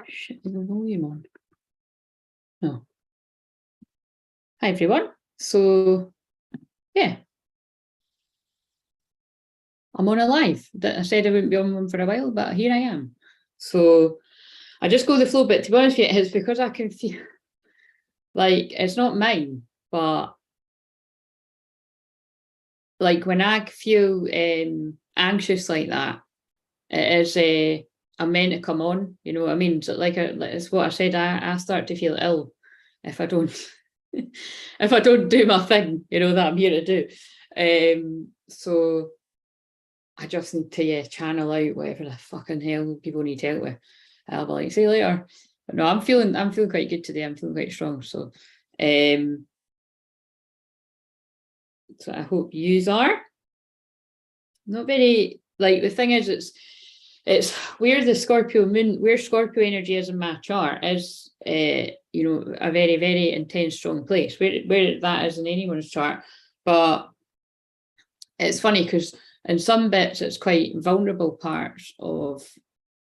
Shit, the volume on. No. Hi everyone. So yeah, I'm on a live. I said I wouldn't be on one for a while, but here I am. So I just go with the flow, but to be honest with you, it's because I can feel like it's not mine, but like when I feel anxious like that, it is I'm meant to come on, you know what I mean? So like it's what I said, I start to feel ill if I don't if I don't do my thing, you know, that I'm here to do. So I just need to channel out whatever the fucking hell people need help with. I'll be like, see you later. But no, I'm feeling quite good today. I'm feeling quite strong. So so I hope yous are. Not very, like, the thing is, it's where the Scorpio moon, where Scorpio energy is in my chart is you know, a very, very intense, strong place. Where that is in anyone's chart. But it's funny because in some bits it's quite vulnerable parts of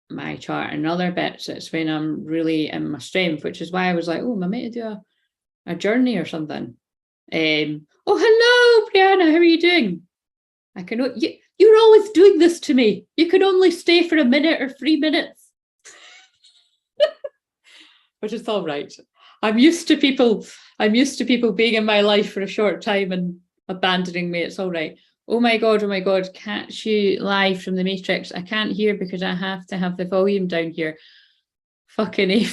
my chart, and other bits it's when I'm really in my strength, which is why I was like, oh, am I meant to do a journey or something? Oh, hello, Brianna, how are you doing? I can, you're always doing this to me. You can only stay for a minute or 3 minutes. But it's all right. I'm used to people being in my life for a short time and abandoning me. It's all right. Oh my God, catch you live from the Matrix. I can't hear because I have to have the volume down here. Fucking A.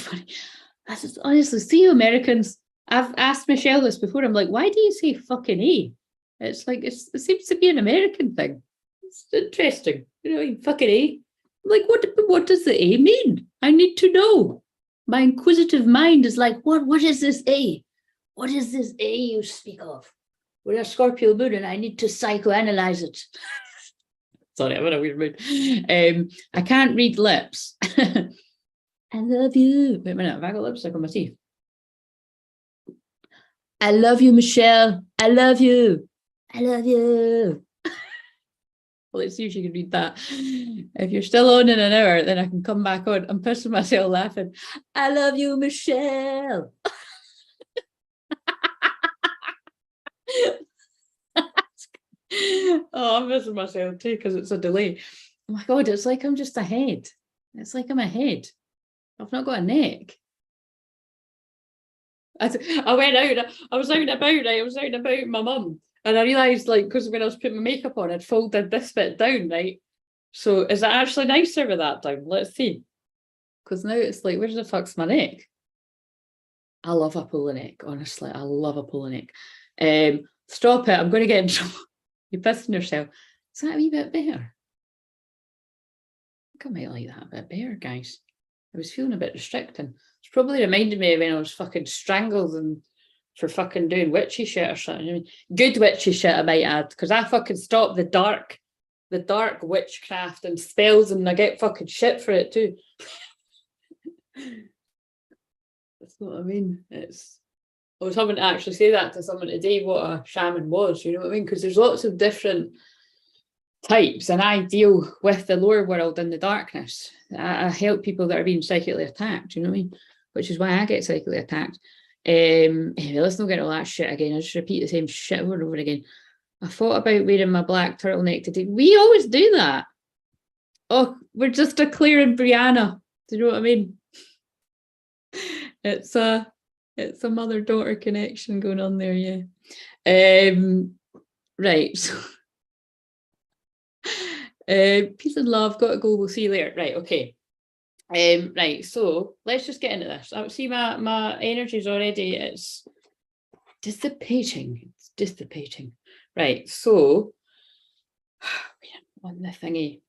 Honestly, see you Americans. I've asked Michelle this before. I'm like, why do you say fucking A? It's like, it seems to be an American thing. It's interesting. You know, fucking A. Like, what does the A mean? I need to know. My inquisitive mind is like, what is this A? What is this A you speak of? We're a Scorpio moon and I need to psychoanalyze it. Sorry, I'm in a weird mood. I can't read lips. I love you. Wait a minute, have I got lipstick on my teeth? I love you, Michelle. I love you. I love you. Well, let's see if you can read that. If you're still on in an hour, then I can come back on. I'm pissing myself laughing. I love you, Michelle. Oh, I'm missing myself too because it's a delay. Oh my God, it's like I'm just a head. It's like I'm a head. I've not got a neck. I went out, I was out and about, right? I was out and about with my mum. And I realised, like, because when I was putting my makeup on, I'd folded this bit down, right? So is it actually nicer with that down? Let's see. Because now it's like, where the fuck's my neck? I love a pull neck, honestly. I love a pull neck. Stop it. I'm going to get in trouble. You're pissing yourself. Is that a wee bit better? I think I might like that a bit better, guys. I was feeling a bit restricting. It's probably reminded me of when I was fucking strangled and for fucking doing witchy shit or something. I mean, good witchy shit, I might add, because I fucking stopped the dark witchcraft and spells, and I get fucking shit for it too. That's what I mean. I was having to actually say that to someone today, what a shaman was, you know what I mean? Because there's lots of different types, and I deal with the lower world in the darkness. I help people that are being psychically attacked, you know what I mean? Which is why I get psychically attacked. Anyway, let's not get all that shit again. I just repeat the same shit over and over again. I thought about wearing my black turtleneck today. We always do that. Oh, we're just a Claire and Brianna. Do you know what I mean? It's a mother-daughter connection going on there, yeah. Right. So, peace and love. Got to go. We'll see you later. Right. Okay. Right, so let's just get into this. I see my energy's already, it's dissipating. It's dissipating. Right, so on the thingy.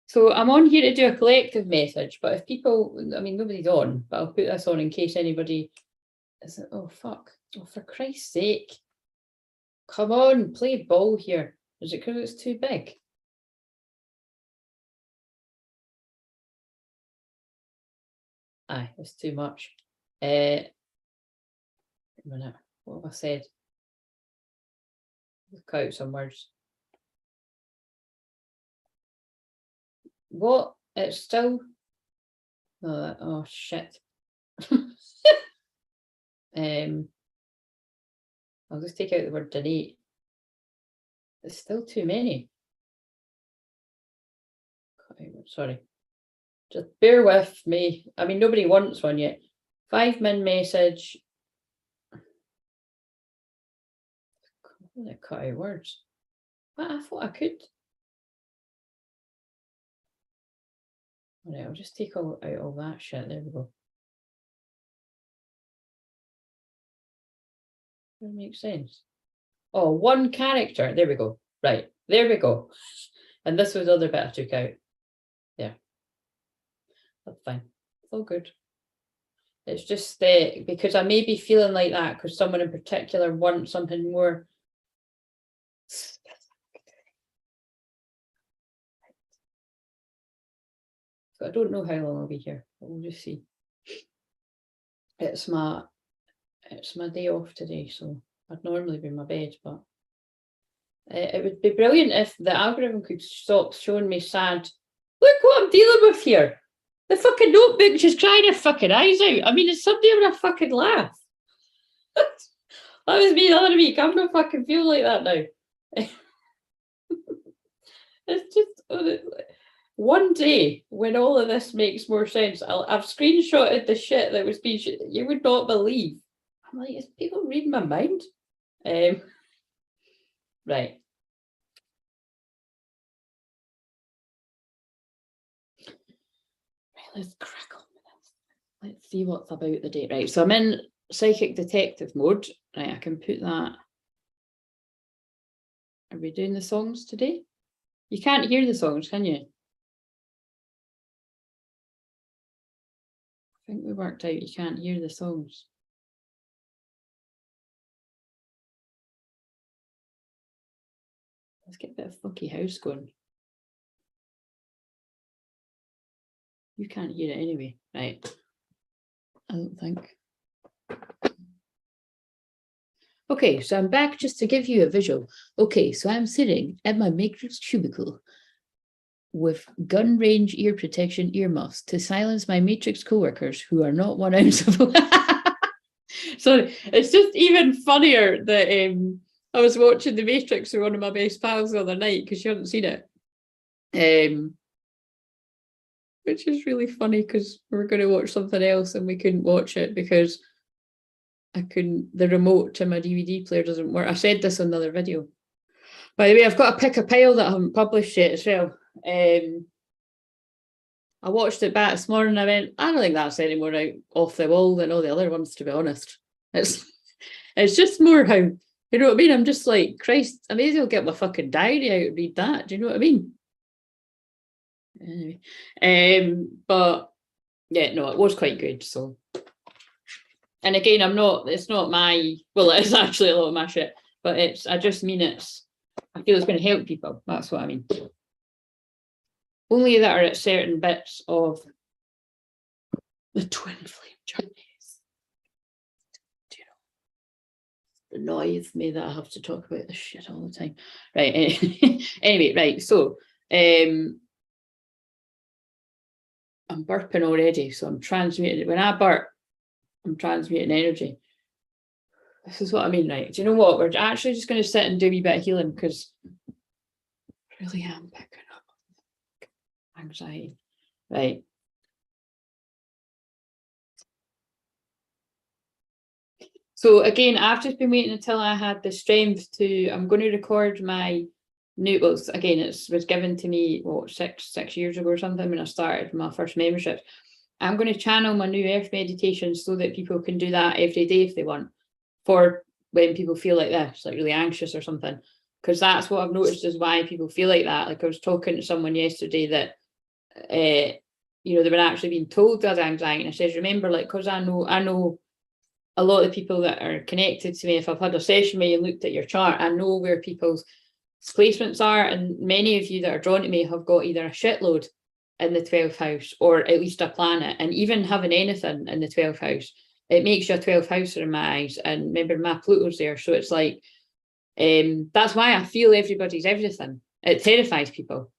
So I'm on here to do a collective message, but if people, I mean, nobody's on, but I'll put this on in case anybody is it, oh fuck. Oh, for Christ's sake. Come on, play ball here. Is it because it's too big? Aye, it's too much. A minute, what have I said? Look out some words. What? It's still Oh shit. I'll just take out the word donate. It's still too many. Sorry. Just bear with me. I mean, nobody wants one yet. 5-min message. I'm gonna cut out words. But I thought I could. All right, I'll just take out all that shit. There we go. Does that make sense? Oh, one character. There we go. Right, there we go. And this was the other bit I took out. Yeah. That's fine. It's all good. It's just because I may be feeling like that because someone in particular wants something more. So I don't know how long I'll be here, but we'll just see. It's my day off today, so I'd normally be in my bed, but it would be brilliant if the algorithm could stop showing me sad. Look what I'm dealing with here. The fucking notebook just crying her fucking eyes out. I mean, is somebody having a fucking laugh? That was me the other week. I'm not fucking feel like that now. It's just one day when all of this makes more sense. I've screenshotted the shit that was being you would not believe. I'm like, is people reading my mind? Right. Let's crack on with this. Let's see what's about the day. Right, so I'm in psychic detective mode. Right, I can put that. Are we doing the songs today? You can't hear the songs, can you? I think we worked out you can't hear the songs. Let's get a bit of funky house going. You can't hear it anyway, right? I don't think. Okay, so I'm back just to give you a visual. Okay, so I'm sitting at my matrix cubicle with gun range ear protection earmuffs to silence my matrix co-workers who are not 1 ounce of Sorry, it's just even funnier that I was watching The Matrix with one of my best pals the other night because she hadn't seen it. Which is really funny because we were going to watch something else and we couldn't watch it because the remote to my DVD player doesn't work. I said this on another video. By the way, I've got to pick a pile that I haven't published yet as well. I watched it back this morning and I went, I don't think that's any more out off the wall than all the other ones, to be honest. It's just more how, you know what I mean? I'm just like, Christ, I may as well get my fucking diary out and read that. Do you know what I mean? Anyway, but yeah, no, it was quite good. So, and again, it's not my, well, it is actually a lot of my shit, but I just mean I feel it's going to help people. That's what I mean. Only that are at certain bits of the twin flame journeys. Do you know? It annoys me that I have to talk about this shit all the time. Right. Anyway, right. So, I'm burping already, so I'm transmuting. When I burp, I'm transmuting energy. This is what I mean, right? Do you know what? We're actually just going to sit and do a wee bit of healing because I really am picking up anxiety. Right. So again, I've just been waiting until I had the strength I'm going to record my new, well, again, it was given to me, what, six years ago or something when I started my first membership. I'm going to channel my new earth meditation so that people can do that every day if they want, for when people feel like this, like really anxious or something. Because that's what I've noticed is why people feel like that. Like I was talking to someone yesterday that, you know, they were actually being told they had anxiety. And I said, remember, like, because I know a lot of people that are connected to me, if I've had a session where you looked at your chart, I know where people's placements are, and many of you that are drawn to me have got either a shitload in the 12th house or at least a planet, and even having anything in the 12th house, it makes you a 12th houser in my eyes. And remember, my Pluto's there, so it's like that's why I feel everybody's everything. It terrifies people.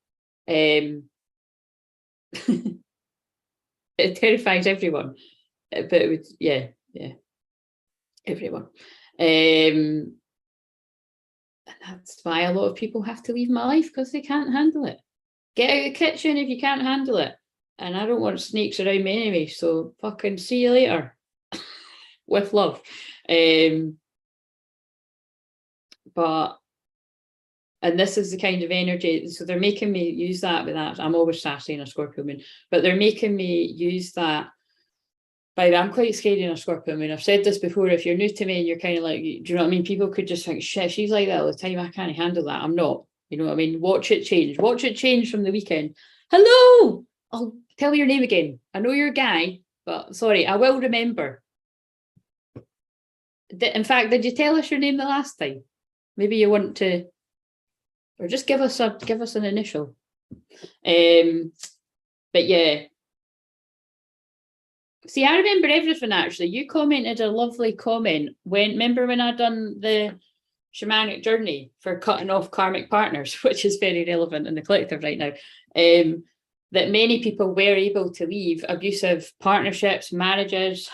It terrifies everyone. But it would, yeah, everyone. And that's why a lot of people have to leave my life, because they can't handle it. Get out of the kitchen if you can't handle it. And I don't want snakes around me anyway, so fucking see you later. With love. But, and this is the kind of energy, so they're making me use that with that. I'm always sassy in a Scorpio moon, but they're making me use that. By the way, I'm quite scary in a Scorpio moon. I've said this before. If you're new to me and you're kind of like, do you know what I mean? People could just think, shit, she's like that all the time. I can't handle that. I'm not. You know what I mean? Watch it change. Watch it change from the weekend. Hello! I'll tell your name again. I know you're a guy, but sorry, I will remember. In fact, did you tell us your name the last time? Maybe you want to, or just give us an initial. But yeah. See, I remember everything actually. You commented a lovely comment remember when I done the shamanic journey for cutting off karmic partners, which is very relevant in the collective right now. That many people were able to leave abusive partnerships, marriages,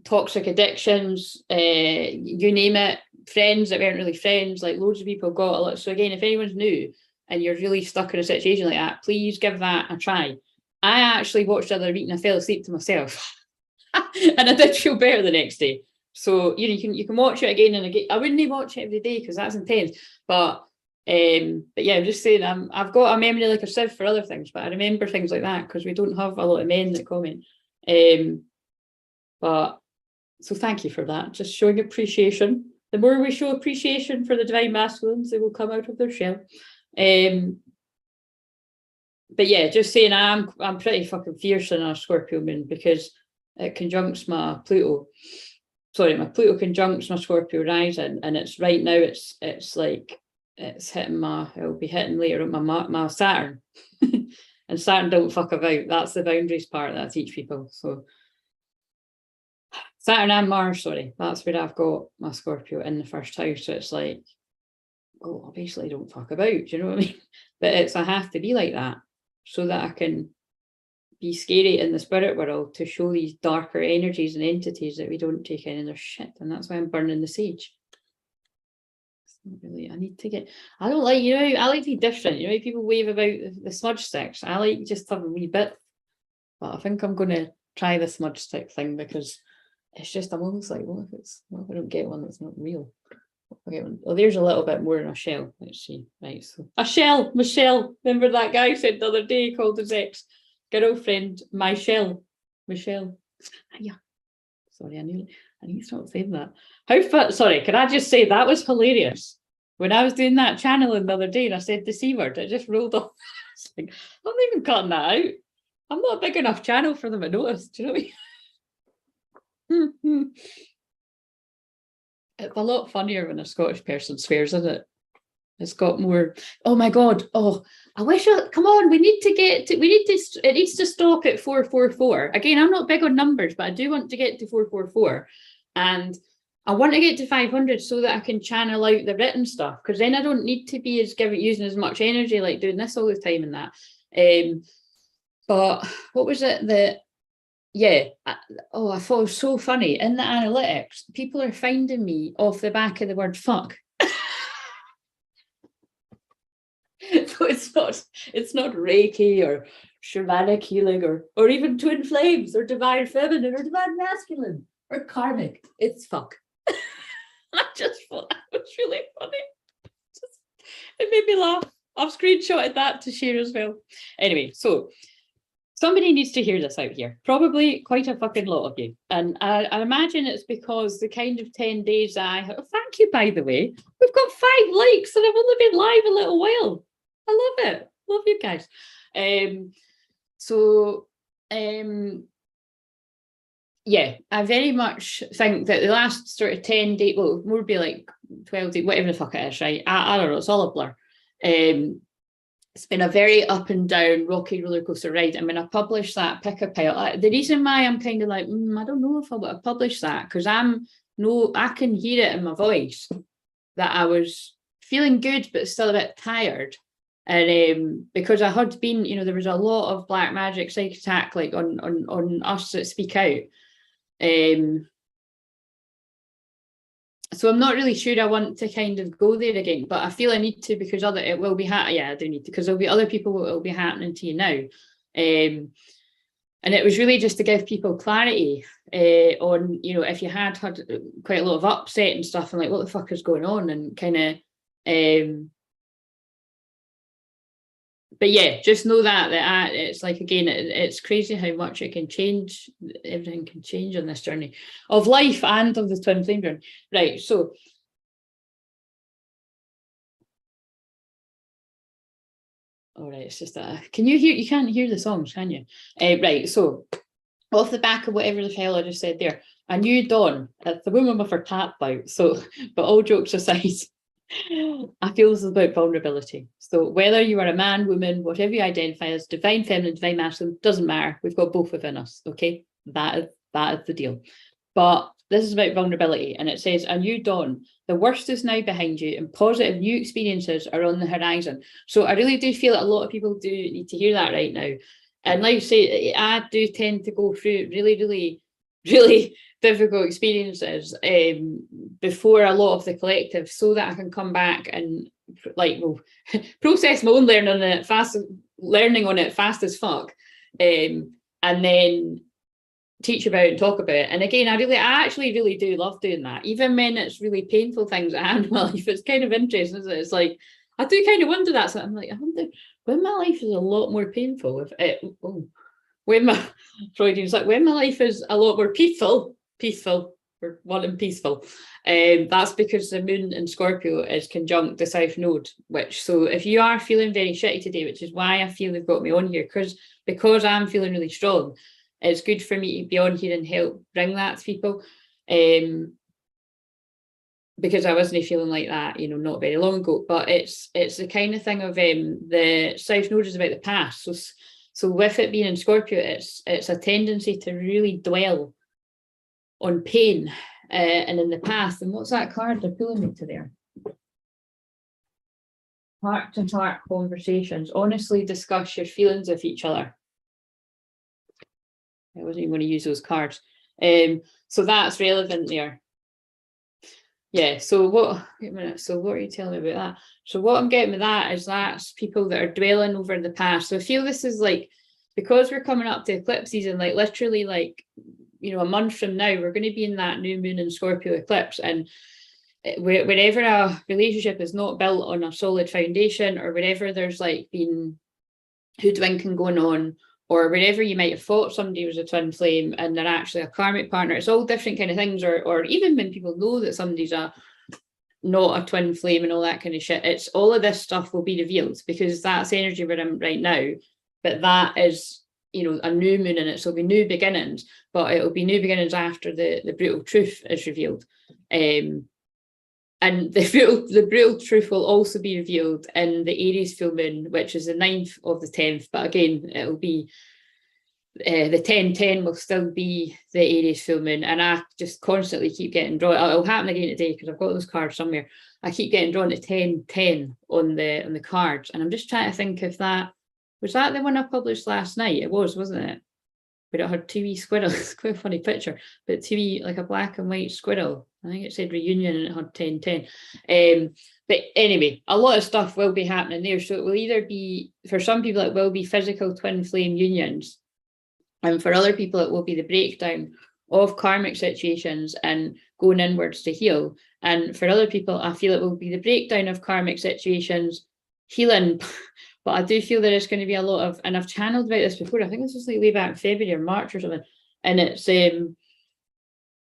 toxic addictions, you name it, friends that weren't really friends, like loads of people got a lot. So again, if anyone's new and you're really stuck in a situation like that, please give that a try. I actually watched the other week and I fell asleep to myself. And I did feel better the next day. So you can watch it again and again. I wouldn't watch it every day because that's intense. But yeah, I'm just saying I've got a memory like a sieve for other things, but I remember things like that because we don't have a lot of men that comment. But so thank you for that. Just showing appreciation. The more we show appreciation for the divine masculines, they will come out of their shell. But yeah, just saying I'm pretty fucking fierce in a Scorpio moon because it conjuncts my Pluto. Sorry, my Pluto conjuncts my Scorpio rising, and it's right now. It's like it's hitting it'll be hitting later my Saturn, and Saturn don't fuck about. That's the boundaries part that I teach people. So Saturn and Mars, sorry, that's where I've got my Scorpio in the first house. So it's like, oh, I basically don't fuck about. Do you know what I mean? But I have to be like that, so that I can be scary in the spirit world to show these darker energies and entities that we don't take in and they're shit. And that's why I'm burning the sage. It's not really, I don't like, I like to be different. People wave about the smudge sticks. I like just have a wee bit. But I think I'm going to try the smudge stick thing because it's just, I'm almost like, what if I don't get one that's not real? Oh, there's a little bit more in a shell. Let's see. Right, so a shell, Michelle. Remember that guy said the other day, he called his ex-girlfriend Michelle. Yeah. Sorry, I need to stop saying that. Sorry, can I just say that was hilarious? When I was doing that channeling the other day and I said the C word, it just rolled off. I'm not even cutting that out. I'm not a big enough channel for them to notice. Do you know what I mean? It's a lot funnier when a Scottish person swears, isn't it? It's got more, oh my God, I wish, come on, it needs to stop at 444. Again, I'm not big on numbers, but I do want to get to 444. And I want to get to 500 so that I can channel out the written stuff, because then I don't need to be using as much energy like doing this all the time and that. But what was it that, yeah, I thought it was so funny. In the analytics, people are finding me off the back of the word fuck. So it's not Reiki or shamanic healing or even twin flames or divine feminine or divine masculine or karmic. It's fuck. I just thought that was really funny. It made me laugh. I've screenshotted that to share as well. Anyway, so somebody needs to hear this out here. Probably quite a fucking lot of you. And I imagine it's because the kind of 10 days thank you, by the way. We've got 5 likes and I've only been live a little while. I love it. Love you guys. Yeah, I very much think that the last sort of 10 days, well, more be like 12 days, whatever the fuck it is, right? I don't know, it's all a blur. It's been a very up and down rocky roller coaster ride. And when I published that pick a pile, the reason why I'm kind of like, I don't know if I want to publish that, because I can hear it in my voice that I was feeling good, but still a bit tired. And because I had been, you know, there was a lot of black magic psychic attack like on us that speak out. So I'm not really sure I want to kind of go there again, but I feel I need to, because it will be yeah, I do need to, because there'll be other people it will be happening to you now. And it was really just to give people clarity on, you know, if you had quite a lot of upset and stuff, and like, what the fuck is going on, and kind of, but yeah, just know that it's like, again, it's crazy how much it can change. Everything can change on this journey of life and of the twin flame journey. Right, so all right, it's just that you can't hear the songs, can you? Right, so off the back of whatever the fella just said there, a new dawn. It's the woman with her tap out. So, but all jokes aside, I feel this is about vulnerability. So whether you are a man, woman, whatever you identify as, divine feminine, divine masculine, doesn't matter. We've got both within us. Okay, that is the deal. But this is about vulnerability, and it says a new dawn. The worst is now behind you, and positive new experiences are on the horizon. So I really do feel that a lot of people do need to hear that right now. And like I say, I do tend to go through really, really, really difficult experiences before a lot of the collective, so that I can come back and process my own learning on it fast as fuck, and then teach about it and talk about it. And again, I actually really do love doing that, even when it's really painful things that happen in my life. It's kind of interesting, isn't it? It's like I do kind of wonder that. So I'm like, I wonder when my life is a lot more painful, when my Freudian's like, when my life is a lot more peaceful, we're wanting peaceful. That's because the moon in Scorpio is conjunct the South Node, so if you are feeling very shitty today, which is why I feel they've got me on here, because I'm feeling really strong, it's good for me to be on here and help bring that to people. Because I wasn't feeling like that, you know, not very long ago. But it's the kind of thing of the South Node is about the past. So with it being in Scorpio, it's a tendency to really dwell on pain and in the past. And what's that card they're pulling me to there? Heart-to-heart conversations. Honestly discuss your feelings with each other. I wasn't even going to use those cards. So that's relevant there. Yeah, so what are you telling me about that? So what I'm getting with that is that's people that are dwelling over the past. So I feel this is like, because we're coming up to eclipse season, like literally like, you know, a month from now, we're going to be in that new moon in Scorpio eclipse. And wherever a relationship is not built on a solid foundation, or wherever there's like been hoodwinking going on, or wherever you might have thought somebody was a twin flame and they're actually a karmic partner, it's all different kind of things, or even when people know that somebody's not a twin flame and all that kind of shit, it's all of this stuff will be revealed, because that's energy we're in right now. But that is, you know, a new moon in it, so it'll be new beginnings, but it'll be new beginnings after the brutal truth is revealed. And the brutal truth will also be revealed in the Aries full moon, which is the 9th of the 10th. But again, it'll be the 10-10 will still be the Aries full moon. And I just constantly keep getting drawn. It'll happen again today because I've got those cards somewhere. I keep getting drawn to 10-10 on the cards. And I'm just trying to think if was that the one I published last night? It was, wasn't it? But it had 2 wee squirrels. It's quite a funny picture, but 2 wee, like a black and white squirrel. I think it said reunion and it had 10-10. But anyway, a lot of stuff will be happening there. So it will either be, for some people, it will be physical twin flame unions. And for other people, it will be the breakdown of karmic situations and going inwards to heal. And for other people, I feel it will be the breakdown of karmic situations, healing. But I do feel there is going to be a lot of, and I've channeled about this before, I think this was like way back in February or March or something. And it's,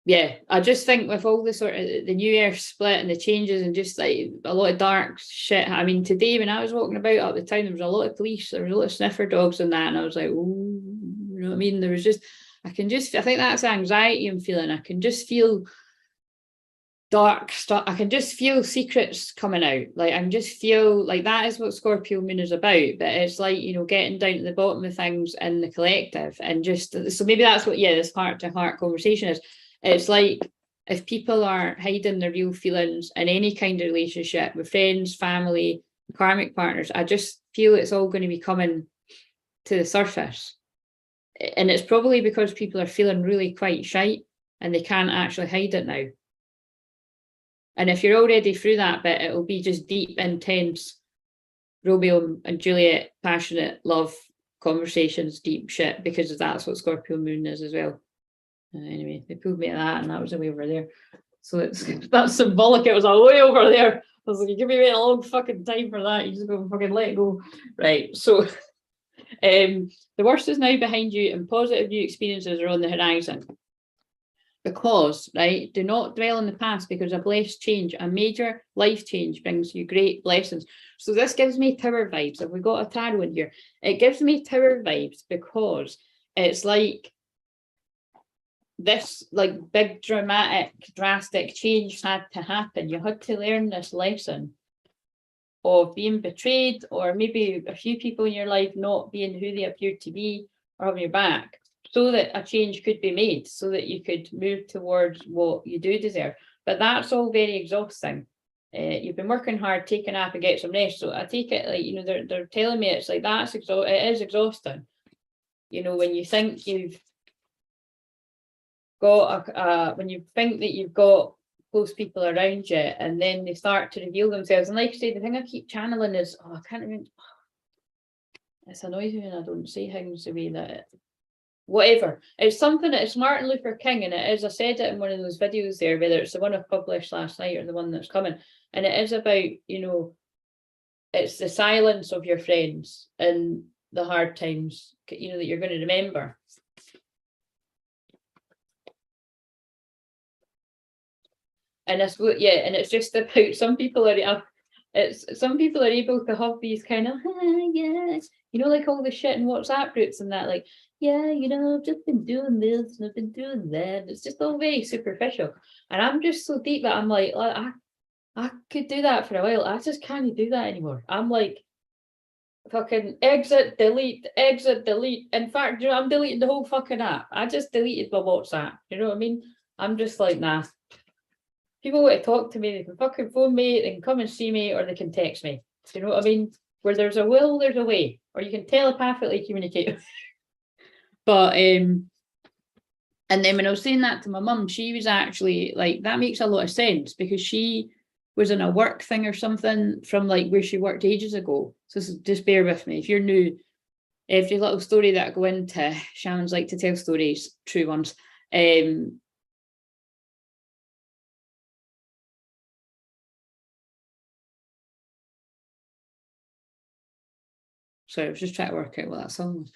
yeah, I just think with all the sort of the New Earth split and the changes and just like a lot of dark shit. I mean, today when I was walking about up the town, there was a lot of police, there was a lot of sniffer dogs and that. And I was like, oh, you know what I mean? There was just, I think that's the anxiety I'm feeling. I can just feel dark stuff. I can just feel secrets coming out. Like I can just feel like that is what Scorpio moon is about. But it's like, you know, getting down to the bottom of things in the collective, and just, so maybe that's what, yeah, this heart-to-heart conversation is. It's like if people are hiding their real feelings in any kind of relationship with friends, family, karmic partners, I just feel it's all going to be coming to the surface. And it's probably because people are feeling really quite shite and they can't actually hide it now. And if you're already through that bit, it'll be just deep, intense Romeo and Juliet, passionate love conversations, deep shit, because that's what Scorpio moon is as well. Anyway, they pulled me at that, and that was way over there. So that's symbolic. It was all way over there. I was like, you give me a long fucking time for that. You just go fucking let it go. Right. So the worst is now behind you and positive new experiences are on the horizon. Because, right, do not dwell in the past, because a blessed change, a major life change brings you great blessings. So this gives me tower vibes. Have we got a tarot in here? It gives me tower vibes because it's like this like big dramatic drastic change had to happen. You had to learn this lesson of being betrayed, or maybe a few people in your life not being who they appeared to be or having your back, so that a change could be made, so that you could move towards what you do deserve. But that's all very exhausting. You've been working hard, take a nap and get some rest. So I take it like, you know, they're telling me it's like it is exhausting. You know, when you think you've got when you think that you've got close people around you, and then they start to reveal themselves. And like I say, the thing I keep channeling is, I can't even. It's annoys me when I don't say things the way that whatever. It's something that it's Martin Luther King, and it is, I said it in one of those videos there, whether it's the one I published last night or the one that's coming, and it is about, you know, it's the silence of your friends and the hard times, you know, that you're going to remember. And it's, yeah, and it's just about some people are able to have these kind of yeah, you know, like all the shit in WhatsApp groups and that, like, yeah, you know, I've just been doing this and I've been doing that. It's just all very superficial. And I'm just so deep that I'm like I could do that for a while. I just can't do that anymore. I'm like, fucking exit, delete, exit, delete. In fact, you know, I'm deleting the whole fucking app. I just deleted my WhatsApp. You know what I mean? I'm just like, nah. People want to talk to me, they can fucking phone me, they can come and see me, or they can text me. You know what I mean? Where there's a will, there's a way. Or you can telepathically communicate. But and then when I was saying that to my mum, she was actually like, that makes a lot of sense, because she was in a work thing or something from like where she worked ages ago. So just bear with me. If you're new, every little story that I go into, Shannon's like to tell stories, true ones. So I was just trying to work out what that song was.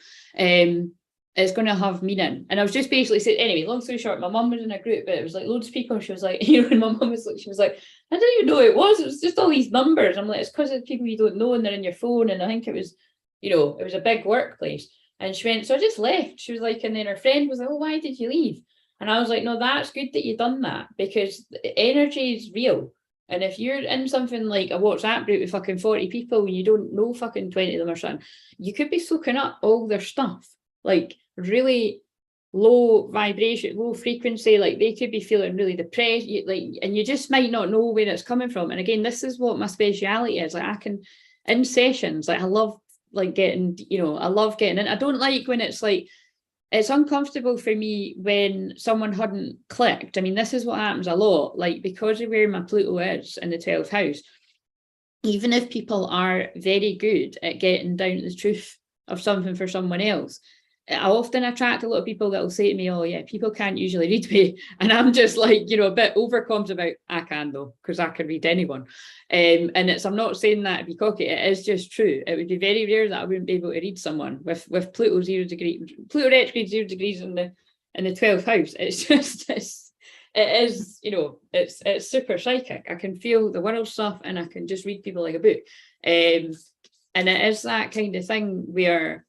It's going to have meaning. And I was just basically saying, anyway, long story short, my mum was in a group, but it was like loads of people. She was like, you know, and my mum was like, she was like, I didn't even know it was just all these numbers. I'm like, it's because of people you don't know and they're in your phone. And I think it was, you know, it was a big workplace. And she went, so I just left. She was like, and then her friend was like, oh, why did you leave? And I was like, no, that's good that you've done that, because the energy is real. And if you're in something like a WhatsApp group with fucking 40 people and you don't know fucking 20 of them or something, you could be soaking up all their stuff, like really low vibration, low frequency, like they could be feeling really depressed, and you just might not know where it's coming from. And again, this is what my speciality is. Like I can, in sessions, like I love like getting, you know, I love getting in. I don't like when it's like, it's uncomfortable for me when someone hadn't clicked. I mean, this is what happens a lot, like because of where my Pluto is in the 12th house, even if people are very good at getting down to the truth of something for someone else, I often attract a lot of people that will say to me, oh yeah, people can't usually read me. And I'm just like, you know, a bit overconfident about, I can though, because I can read anyone. And I'm not saying that to be cocky, it is just true. It would be very rare that I wouldn't be able to read someone with Pluto 0 degrees, Pluto retrograde 0 degrees in the 12th house. It's just, it is, you know, it's super psychic. I can feel the world stuff and I can just read people like a book. And it is that kind of thing where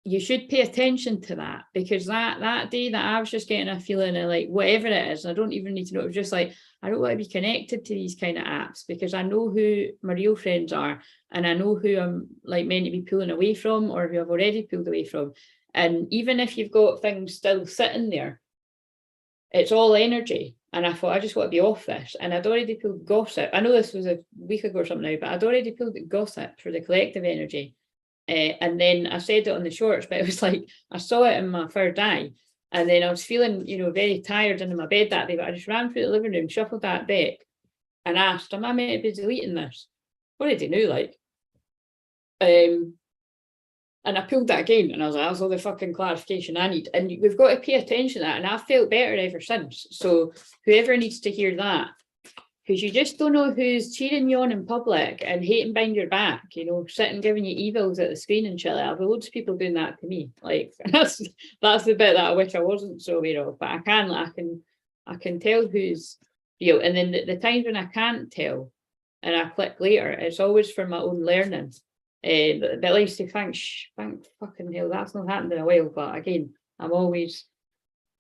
you should pay attention to that, because that day that I was just getting a feeling of like whatever it is, I don't even need to know, it was just like, I don't want to be connected to these kind of apps, because I know who my real friends are and I know who I'm like meant to be pulling away from, or who I've already pulled away from. And even if you've got things still sitting there, it's all energy. And I thought, I just want to be off this. And I'd already pulled gossip. I know this was a week ago or something now, but I'd already pulled gossip for the collective energy. And then I said it on the shorts, but it was like, I saw it in my third eye. And then I was feeling, very tired in my bed that day, but I just ran through the living room, shuffled that deck and asked, am I meant to be deleting this? What did he know, like? And I pulled that again and I was like, that's all the fucking clarification I need. And we've got to pay attention to that. And I've felt better ever since. So whoever needs to hear that, because you just don't know who's cheering you on in public and hating behind your back, sitting giving you evils at the screen and shit. I've had loads of people doing that to me. Like that's the bit that I wish I wasn't so aware of. But I can tell who's real. And then the times when I can't tell and I click later, it's always for my own learning. But like to say, thank fucking hell, that's not happened in a while. But again, I'm always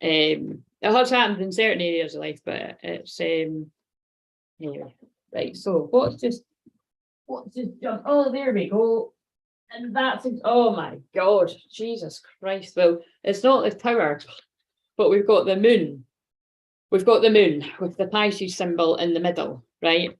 it has happened in certain areas of life, but it's anyway. Right, so what's just jump? Oh, there we go. And that's it. Oh my god, Jesus Christ. Well, it's not the tower, but we've got the moon. We've got the moon with the Pisces symbol in the middle, right?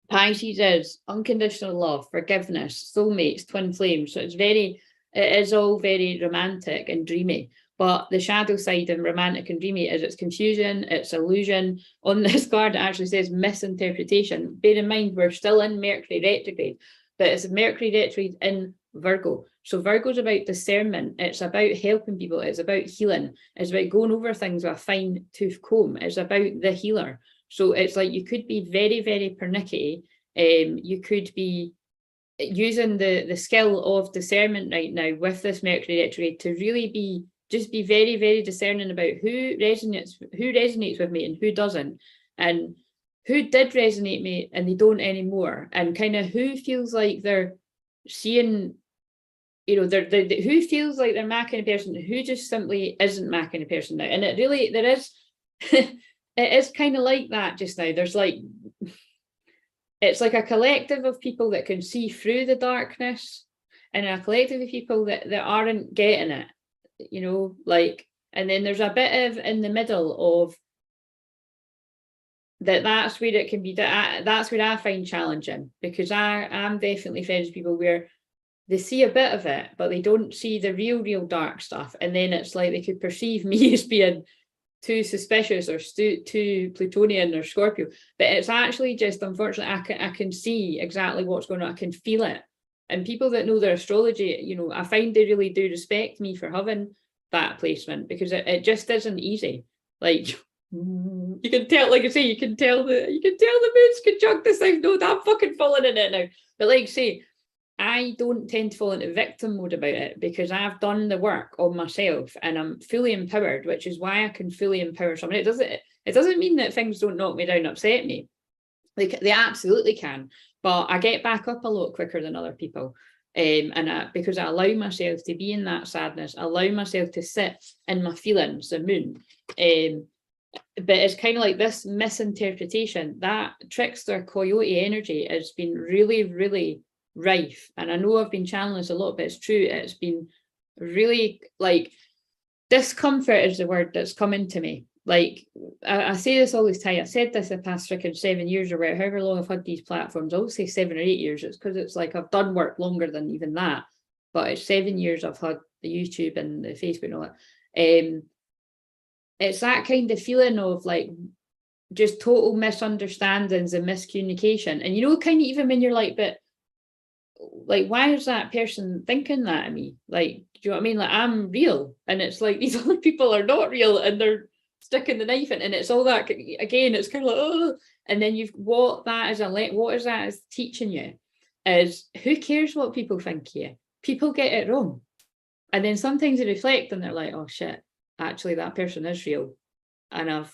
Pisces is unconditional love, forgiveness, soulmates, twin flames. So it is all very romantic and dreamy. But the shadow side and romantic and dreamy is it's confusion, it's illusion. On this card, it actually says misinterpretation. Bear in mind, we're still in Mercury retrograde, but it's Mercury retrograde in Virgo. So Virgo's about discernment. It's about helping people. It's about healing. It's about going over things with a fine tooth comb. It's about the healer. So it's like you could be very, very pernickety. You could be using the skill of discernment right now with this Mercury retrograde to really be very, very discerning about who resonates with me and who doesn't, and who did resonate me and they don't anymore, and kind of who feels like they're seeing, who feels like they're macking a person, who just simply isn't macking a person now. And it really, there is, it is kind of like that just now. There's like, it's like a collective of people that can see through the darkness and a collective of people that aren't getting it. And then there's a bit of in the middle of that's where it can be, that's where I find challenging, because I'm definitely friends with people where they see a bit of it, but they don't see the real dark stuff. And then it's like they could perceive me as being too suspicious or too Plutonian or Scorpio. But it's actually just, unfortunately, I can see exactly what's going on. I can feel it. And people that know their astrology, I find they really do respect me for having that placement, because it just isn't easy. Like, you can tell, like I say, you can tell the moon's conjunct this thing. No, I'm fucking falling in it now. But like I say, I don't tend to fall into victim mode about it, because I've done the work on myself and I'm fully empowered, which is why I can fully empower someone. It doesn't mean that things don't knock me down and upset me. Like, they absolutely can. But I get back up a lot quicker than other people. Because I allow myself to be in that sadness, I allow myself to sit in my feelings, the moon. But it's kind of like this misinterpretation, that trickster coyote energy has been really, really rife. And I know I've been channeling this a lot, but it's true. It's been really, like, discomfort is the word that's coming to me. Like, I say this all this time. I've said this the past freaking 7 years or whatever, however long I've had these platforms. I always say 7 or 8 years. It's because it's like I've done work longer than even that. But it's 7 years I've had the YouTube and the Facebook and all that. It's that kind of feeling of like just total misunderstandings and miscommunication. And kind of even when you're like, but like, why is that person thinking that of me? Like, do you know what I mean? Like, I'm real. And it's like these other people are not real and they're sticking the knife in, and it's all that again. It's kind of like, oh, and then what is that as teaching you is, who cares what people think of you? People get it wrong, and then sometimes they reflect and they're like, oh shit, actually that person is real, and I've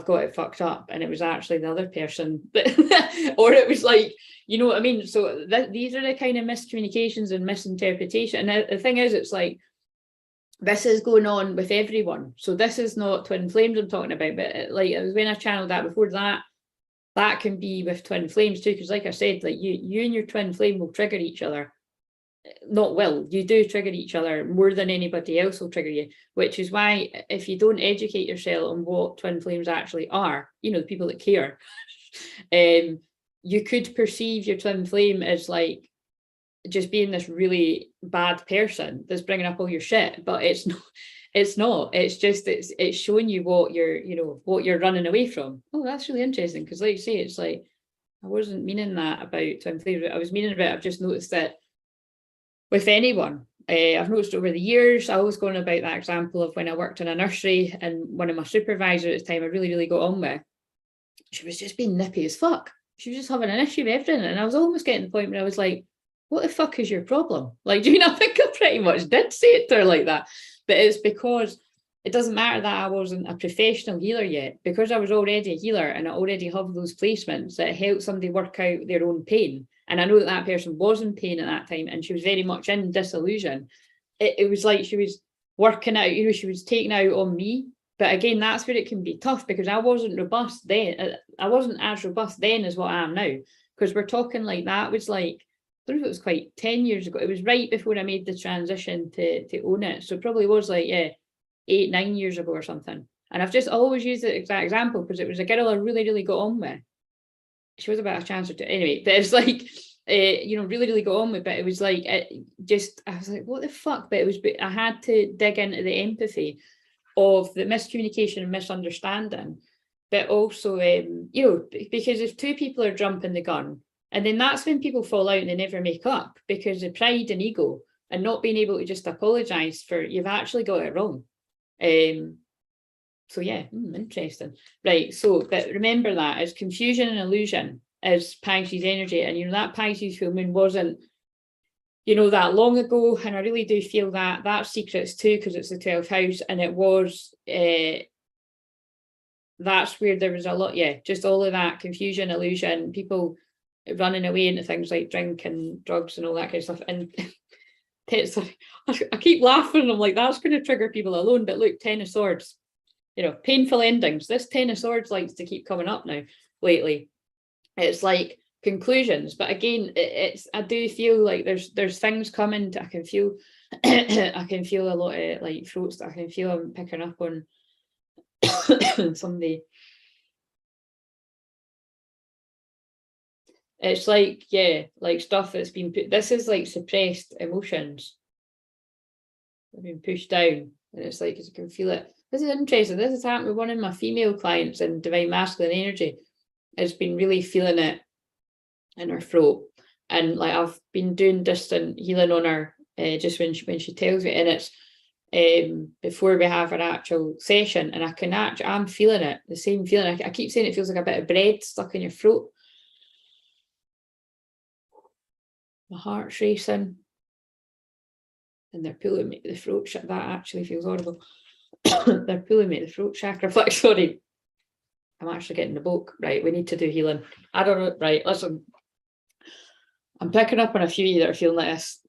got it fucked up, and it was actually the other person that, or it was like, you know what I mean? So these are the kind of miscommunications and misinterpretation. And the thing is, it's like, this is going on with everyone. So this is not twin flames I'm talking about, but it was when I channeled that before, that can be with twin flames too, because like I said, like you and your twin flame will trigger each other not will, you do trigger each other more than anybody else will trigger you, which is why if you don't educate yourself on what twin flames actually are, you know, the people that care, you could perceive your twin flame as like just being this really bad person that's bringing up all your shit, but it's not. It's not. It's just it's showing you what you're, you know, what you're running away from. Oh, that's really interesting, because like you say, it's like I wasn't meaning that about twin flames. I was meaning about, I've just noticed that with anyone, I've noticed over the years, I always going about that example of when I worked in a nursery, and one of my supervisors at the time I really got on with, she was just being nippy as fuck. She was just having an issue with everything, and I was almost getting to the point where I was like, what the fuck is your problem? Like, do you know, I think I pretty much did say it to her like that. But it's because it doesn't matter that I wasn't a professional healer yet, because I was already a healer and I already have those placements that help somebody work out their own pain. And I know that that person was in pain at that time, and she was very much in disillusion. It was like she was working out, you know, she was taking out on me. But again, that's where it can be tough, because I wasn't robust then. I wasn't as robust then as what I am now, because we're talking like that was like, I don't know if it was quite 10 years ago. It was right before I made the transition to own it. So it probably was like, yeah, 8-9 years ago or something. And I've just always used the exact example because it was a girl I really got on with. She was about a chance or two. Anyway, but it's like, you know, really got on with, but it was like, I was like, what the fuck? But it was, I had to dig into the empathy of the miscommunication and misunderstanding. But also, you know, because if two people are jumping the gun, and then that's when people fall out and they never make up, because of pride and ego and not being able to just apologise for, you've actually got it wrong. So yeah, interesting. Right, so, but remember that as confusion and illusion is Pisces energy, and you know that Pisces full moon wasn't, you know, that long ago, and I really do feel that that's secrets too, because it's the 12th house, and it was, that's where there was a lot, yeah, just all of that confusion, illusion, people running away into things like drink and drugs and all that kind of stuff. And I keep laughing, I'm like, that's going to trigger people alone, but look, 10 of Swords, you know, painful endings. This 10 of Swords likes to keep coming up now lately. It's like conclusions, but again, it's, I do feel like there's things coming I can feel I can feel a lot of like throats that I can feel I'm picking up on somebody. It's like, yeah, like stuff that's been put, this is like suppressed emotions have been pushed down, and it's like, as you can feel it. This is interesting. This has happened with one of my female clients in Divine Masculine Energy. Has been really feeling it in her throat, and like I've been doing distant healing on her, just when she tells me, and it's before we have an actual session, and I can actually, I'm feeling it, the same feeling. I keep saying it feels like a bit of bread stuck in your throat. My heart's racing, and they're pulling me the throat. That actually feels horrible. They're pulling me the throat chakra. Like, sorry, I'm actually getting the book. Right, we need to do healing. I don't know. Right, listen, I'm picking up on a few of you that are feeling like this.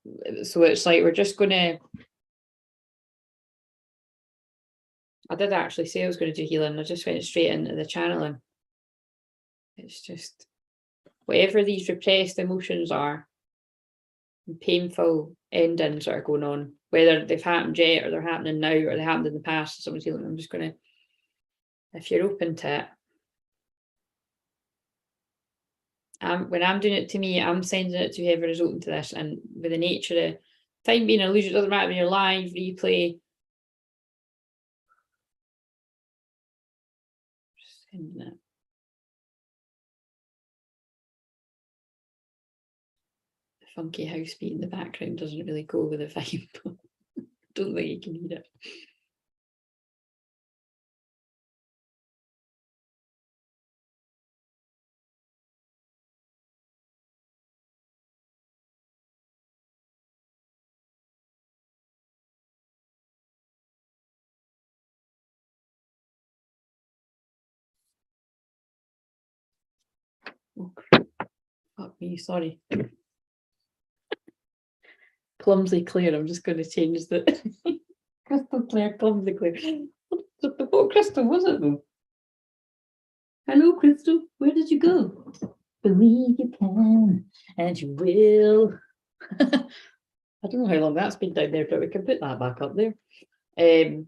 So it's like, we're just gonna, I did actually say I was going to do healing. I just went straight into the channeling. It's just, whatever these repressed emotions are, painful endings that are going on, whether they've happened yet or they're happening now or they happened in the past, someone's healing, I'm just going to, if you're open to it, when I'm doing it to me, I'm sending it to whoever is open to this. And with the nature of time being an illusion, it doesn't matter when you're live, replay, just sending it. The funky house beat in the background doesn't really go with the vibe. Don't think you can hear it. Oh, fuck me, sorry. Clumsy Claire, I'm just going to change the Crystal Claire, Clumsy Claire. What Crystal was it though? Hello, Crystal, where did you go? Believe you can, and you will. I don't know how long that's been down there, but we can put that back up there. I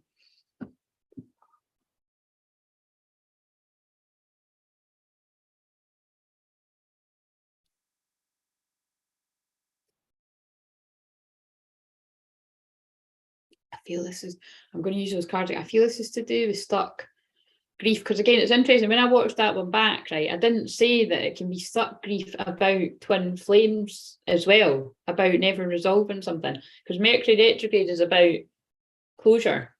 feel this is, I'm going to use those cards. I feel this is to do with stuck grief, because again, it's interesting. When I watched that one back, right, I didn't say that it can be stuck grief about twin flames as well, about never resolving something, because Mercury retrograde is about closure.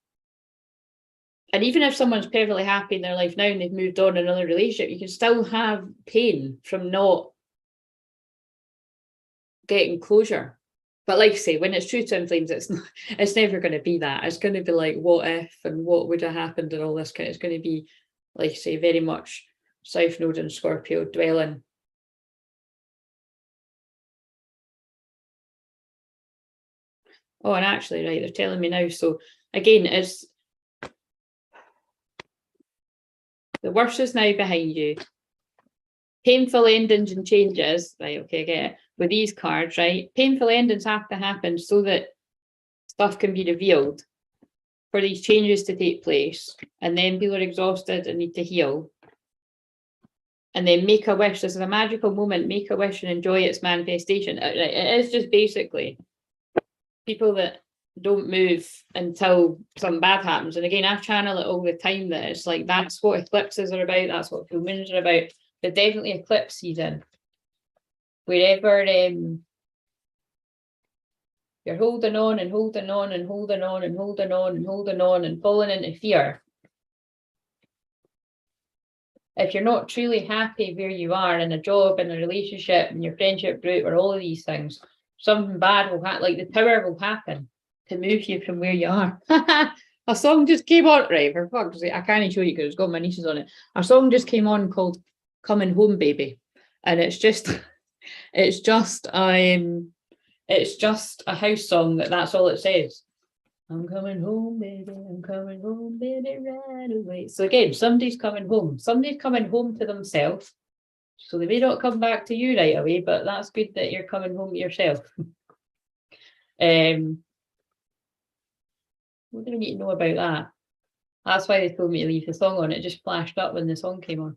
And even if someone's perfectly happy in their life now and they've moved on in another relationship, you can still have pain from not getting closure. But like I say, when it's true twin flames, it's never going to be that. It's going to be like, what if and what would have happened and all this kind. It's going to be, like I say, very much South Node and Scorpio dwelling. Oh, and actually, right, they're telling me now. So again, it's the worst is now behind you. Painful endings and changes, right? Okay, I get it. With these cards, right? Painful endings have to happen so that stuff can be revealed for these changes to take place. And then people are exhausted and need to heal. And then make a wish. This is a magical moment. Make a wish and enjoy its manifestation. It is just basically people that don't move until something bad happens. And again, I channel it all the time that it's like, that's what eclipses are about. That's what full moons are about. But definitely eclipse season. Wherever you're holding on and holding on and holding on and holding on and holding on and falling into fear. If you're not truly happy where you are in a job, in a relationship, in your friendship group, or all of these things, something bad will happen, like the power will happen to move you from where you are. A song just came on, right, for fuck's sake, I can't show you because it's got my nieces on it. A song just came on called Coming Home Baby. And it's just a house song that's all it says. I'm coming home, baby, right away. So again, somebody's coming home. Somebody's coming home to themselves. So they may not come back to you right away, but that's good that you're coming home to yourself. What do we need to know about that? That's why they told me to leave the song on. It just flashed up when the song came on.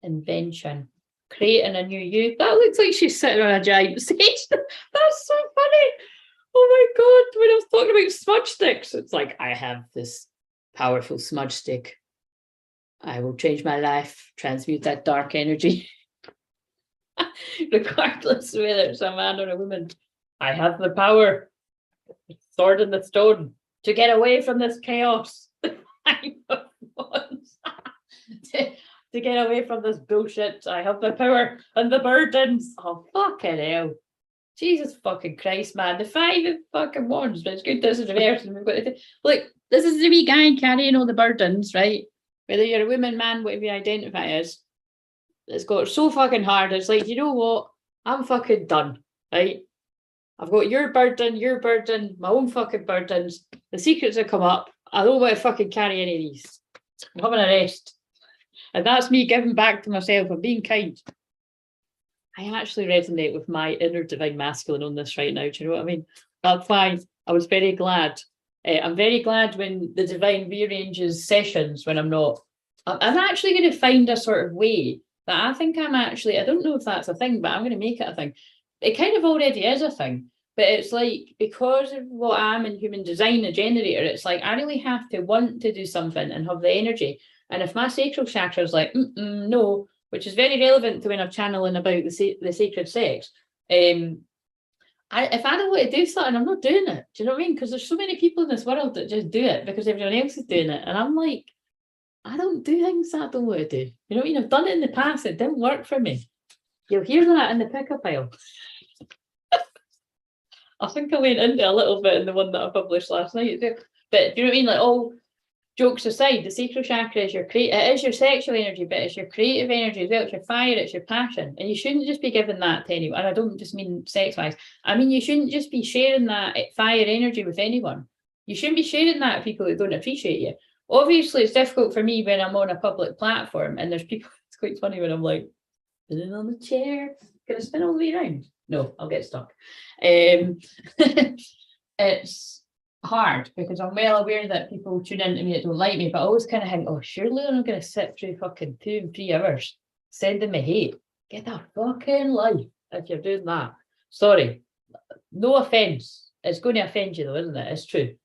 Invention. Creating a new you. That looks like she's sitting on a giant stage. That's so funny. Oh my God. When I was talking about smudge sticks, it's like, I have this powerful smudge stick. I will change my life, transmute that dark energy. Regardless of whether it's a man or a woman. I have the power, sword in the stone, to get away from this chaos. To get away from this bullshit. I have the power and the burdens. Oh, fucking hell. Jesus fucking Christ, man. The 5 of fucking wands, but it's good this is reverse. And we've got to look, this is the wee guy carrying all the burdens, right? Whether you're a woman, man, whatever you identify as, it's got so fucking hard. It's like, you know what? I'm fucking done, right? I've got your burden, my own fucking burdens. The secrets have come up. I don't want to fucking carry any of these. I'm having a rest. And that's me giving back to myself and being kind. I actually resonate with my inner divine masculine on this right now. Do you know what I mean? That's why I was very glad. I'm very glad when the divine rearranges sessions when I'm not. I'm actually going to find a sort of way that I think I'm actually, I don't know if that's a thing, but I'm going to make it a thing. It kind of already is a thing. But it's like, because of what I'm in human design, a generator, it's like I really have to want to do something and have the energy. And if my sacral chakra is like, no, which is very relevant to when I'm channeling about the sacred sex, if I don't want to do something, I'm not doing it. Do you know what I mean? Because there's so many people in this world that just do it because everyone else is doing it. And I'm like, I don't do things that I don't want to do. You know what I mean? I've done it in the past. It didn't work for me. You'll hear that in the pick-up pile. I think I went into a little bit in the one that I published last night. But do you know what I mean? Like, all jokes aside, the sacral chakra is it is your sexual energy, but it's your creative energy as well. It's your fire, it's your passion. And you shouldn't just be giving that to anyone. And I don't just mean sex-wise. I mean, you shouldn't just be sharing that fire energy with anyone. You shouldn't be sharing that with people that don't appreciate you. Obviously, it's difficult for me when I'm on a public platform and there's people. It's quite funny when I'm like, sitting on the chair, can I spin all the way around? No, I'll get stuck. It's hard because I'm well aware that people tune into me that don't like me, but I always kind of think, oh, surely I'm going to sit through fucking 2 and 3 hours sending me hate. Get a fucking life if you're doing that. Sorry, no offense. It's going to offend you though, isn't it? It's true.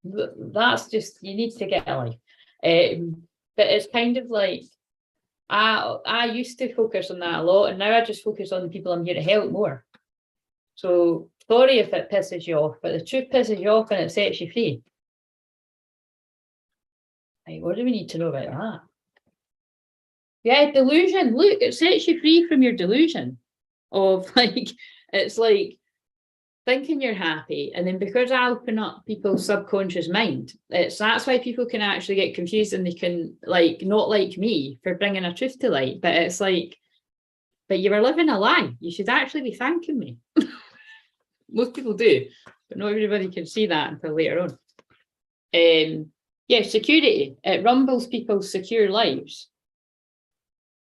That's just, you need to get a life. But it's kind of like, I used to focus on that a lot, and now I just focus on the people I'm here to help more. So sorry if it pisses you off, but the truth pisses you off and it sets you free. Like, what do we need to know about that? Yeah, delusion. Look, it sets you free from your delusion of like, it's like thinking you're happy, and then because I open up people's subconscious mind, that's why people can actually get confused and they can like not like me for bringing a truth to light. But it's like, but you were living a lie. You should actually be thanking me. Most people do, but not everybody can see that until later on. Yeah, security. It rumbles people's secure lives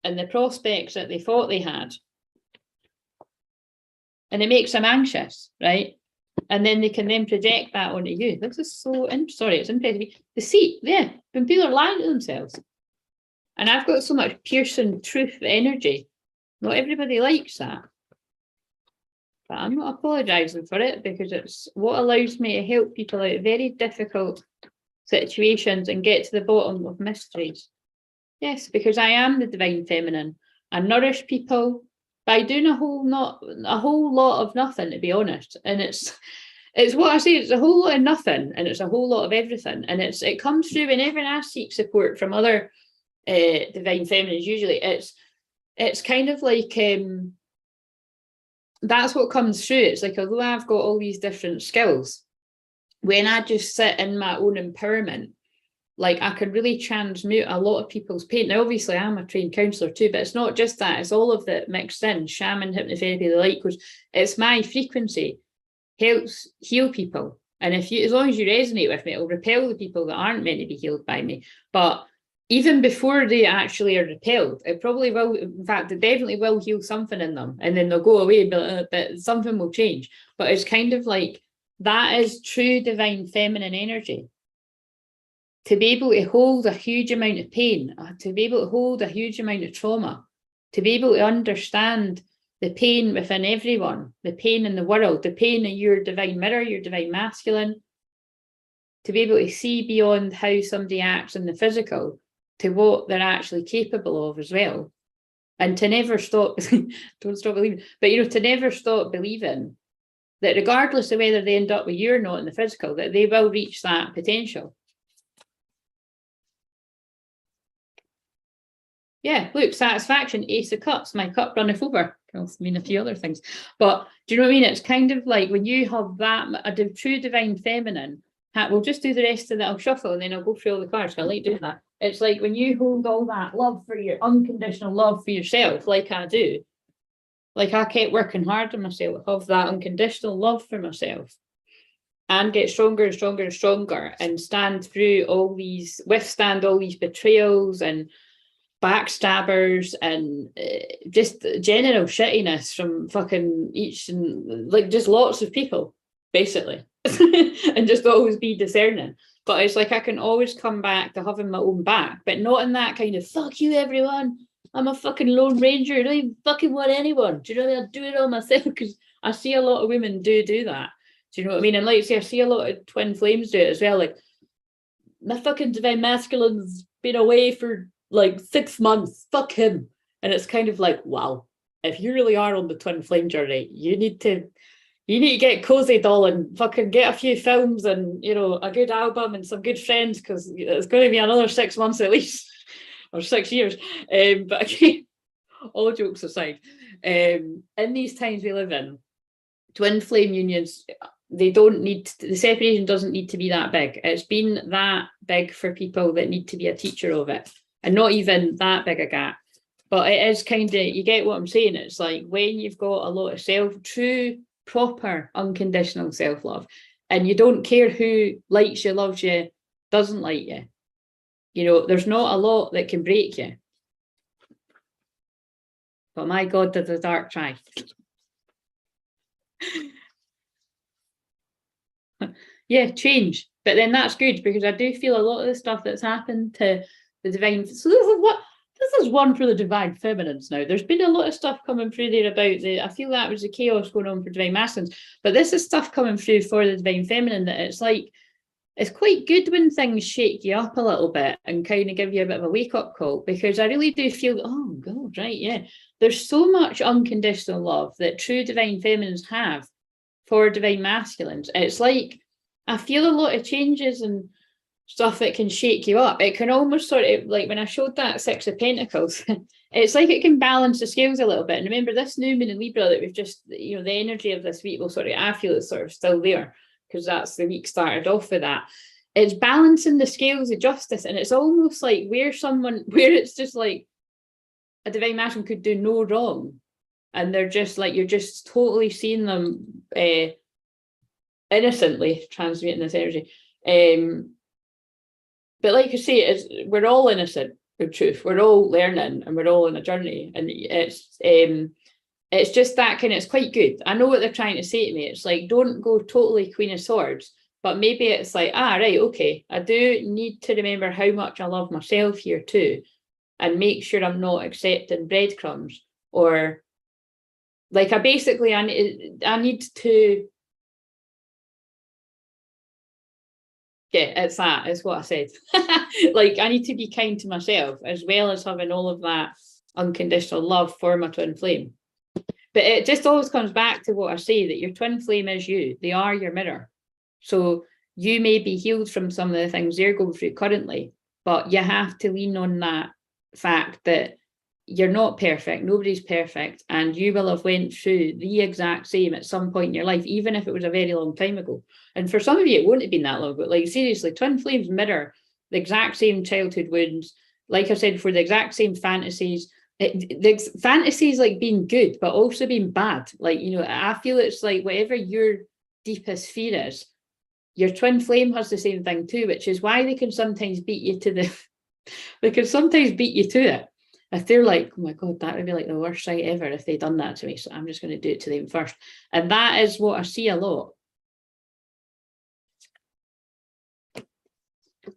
and the prospects that they thought they had. And it makes them anxious, right? And then they can then project that onto you. This is so, sorry, it's interesting. Deceit, yeah, when people are lying to themselves. And I've got so much piercing truth energy. Not everybody likes that. But I'm not apologising for it because it's what allows me to help people out of very difficult situations and get to the bottom of mysteries. Yes, because I am the divine feminine. I nourish people by doing a whole lot of nothing, to be honest. And it's what I say, it's a whole lot of nothing and it's a whole lot of everything. And it comes through whenever I seek support from other divine feminines. Usually it's kind of like that's what comes through. It's like, although I've got all these different skills, when I just sit in my own empowerment, like I can really transmute a lot of people's pain. Now, obviously, I'm a trained counsellor too, but it's not just that. It's all of it mixed in, shaman, hypnotherapy, the like, because it's my frequency helps heal people. And if you, as long as you resonate with me, it'll repel the people that aren't meant to be healed by me. But even before they actually are repelled, it probably will, in fact, it definitely will heal something in them. And then they'll go away, but something will change. But it's kind of like, that is true divine feminine energy. To be able to hold a huge amount of pain, to be able to hold a huge amount of trauma, to be able to understand the pain within everyone, the pain in the world, the pain in your divine mirror, your divine masculine, to be able to see beyond how somebody acts in the physical to what they're actually capable of as well. And to never stop, don't stop believing, but to never stop believing that regardless of whether they end up with you or not in the physical, that they will reach that potential. Yeah, look, satisfaction, Ace of Cups, my cup runneth over. Can also mean a few other things. But do you know what I mean? It's kind of like when you have that, a true divine feminine, we'll just do the rest of that. I'll shuffle and then I'll go through all the cards. I like doing that. It's like when you hold all that love for your unconditional love for yourself, like I do, like I kept working hard on myself, of that unconditional love for myself, and get stronger and stronger and stronger and stand through all these, withstand all these betrayals and backstabbers and just general shittiness from fucking each, and like just lots of people, basically. And just always be discerning. But it's like I can always come back to having my own back, but not in that kind of fuck you everyone, I'm a fucking lone ranger, I don't even fucking want anyone, do you know what I mean? I'll do it all myself, because I see a lot of women do that, do you know what I mean? And like I say, I see a lot of twin flames do it as well. Like, my fucking divine masculine's been away for like 6 months, fuck him. And it's kind of like, wow, if you really are on the twin flame journey, you need to get cozy, doll, and fucking get a few films and a good album and some good friends, because it's going to be another 6 months at least, or 6 years. But again, all jokes aside, in these times we live in, twin flame unions, the separation doesn't need to be that big. It's been that big for people that need to be a teacher of it, and not even that big a gap. But it is kind of, you get what I'm saying? It's like when you've got a lot of true, proper, unconditional self-love, and you don't care who likes you, loves you, doesn't like you. You know, there's not a lot that can break you. But my God, did the dark try. Yeah, change. But then that's good, because I do feel a lot of the stuff that's happened to the divine. So this is one for the divine feminines now. There's been a lot of stuff coming through there about I feel that was the chaos going on for divine masculines. But this is stuff coming through for the divine feminine that it's like, it's quite good when things shake you up a little bit and kind of give you a bit of a wake-up call, because I really do feel, oh God, right, yeah. There's so much unconditional love that true divine feminines have for divine masculines. It's like, I feel a lot of changes and stuff that can shake you up. It can almost sort of, like when I showed that Six of Pentacles, it's like it can balance the scales a little bit. And remember, this new moon in Libra that we've just, you know, the energy of this week will sort of, I feel it's sort of still there, because that's the week started off with that. It's balancing the scales of justice. And it's almost like where it's just like a divine masculine could do no wrong. And they're just like, you're just totally seeing them innocently transmuting this energy. But like I say, we're all innocent of truth. We're all learning and we're all on a journey. And it's just that kind of, it's quite good. I know what they're trying to say to me. It's like, don't go totally Queen of Swords, but maybe it's like, right, okay, I do need to remember how much I love myself here too, and make sure I'm not accepting breadcrumbs, or like I need to, yeah, it's what I said. Like, I need to be kind to myself, as well as having all of that unconditional love for my twin flame. But it just always comes back to what I say, that your twin flame is you. They are your mirror. So you may be healed from some of the things they're going through currently, but you have to lean on that fact that you're not perfect, nobody's perfect, and you will have went through the exact same at some point in your life, even if it was a very long time ago. And for some of you, it wouldn't have been that long, but like, seriously, twin flames mirror the exact same childhood wounds. Like I said, for the exact same fantasies. The fantasies like being good, but also being bad. Like, you know, I feel it's like whatever your deepest fear is, your twin flame has the same thing too, which is why they can sometimes beat you to it. If they're like, oh my God, that would be like the worst sight ever if they'd done that to me. So I'm just going to do it to them first. And that is what I see a lot.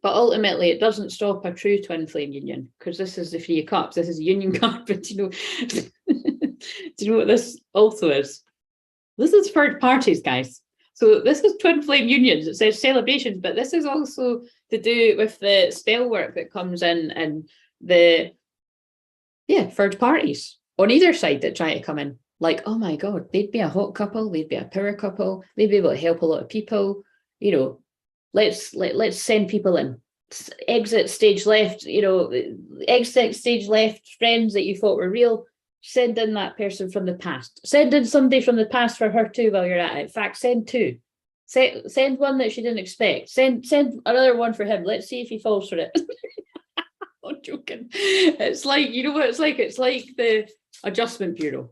But ultimately, it doesn't stop a true twin flame union, because this is the Three of Cups. This is a union card, but you know, do you know what this also is? This is third parties, guys. So this is twin flame unions. It says celebrations, but this is also to do with the spell work that comes in and the third parties on either side that try to come in. Like, oh my God, they'd be a hot couple, they'd be a power couple, they'd be able to help a lot of people, you know. Let's send people in. Exit stage left, you know, exit stage left friends that you thought were real. Send in that person from the past. Send in somebody from the past for her too while you're at it. In fact, send two. Send one that she didn't expect. Send another one for him. Let's see if he falls for it. I'm joking. It's like, you know what it's like? It's like the Adjustment Bureau.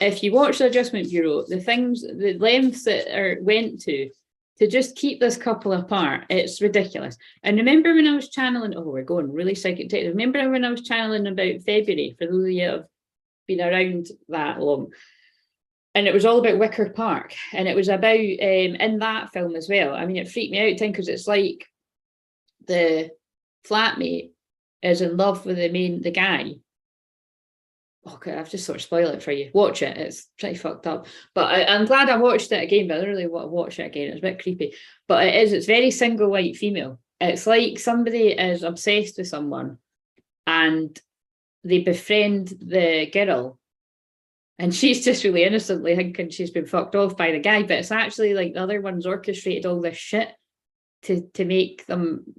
If you watch the Adjustment Bureau, the lengths that went to just keep this couple apart, it's ridiculous. And remember when I was channeling, we're going really psychic. Remember when I was channeling about February, for those of you that have been around that long, and it was all about Wicker Park, and it was about, in that film as well, I mean, it freaked me out, because it's like the flatmate is in love with the guy. Okay, I've just sort of spoiled it for you. Watch it, it's pretty fucked up. But I'm glad I watched it again, but I don't really want to watch it again. It's a bit creepy. But it's very single white female. It's like somebody is obsessed with someone and they befriend the girl, and she's just really innocently thinking she's been fucked off by the guy, but it's actually like the other one's orchestrated all this shit to make them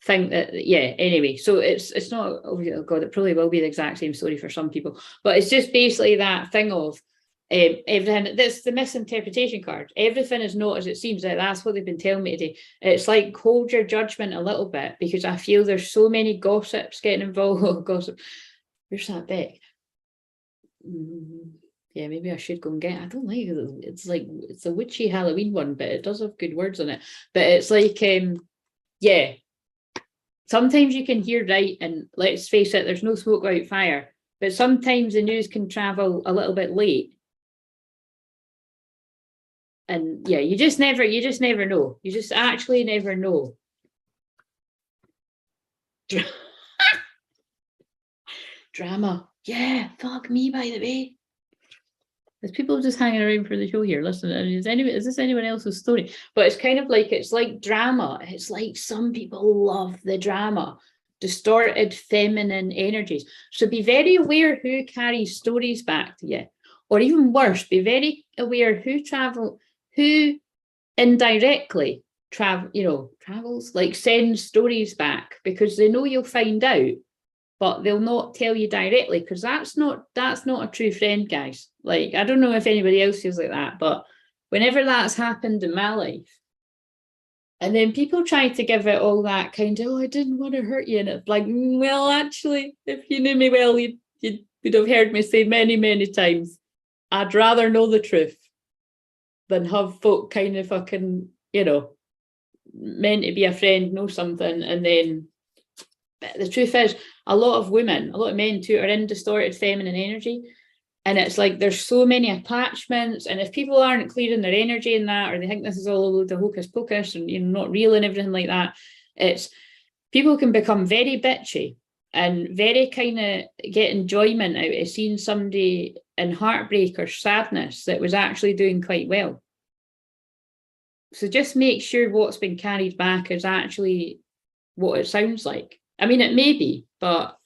think that, anyway. So it's not, oh God, it probably will be the exact same story for some people, but it's just basically that thing of everything. That's the misinterpretation card. Everything is not as it seems. That's what they've been telling me today. It's like, hold your judgment a little bit, because I feel there's so many gossips getting involved. Gossip. Where's that back? Yeah, maybe I should go and get it. I don't like it. It's like, it's a witchy Halloween one, but it does have good words in it. But it's like, sometimes you can hear right, and let's face it, there's no smoke without fire, but sometimes the news can travel a little bit late. And yeah, you just never know. You just actually never know. Drama. Yeah, fuck me, by the way. There's people just hanging around for the show here. Listen, is this anyone else's story? But it's kind of like, it's like drama. It's like some people love the drama, distorted feminine energies. So be very aware who carries stories back to you. Or even worse, be very aware who indirectly travels, like sends stories back, because they know you'll find out, but they'll not tell you directly, because that's not a true friend, guys. Like, I don't know if anybody else feels like that, but whenever that's happened in my life, and then people try to give it all that kind of, oh, I didn't want to hurt you, and it's like, well, actually, if you knew me well, you would have heard me say many, many times, I'd rather know the truth than have folk kind of fucking, meant to be a friend, know something, and then the truth is, a lot of men too, are in distorted feminine energy, and it's like there's so many attachments, and if people aren't clearing their energy in that, or they think this is all a load of hocus pocus and not real and everything like that, it's people can become very bitchy and very kind of get enjoyment out of seeing somebody in heartbreak or sadness that was actually doing quite well. So just make sure what's been carried back is actually what it sounds like. I mean, it may be, but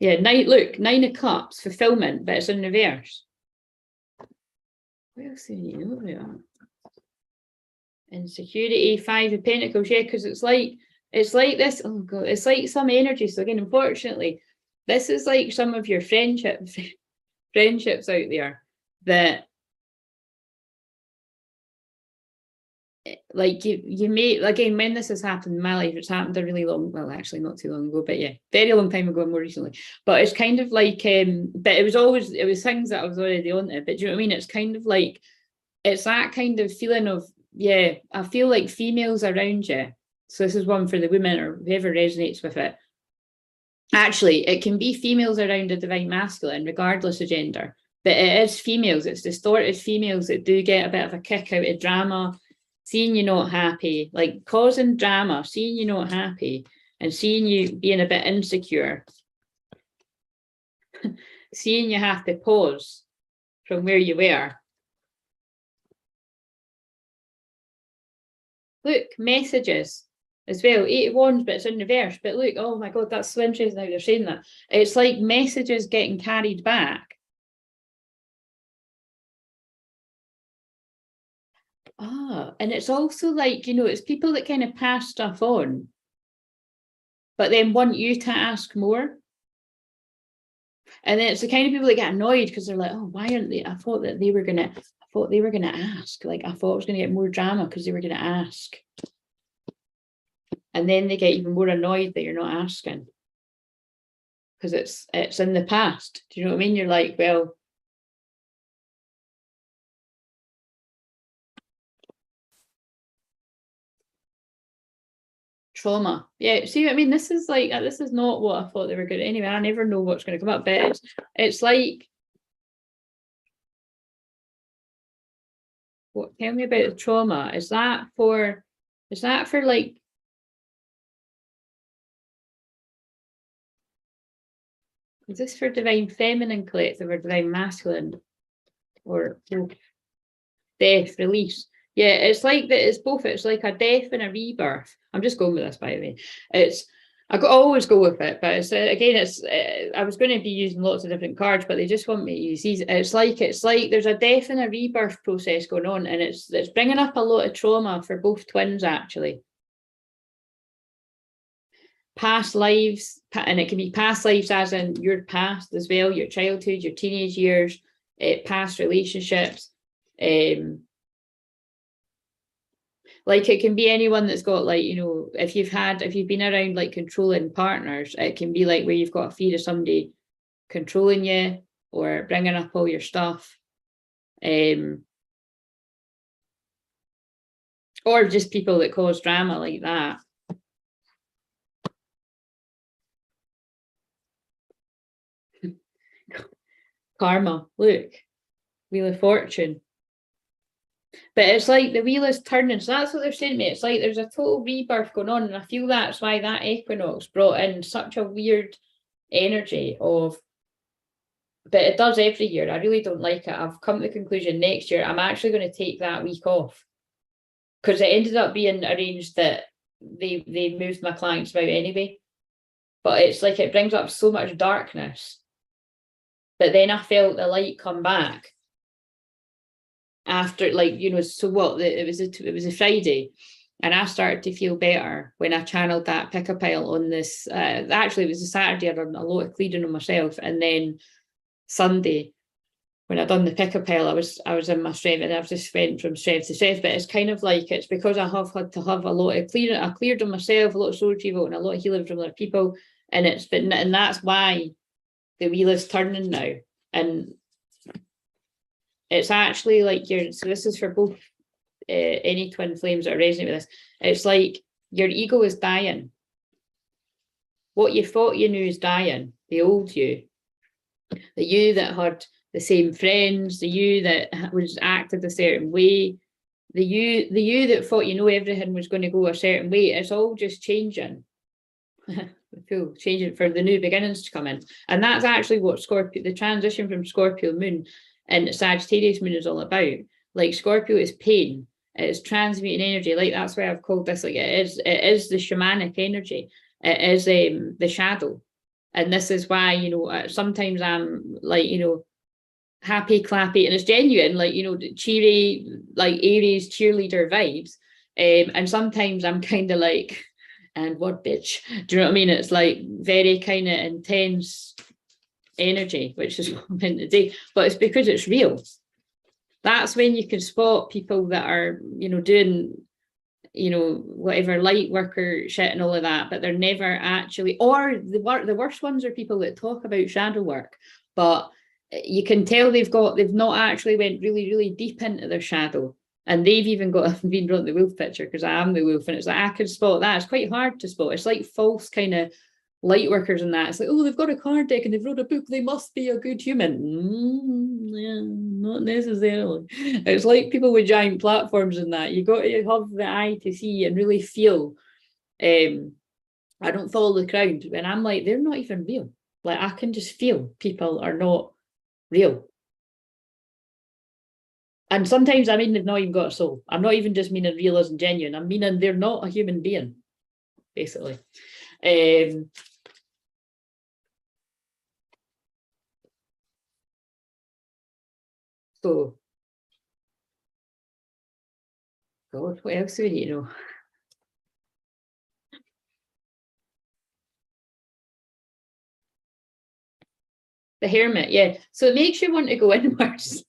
yeah, Nine of Cups, fulfillment, but it's in reverse. What else do you know about that? Insecurity, Five of Pentacles, yeah, because it's like this, oh god, it's like some energy. So again, unfortunately, this is like some of your friendships out there that, like, you may, again, when this has happened in my life, it's happened a really long, well, actually not too long ago, but yeah, very long time ago, more recently. But it's kind of like, but it was things that I was already on to. But do you know what I mean? It's kind of like, it's that kind of feeling of, yeah, I feel like females around you. So this is one for the women or whoever resonates with it. Actually, it can be females around a divine masculine, regardless of gender. But it is females, it's distorted females that do get a bit of a kick out of drama, seeing you not happy, like causing drama, seeing you not happy, and seeing you being a bit insecure, seeing you have to pause from where you were. Look, messages as well, 8 of Wands, but it's in reverse. But look, oh my god, that's so interesting how they're saying that. It's like messages getting carried back. And it's also like, it's people that kind of pass stuff on, but then want you to ask more. And then it's the kind of people that get annoyed because they're like, oh, why aren't they? I thought they were gonna ask. Like, I thought I was gonna get more drama because they were gonna ask. And then they get even more annoyed that you're not asking, because it's in the past. Do you know what I mean? You're like, well, trauma. Yeah, see what I mean? This is like, this is not what I thought they were going to. Anyway, I never know what's going to come up, but it's like, what? Tell me about the trauma. Is that for like, is this for divine feminine collective or divine masculine, or death, release? Yeah, it's like that. It's both. It's like a death and a rebirth. I'm just going with this, by the way. I always go with it, but it's again, I was going to be using lots of different cards, but they just want me to use these. It's like there's a death and a rebirth process going on, and it's bringing up a lot of trauma for both twins, actually. Past lives, and it can be past lives as in your past as well, your childhood, your teenage years, past relationships. Like, it can be anyone that's got, like, if you've been around like controlling partners, it can be like where you've got a fear of somebody controlling you or bringing up all your stuff. Or just people that cause drama like that. Karma, look, Wheel of Fortune. But it's like the wheel is turning. So that's what they're saying to me. It's like there's a total rebirth going on. And I feel that's why that equinox brought in such a weird energy of, but it does every year. I really don't like it. I've come to the conclusion next year, I'm actually going to take that week off. Because it ended up being arranged that they moved my clients about anyway. But it's like it brings up so much darkness. But then I felt the light come back. After, like, you know, so what, it was a Friday, and I started to feel better when I channeled that pick a pile on this, actually it was a Saturday. I done a lot of clearing on myself, and then Sunday when I done the pick a pile, I was in my strength, and I've just went from strength to strength. But it's kind of like, it's because I have had to have a lot of clearing. I cleared on myself, a lot of soul retrieval and a lot of healing from other people, and and that's why the wheel is turning now. And it's actually like so this is for both any twin flames that resonate with this. It's like your ego is dying. What you thought you knew is dying. The old you. The you that had the same friends, the you that was acted a certain way, the you that thought you know everything was going to go a certain way. It's all just changing. Changing for the new beginnings to come in. And that's actually what Scorpio, the transition from Scorpio moon and Sagittarius moon is all about. Like Scorpio is pain, it's transmuting energy. Like that's why I've called this, like it is the shamanic energy. It is the shadow. And this is why, you know, sometimes I'm like, you know, happy, clappy, and it's genuine, like, you know, cheery, like Aries cheerleader vibes. And sometimes I'm kind of like, and what bitch? Do you know what I mean? It's like very kind of intense energy, which is what I'm in today. But it's because it's real. That's when you can spot people that are, you know, doing, you know, whatever light worker shit and all of that, but they're never actually, or the worst ones are people that talk about shadow work, but you can tell they've not actually went really, really deep into their shadow. And they've even been drawn the wolf picture, because I am the wolf, and it's like I can spot that. It's quite hard to spot. It's like false kind of light workers and that. It's like, oh, they've got a card deck and they've wrote a book, they must be a good human. Yeah, not necessarily. It's like people with giant platforms and that. You got to have the eye to see and really feel. I don't follow the crowd, and I'm like, they're not even real. Like I can just feel people are not real. And sometimes I mean they've not even got a soul. I'm not even just meaning real as in genuine. I'm meaning they're not a human being, basically. So, God, what else do we need to know? The Hermit, yeah. So it makes you want to go inwards.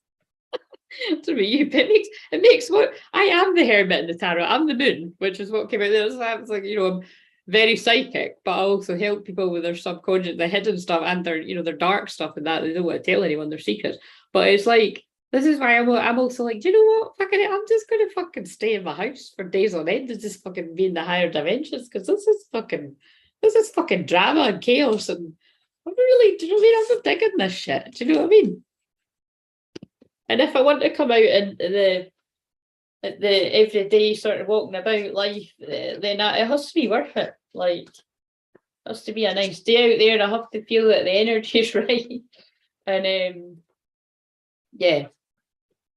To me, it makes what I am the Hermit in the tarot. I'm the moon, which is what came out there. So it's like, you know, I'm very psychic, but I also help people with their subconscious, the hidden stuff, and their, you know, their dark stuff, and that they don't want to tell anyone their secrets. But it's like, this is why I'm also like, do you know what? Fucking, I'm just gonna fucking stay in my house for days on end and just fucking be in the higher dimensions, because this is fucking drama and chaos, and I'm really, do you know what I mean? I'm not digging this shit. Do you know what I mean? And if I want to come out in the everyday sort of walking about life, then it has to be worth it. Like, it has to be a nice day out there, and I have to feel that the energy is right. And yeah,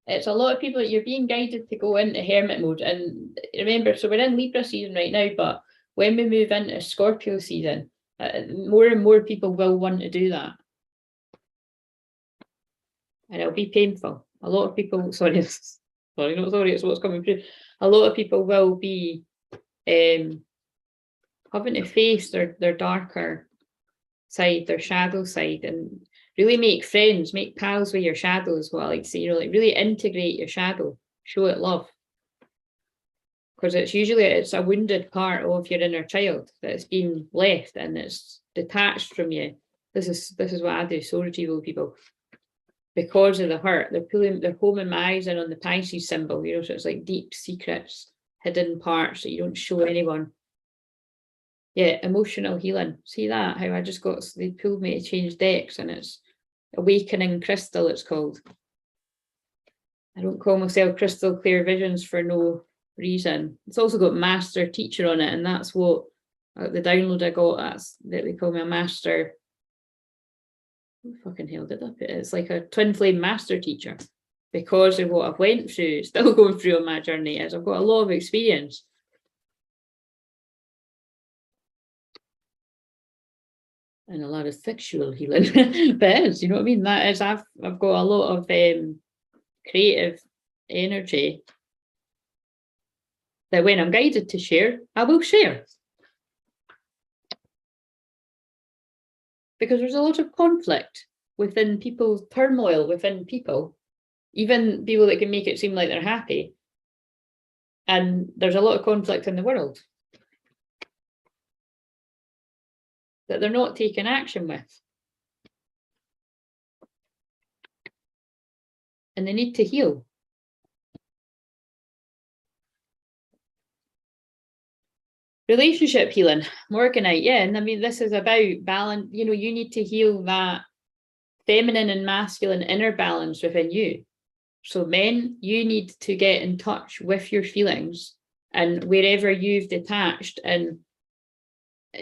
it's a lot of people. You're being guided to go into hermit mode. And remember, so we're in Libra season right now, but when we move into Scorpio season, more and more people will want to do that. And it'll be painful. A lot of people, it's what's coming through. A lot of people will be having to face their darker side, their shadow side, and really make friends, make pals with your shadow as well. Like, so, you know, like really integrate your shadow, show it love. Because it's a wounded part of your inner child that's been left and it's detached from you. This is what I do, soul retrieval people. Because of the hurt, they're homing my eyes in on the Pisces symbol, you know, so it's like deep secrets hidden parts that you don't show anyone. Yeah, emotional healing. See that? How I just got, they pulled me to change decks, and it's Awakening Crystal, it's called. I don't call myself Crystal Clear Visions for no reason. It's also got Master Teacher on it, and that's what the download I got, that's that they call me a master. Who fucking held it up? It's like a twin flame master teacher, because of what I've went through, still going through on my journey, is I've got a lot of experience. And a lot of sexual healing. But it is, you know what I mean? That is, I've got a lot of creative energy that when I'm guided to share, I will share. Because there's a lot of conflict within people, turmoil within people, even people that can make it seem like they're happy. And there's a lot of conflict in the world that they're not taking action with. And they need to heal. Relationship healing, Morganite, yeah. And I mean, this is about balance. You know, you need to heal that feminine and masculine inner balance within you. So men, you need to get in touch with your feelings, and wherever you've detached and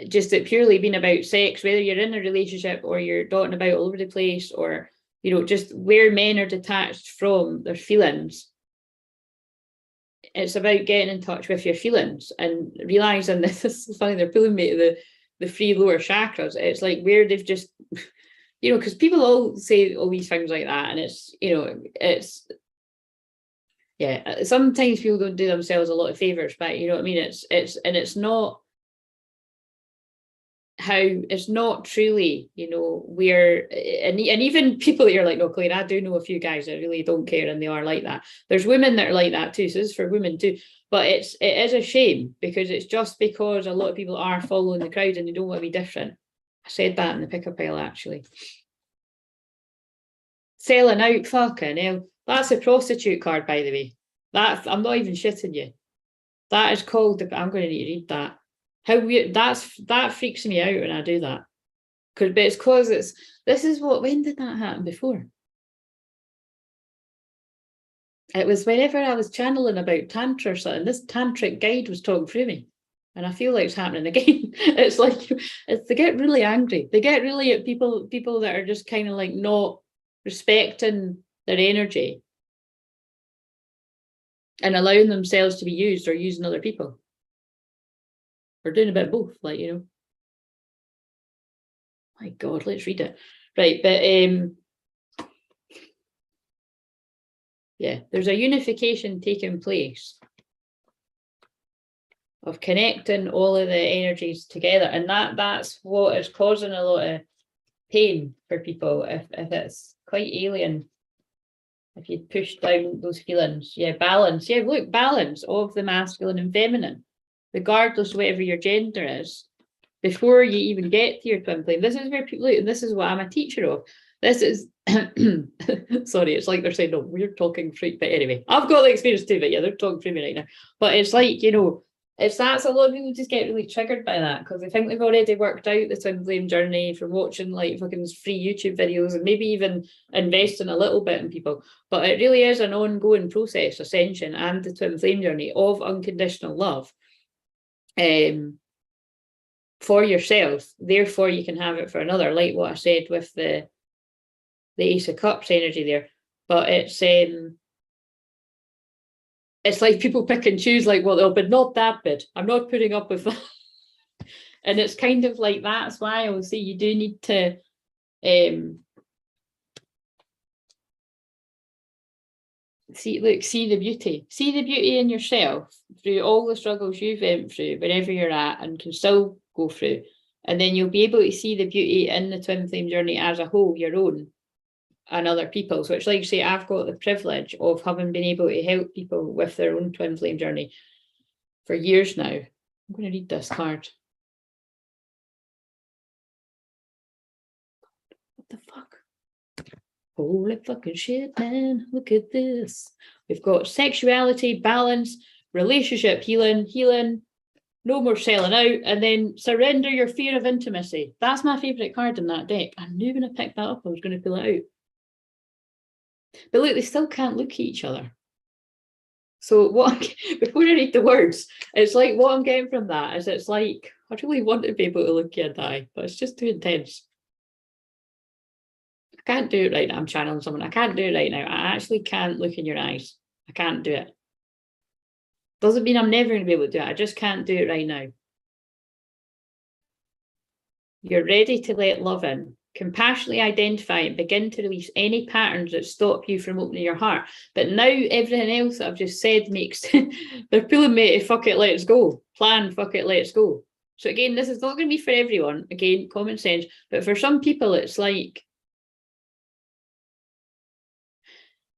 just it purely been about sex, whether you're in a relationship or you're dotting about all over the place, or, you know, just where men are detached from their feelings. It's about getting in touch with your feelings and realizing this is funny, they're pulling me to the three lower chakras. It's like where they've just, you know, because people all say all these things like that, and it's, you know, it's, yeah, sometimes people don't do themselves a lot of favors, but you know what I mean? It's not how, it's not truly, you know, we're, and even people that you're like, no, Claire, I do know a few guys that really don't care, and they are like that. There's women that are like that too, so this is for women too. But it is a shame, because it's just because a lot of people are following the crowd and they don't want to be different. I said that in the pick-up pile, actually. Selling out, fucking hell. That's a prostitute card, by the way. That, I'm not even shitting you. That is called, I'm going to need to read that. How weird, that freaks me out when I do that. But it's because this is what, when did that happen before? It was whenever I was channeling about Tantra or something, this tantric guide was talking through me. And I feel like it's happening again. It's like, they get really angry. They get really at people that are just kind of like not respecting their energy and allowing themselves to be used or using other people. Or doing a bit of both, like, you know. My God, let's read it. Right, but yeah, there's a unification taking place of connecting all of the energies together, and that's what is causing a lot of pain for people if it's quite alien. If you push down those feelings, yeah, balance, yeah, look, balance of the masculine and feminine, regardless of whatever your gender is, before you even get to your twin flame. This is where people look, and this is what I'm a teacher of. This is sorry, it's like they're saying, no, we're talking free, but anyway, I've got the experience too, but yeah, they're talking through me right now. But it's like, you know, that's a lot of people just get really triggered by that, because they think they've already worked out the twin flame journey from watching like fucking free YouTube videos and maybe even investing a little bit in people. But it really is an ongoing process, Ascension and the twin flame journey of unconditional love. For yourself, therefore you can have it for another, like what I said with the Ace of Cups energy there. But it's like people pick and choose, like, well, oh, but not that bit, I'm not putting up with that. And it's kind of like, that's why I will say you do need to see the beauty in yourself through all the struggles you've went through, wherever you're at, and can still go through. And then you'll be able to see the beauty in the twin flame journey as a whole, your own and other people's, which, like I say, I've got the privilege of having been able to help people with their own twin flame journey for years now. I'm going to read this card. What the fuck? Holy fucking shit, man. Look at this. We've got sexuality, balance, relationship healing, no more selling out, and then surrender your fear of intimacy. That's my favourite card in that deck. I knew when I picked that up I was going to pull it out. But look, they still can't look at each other. So before I read the words, it's like what I'm getting from that is it's like, I really want to be able to look you in the eye, but it's just too intense. I can't do it right now. I'm channeling someone. I can't do it right now. I actually can't look in your eyes. I can't do it. Doesn't mean I'm never going to be able to do it. I just can't do it right now. You're ready to let love in. Compassionately identify and begin to release any patterns that stop you from opening your heart. But now everything else that I've just said makes, they're pulling me to fuck it, let's go. Plan, fuck it, let's go. So again, this is not going to be for everyone. Again, common sense. But for some people, it's like,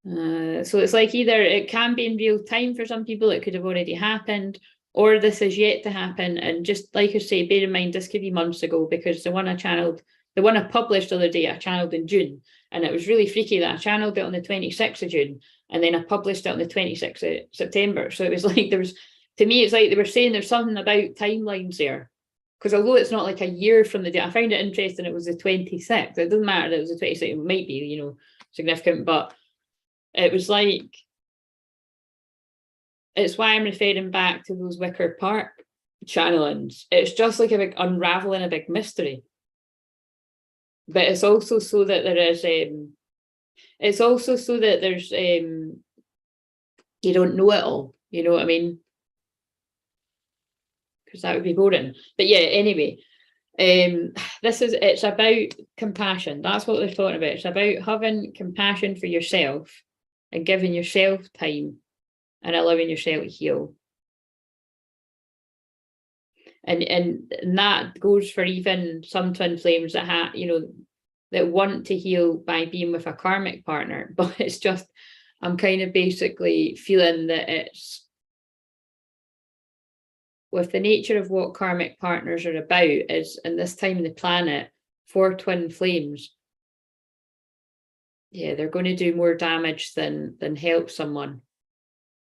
so it's like either it can be in real time for some people, it could have already happened, or this is yet to happen. And just like I say, bear in mind, this could be months ago, because the one I published the other day, I channeled in June. And it was really freaky that I channeled it on the 26th of June. And then I published it on the 26th of September. So it was like to me, it's like they were saying there's something about timelines there. Because although it's not like a year from the day, I found it interesting, it was the 26th. It doesn't matter that it was the 26th, it might be, significant, but it was like, it's why I'm referring back to those Wicker Park channelings. It's just like a big unraveling a big mystery. But it's also so that there is, it's also so that there's, you don't know it all, you know what I mean? Because that would be boring. But yeah, anyway, it's about compassion. That's what they're talking about. It's about having compassion for yourself and giving yourself time and allowing yourself to heal. And that goes for even some twin flames that that want to heal by being with a karmic partner. But it's just, I'm kind of basically feeling that it's with the nature of what karmic partners are about is, in this time on the planet, for twin flames, yeah, they're going to do more damage than help someone,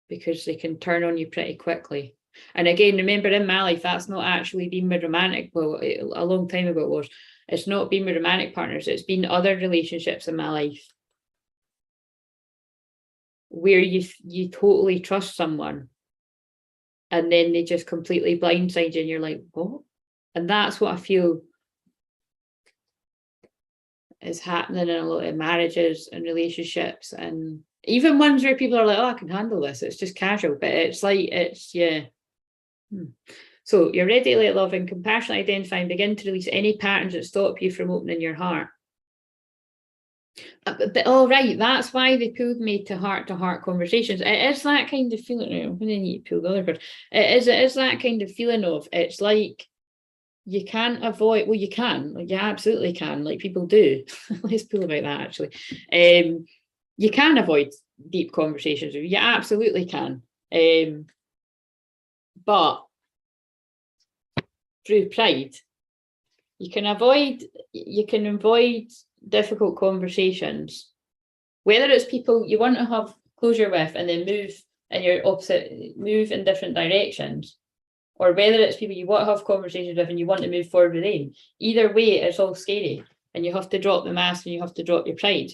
because they can turn on you pretty quickly. And again, remember, in my life, that's not actually been with romantic, well, a long time ago it was. It's not been with romantic partners, it's been other relationships in my life where you totally trust someone and then they just completely blindside you and you're like, what? And that's what I feel is happening in a lot of marriages and relationships, and even ones where people are like, oh, I can handle this, it's just casual, but it's like, yeah. So you're ready to let love in, compassionately identify and begin to release any patterns that stop you from opening your heart. But all right, that's why they pulled me to heart conversations. It is that kind of feeling. I'm going to need to pull the other card. It is that kind of feeling of, it's like you can't avoid, well, you can, like, you absolutely can, like people do. Let's pull about that actually. You can avoid deep conversations, you absolutely can. But through pride, you can avoid difficult conversations, whether it's people you want to have closure with and then move in different directions, or whether it's people you want to have conversations with and you want to move forward with them. Either way, it's all scary, and you have to drop the mask and you have to drop your pride.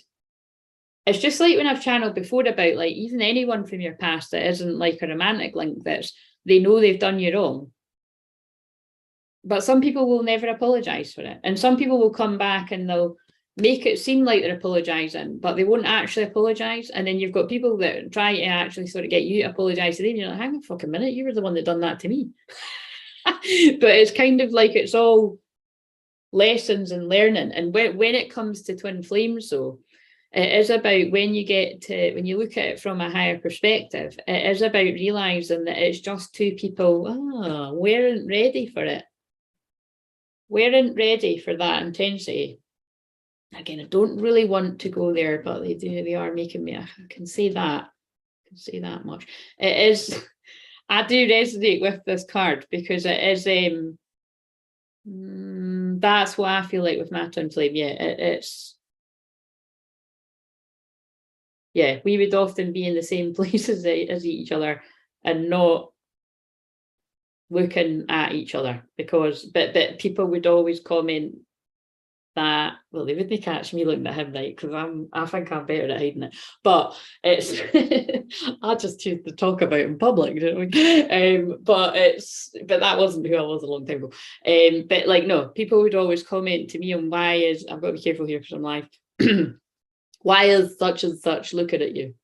It's just like when I've channeled before about, like, even anyone from your past that isn't like a romantic link, they know they've done you wrong. But some people will never apologise for it. And some people will come back and they'll make it seem like they're apologising, but they won't actually apologise. And then you've got people that try to actually sort of get you to apologise to them. You're like, hang on a fucking minute, you were the one that done that to me. But it's kind of like, it's all lessons and learning. And when it comes to twin flames, though, it is about, when you look at it from a higher perspective, it is about realising that it's just two people weren't ready for it. Weren't ready for that intensity. Again, I don't really want to go there, but they are making me, I can say that much. It is, I do resonate with this card, because it is, that's what I feel like with my twin flame. Yeah, it's, yeah, we would often be in the same place as each other, and not looking at each other, because but people would always comment that, well, they wouldn't catch me looking at him, right, because I think I'm better at hiding it, but it's I just choose to talk about it in public, you know? But that wasn't who I was a long time ago. But like, no, people would always comment to me on why is, I've got to be careful here because I'm live, why is such and such looking at you?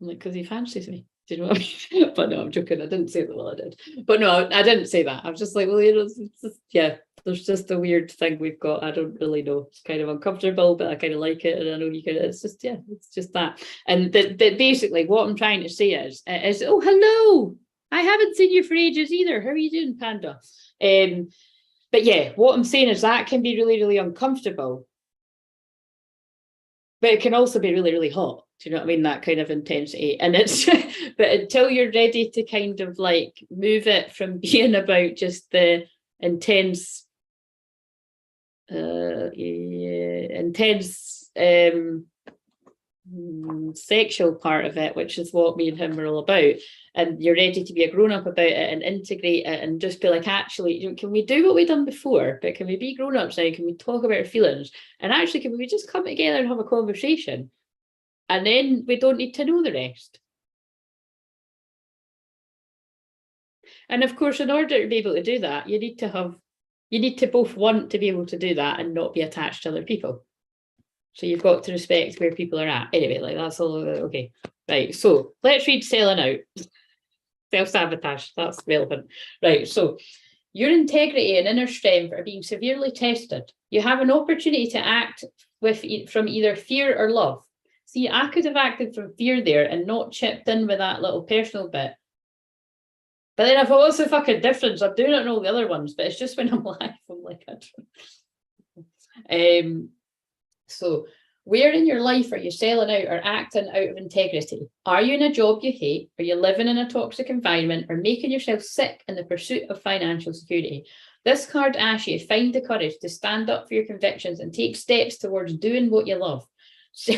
I'm like, because he fancies me. Do you know what I mean? But no, I'm joking. I didn't say that. Well, I did. But no, I didn't say that. I was just like, well, you know, it's just, yeah, there's just a weird thing we've got. I don't really know. It's kind of uncomfortable, but I kind of like it. And I know you can, it's just, yeah, it's just that. And that basically what I'm trying to say is, oh, hello. I haven't seen you for ages either. How are you doing, Panda? But yeah, what I'm saying is that can be really, really uncomfortable. But it can also be really, really hot. Do you know what I mean? That kind of intensity. And it's, but until you're ready to kind of like move it from being about just the intense, sexual part of it, which is what me and him are all about, and you're ready to be a grown-up about it and integrate it and just be like, actually, you know, can we do what we've done before, but can we be grown-ups now? Can we talk about our feelings? And actually, can we just come together and have a conversation? And then we don't need to know the rest. And of course, in order to be able to do that, you need to both want to be able to do that and not be attached to other people. So you've got to respect where people are at. Anyway, like that's all okay. Right. So let's read selling out. Self-sabotage, that's relevant. Right. So your integrity and inner strength are being severely tested. You have an opportunity to act from either fear or love. See, I could have acted from fear there and not chipped in with that little personal bit. But then I thought, what's the fucking difference? I'm doing it in all the other ones, but it's just when I'm live, I'm like, I don't. So where in your life are you selling out or acting out of integrity? Are you in a job you hate? Are you living in a toxic environment or making yourself sick in the pursuit of financial security? This card asks you to find the courage to stand up for your convictions and take steps towards doing what you love. So,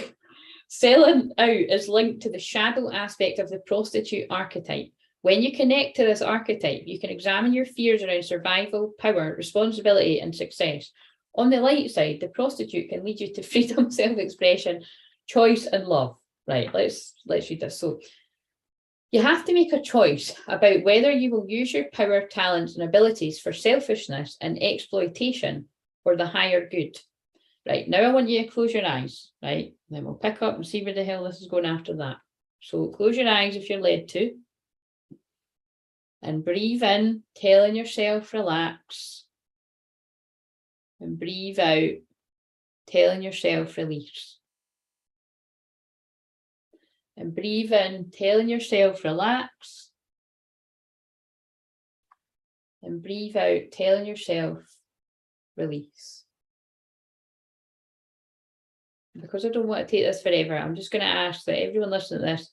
selling out is linked to the shadow aspect of the prostitute archetype. When you connect to this archetype, you can examine your fears around survival, power, responsibility, and success. On the light side, the prostitute can lead you to freedom, self-expression, choice, and love. Right, let's read this. So you have to make a choice about whether you will use your power, talents, and abilities for selfishness and exploitation or the higher good. Right, now I want you to close your eyes, right? Then we'll pick up and see where the hell this is going after that. So close your eyes if you're led to. And breathe in, telling yourself relax. And breathe out, telling yourself release. And breathe in, telling yourself relax. And breathe out, telling yourself release. Because I don't want to take this forever, I'm just going to ask that everyone listening to this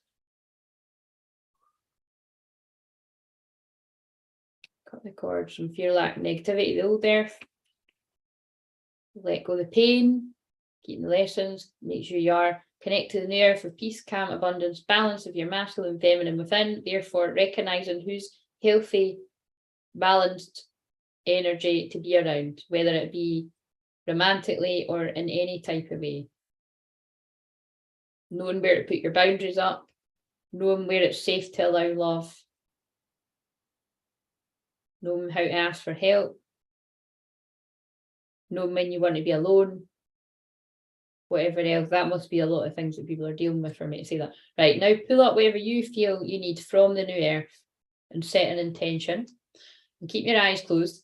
cut the cords from fear, lack, negativity, the old earth. Let go of the pain, keep the lessons, make sure you are connect to the new earth for peace, calm, abundance, balance of your masculine and feminine within, therefore recognizing who's healthy, balanced energy to be around, whether it be romantically or in any type of way. Knowing where to put your boundaries up, knowing where it's safe to allow love, knowing how to ask for help, knowing when you want to be alone, whatever else. That must be a lot of things that people are dealing with for me to say that. Right, now pull up whatever you feel you need from the new earth and set an intention. And keep your eyes closed.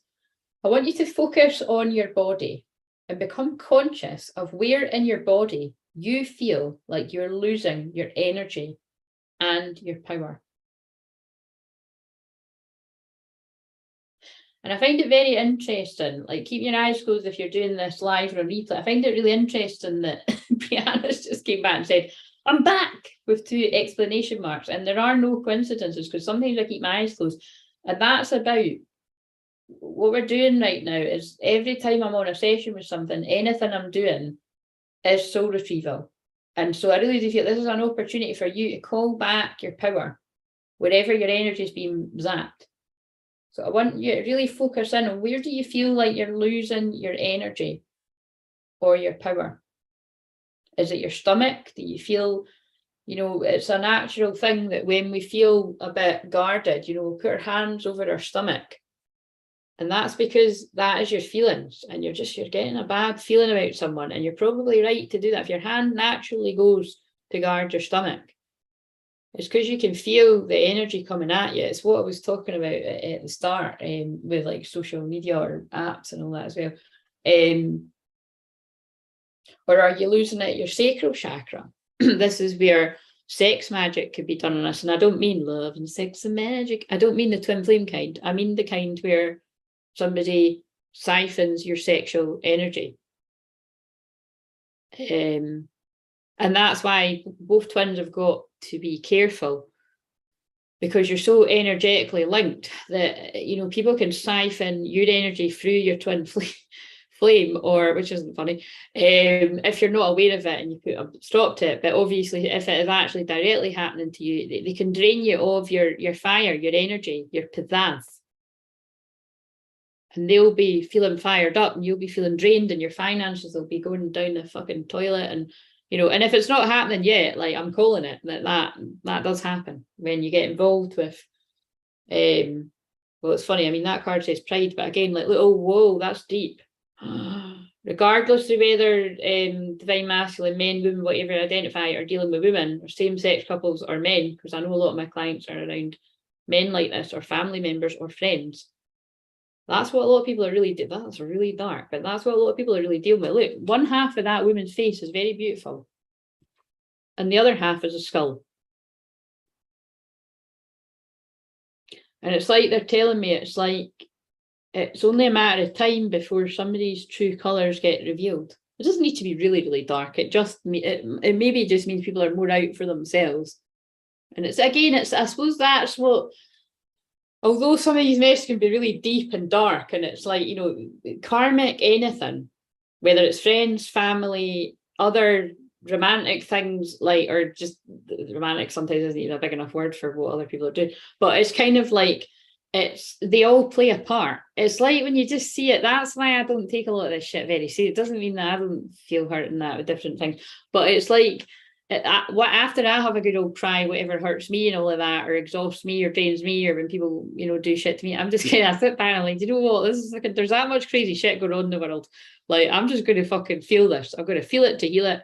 I want you to focus on your body and become conscious of where in your body you feel like you're losing your energy and your power. And I find it very interesting, like keep your eyes closed if you're doing this live or a replay. I find it really interesting that Brianna's just came back and said, I'm back with 2 exclamation marks. And there are no coincidences because sometimes I keep my eyes closed. And that's about what we're doing right now is every time I'm on a session with something, anything I'm doing is soul retrieval. And so I really do feel this is an opportunity for you to call back your power wherever your energy is being zapped. So I want you to really focus in on where do you feel like you're losing your energy or your power? Is it your stomach? Do you feel, it's a natural thing that when we feel a bit guarded, we put our hands over our stomach. And that's because that is your feelings, and you're getting a bad feeling about someone, and you're probably right to do that. If your hand naturally goes to guard your stomach, it's because you can feel the energy coming at you. It's what I was talking about at the start with like social media or apps and all that as well. Or are you losing it at your sacral chakra? This is where sex magic could be done on us. And I don't mean love and sex and magic. I don't mean the twin flame kind. I mean the kind where somebody siphons your sexual energy. And that's why both twins have got to be careful, because you're so energetically linked that, people can siphon your energy through your twin flame, or, which isn't funny, if you're not aware of it and you put a stop to it. But obviously, if it is actually directly happening to you, they can drain you of your fire, your energy, your pizzazz. And they'll be feeling fired up and you'll be feeling drained, and your finances will be going down the fucking toilet. And, and if it's not happening yet, like, I'm calling it, that does happen when you get involved with, well, it's funny. I mean, that card says pride, but again, like, oh, whoa, that's deep. Regardless of whether divine masculine, men, women, whatever identify, are dealing with women or same-sex couples or men, because I know a lot of my clients are around men like this, or family members or friends. That's what a lot of people are really, that's really dark, but that's what a lot of people are really dealing with. Look, one half of that woman's face is very beautiful, and the other half is a skull. And it's like they're telling me, it's like, it's only a matter of time before somebody's true colours get revealed. It doesn't need to be really, really dark. It maybe just means people are more out for themselves. And it's, again, I suppose that's what, although some of these messages can be really deep and dark, and it's like, karmic anything, whether it's friends, family, other romantic things, like, or just romantic sometimes isn't even a big enough word for what other people are doing, but it's kind of like, they all play a part. It's like when you just see it, that's why I don't take a lot of this shit very seriously. It doesn't mean that I don't feel hurt in that with different things, but it's like, after I have a good old cry, whatever hurts me and all of that, or exhausts me or drains me, or when people, do shit to me, I'm just kind of sit back and like, do you know what? This is like, there's that much crazy shit going on in the world. Like, I'm just going to fucking feel this. I'm going to feel it to heal it,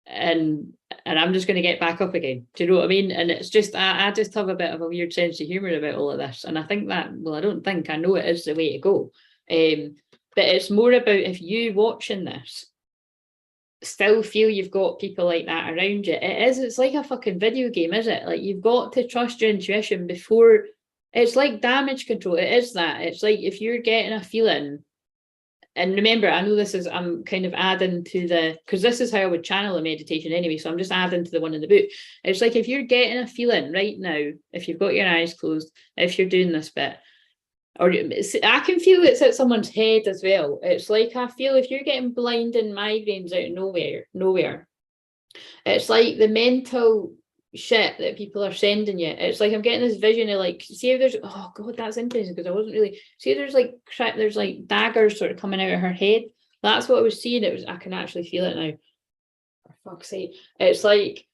and I'm just going to get back up again. Do you know what I mean? And it's just, I just have a bit of a weird sense of humor about all of this, and I think that, well, I don't think, I know it is the way to go. But it's more about, if you watching this still feel you've got people like that around you, it's like a fucking video game, is it? Like, you've got to trust your intuition before, it's like damage control. It is that. It's like, if you're getting a feeling, and remember, I know this is, I'm kind of adding to because this is how I would channel a meditation anyway, so I'm just adding to the one in the book. It's like, if you're getting a feeling right now, if you've got your eyes closed, if you're doing this bit, or I can feel it's at someone's head as well. It's like, I feel if you're getting blinding migraines out of nowhere, it's like the mental shit that people are sending you. It's like, I'm getting this vision of, like, see if there's, oh god, that's interesting, because I wasn't really, see if there's like daggers sort of coming out of her head. That's what I was seeing. It was, I can actually feel it now, for fuck's sake. It's like,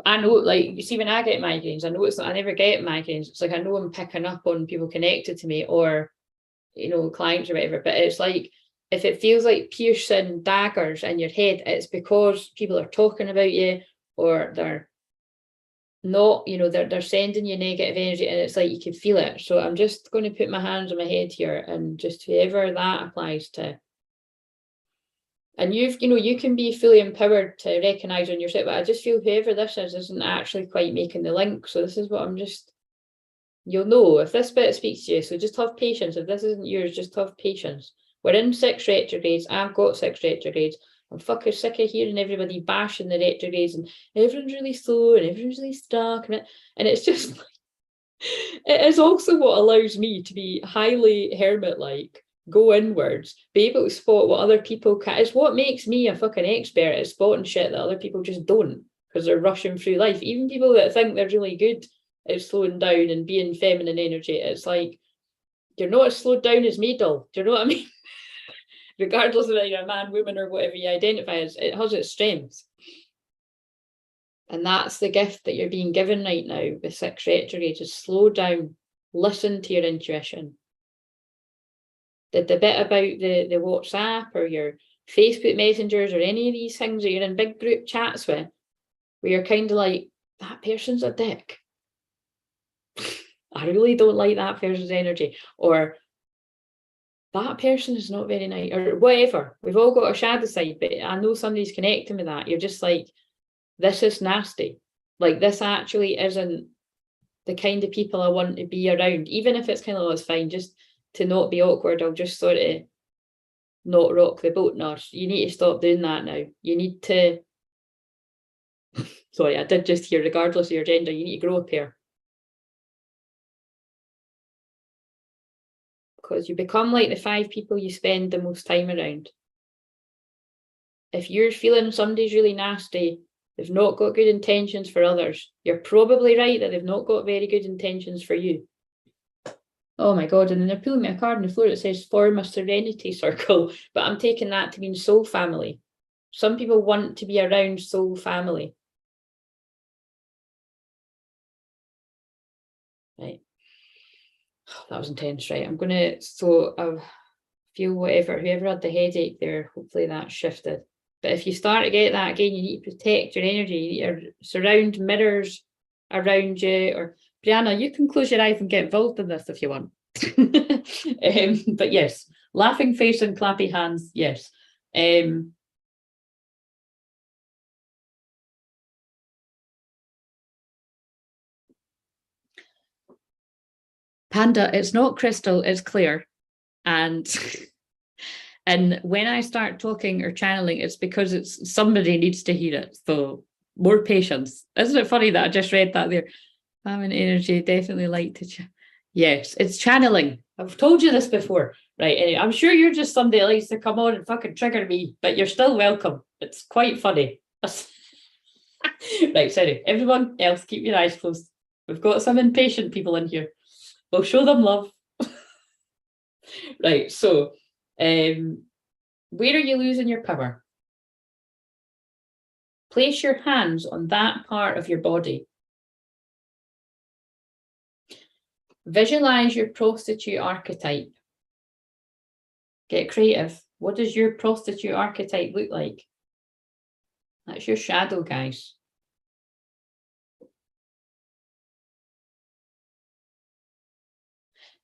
I know, like, you see, when I get migraines, I know it's not, I never get migraines. It's like, I know I'm picking up on people connected to me, or, clients or whatever. But it's like, if it feels like piercing daggers in your head, it's because people are talking about you, or they're not, they're sending you negative energy, and it's like, you can feel it. So I'm just going to put my hands on my head here, and just whoever that applies to. And you can be fully empowered to recognise on yourself, but I just feel whoever this is isn't actually quite making the link. So this is what I'm just, you'll know if this bit speaks to you. So just have patience. If this isn't yours, just have patience. We're in 6 retrogrades. I've got 6 retrogrades. I'm fucking sick of hearing everybody bashing the retrogrades, and everyone's really slow and everyone's really stuck. And it's just, it is also what allows me to be highly hermit-like, go inwards, be able to spot what other people can. It's what makes me a fucking expert at spotting shit that other people just don't, because they're rushing through life. Even people that think they're really good it's slowing down and being feminine energy. It's like, you're not as slowed down as Maidel. Do you know what I mean? Regardless of whether you're a man, woman, or whatever you identify as, it has its strengths. And that's the gift that you're being given right now with 6 retrograde, to slow down, listen to your intuition. The bit about the WhatsApp or your Facebook messengers or any of these things that you're in big group chats with, where you're kind of like, that person's a dick. I really don't like that person's energy, or that person is not very nice, or whatever. We've all got a shadow side, but I know somebody's connecting with that. You're just like, this is nasty. Like, this actually isn't the kind of people I want to be around, even if it's kind of, oh, it's fine, just to not be awkward, I'll just sort of not rock the boat. Nurse, you need to stop doing that now. You need to, sorry, I did just hear, regardless of your gender, you need to grow a pair. Because you become like the 5 people you spend the most time around. If you're feeling somebody's really nasty, they've not got good intentions for others, you're probably right that they've not got very good intentions for you. Oh my God, and then they're pulling me a card on the floor that says form a serenity circle, but I'm taking that to mean soul family. Some people want to be around soul family. Right. Oh, that was intense, right? I'm gonna, so I feel whoever had the headache there, hopefully that shifted. But if you start to get that again, you need to protect your energy. You need to surround mirrors around you. Or Brianna, you can close your eyes and get involved in this if you want. But yes, laughing face and clappy hands, yes. Panda, it's not crystal, it's clear. And and when I start talking or channeling, it's because it's somebody needs to hear it. So more patience. Isn't it funny that I just read that there? Having energy, definitely like to yes, it's channeling. I've told you this before. Right, anyway, I'm sure you're just somebody that likes to come on and fucking trigger me, but you're still welcome. It's quite funny. Right, sorry. Everyone else, keep your eyes closed. We've got some impatient people in here. We'll show them love. Right, so where are you losing your power? Place your hands on that part of your body. Visualize your prostitute archetype. Get creative. What does your prostitute archetype look like? That's your shadow, guys.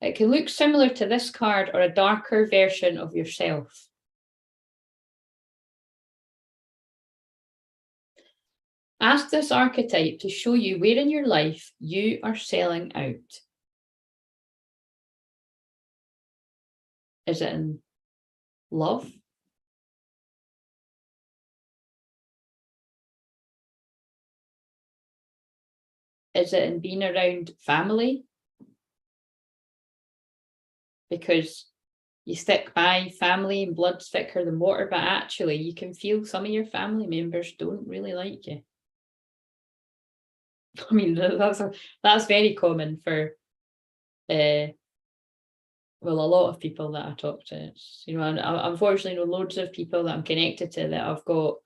It can look similar to this card or a darker version of yourself. Ask this archetype to show you where in your life you are selling out. Is it in love? Is it in being around family? Because you stick by family and blood's thicker than water, but actually you can feel some of your family members don't really like you. I mean, that's very common for well, a lot of people that I talk to. It's, you know, I unfortunately know loads of people that I'm connected to that I've got,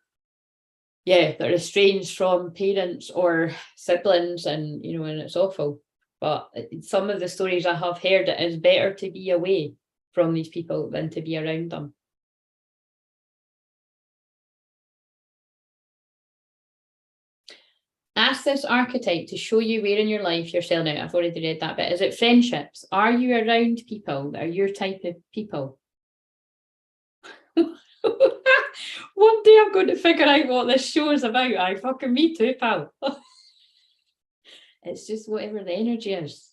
yeah, that are estranged from parents or siblings, and you know, and it's awful. But some of the stories I have heard, it is better to be away from these people than to be around them. Ask this archetype to show you where in your life you're selling out. I've already read that bit. Is it friendships? Are you around people that are your type of people? One day I'm going to figure out what this show is about. I fucking me too, pal. It's just whatever the energy is.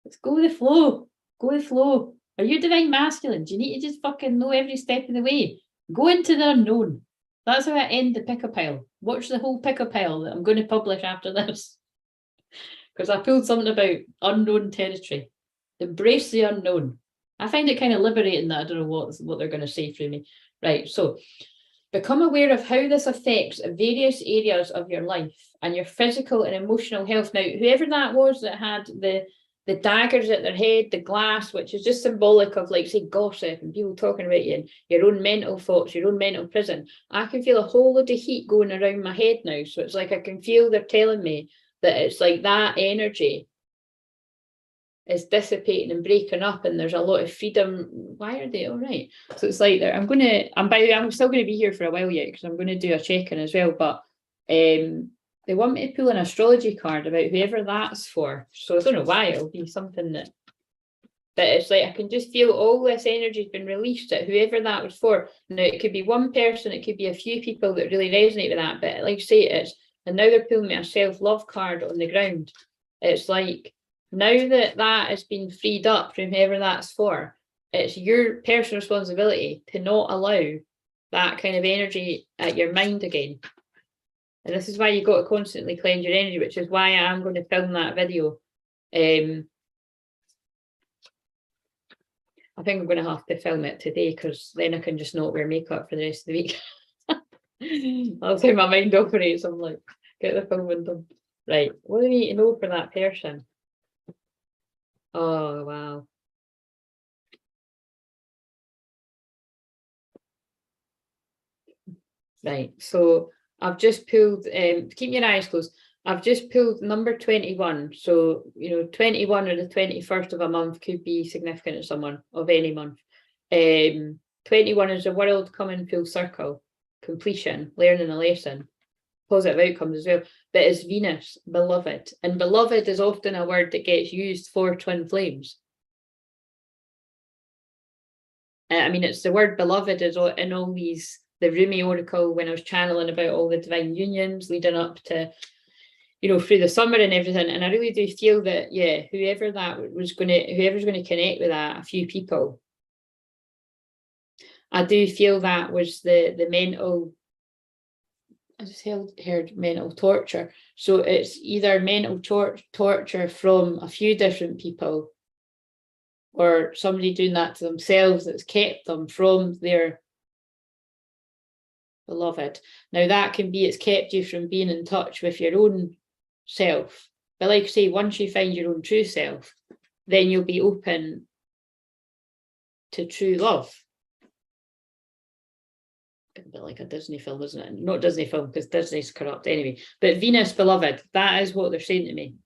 Let's go with the flow. Go with the flow. Are you divine masculine? Do you need to just fucking know every step of the way? Go into the unknown. That's how I end the pick a pile. Watch the whole pick a pile that I'm going to publish after this. Because I pulled something about unknown territory. Embrace the unknown. I find it kind of liberating that I don't know what they're going to say through me. Right, so Become aware of how this affects various areas of your life and your physical and emotional health. Now, whoever that was that had the daggers at their head, the glass, which is just symbolic of, like, say, gossip and people talking about you and your own mental thoughts, your own mental prison. I can feel a whole load of heat going around my head now. So it's like I can feel they're telling me that it's like that energy is dissipating and breaking up, and there's a lot of freedom. Why are they all right? So it's like I'm still going to be here for a while yet, because I'm going to do a check-in as well, but they want me to pull an astrology card about whoever that's for. So I don't know why. It'll be something that it's like I can just feel all this energy has been released at whoever that was for. Now, it could be one person, it could be a few people that really resonate with that, but like I say, it's, and now they're pulling me a self-love card on the ground. It's like, now that that has been freed up from whoever that's for, it's your personal responsibility to not allow that kind of energy at your mind again. And this is why you've got to constantly cleanse your energy, which is why I am going to film that video. I think I'm going to have to film it today, because then I can just not wear makeup for the rest of the week. That's how my mind operates. I'm like, get the filming done. Right, what do we need to know for that person? Oh, wow. Right, so I've just pulled, keep your eyes closed, I've just pulled number 21. So, 21 or the 21st of a month could be significant to someone of any month. 21 is the world coming full circle, completion, learning a lesson, positive outcomes as well. But it's Venus, beloved. And beloved is often a word that gets used for twin flames. I mean, it's the word beloved is in all these, the Rumi oracle, when I was channeling about all the divine unions leading up to, through the summer and everything. And I really do feel that, yeah, whoever's going to connect with that, a few people, I do feel that was the mental, I just heard mental torture. So it's either mental torture from a few different people, or somebody doing that to themselves that's kept them from their beloved. Now that can be, it's kept you from being in touch with your own self. But like I say, once you find your own true self, then you'll be open to true love. A bit like a Disney film, isn't it? Not Disney film, because Disney's corrupt anyway. But Venus, beloved, that is what they're saying to me.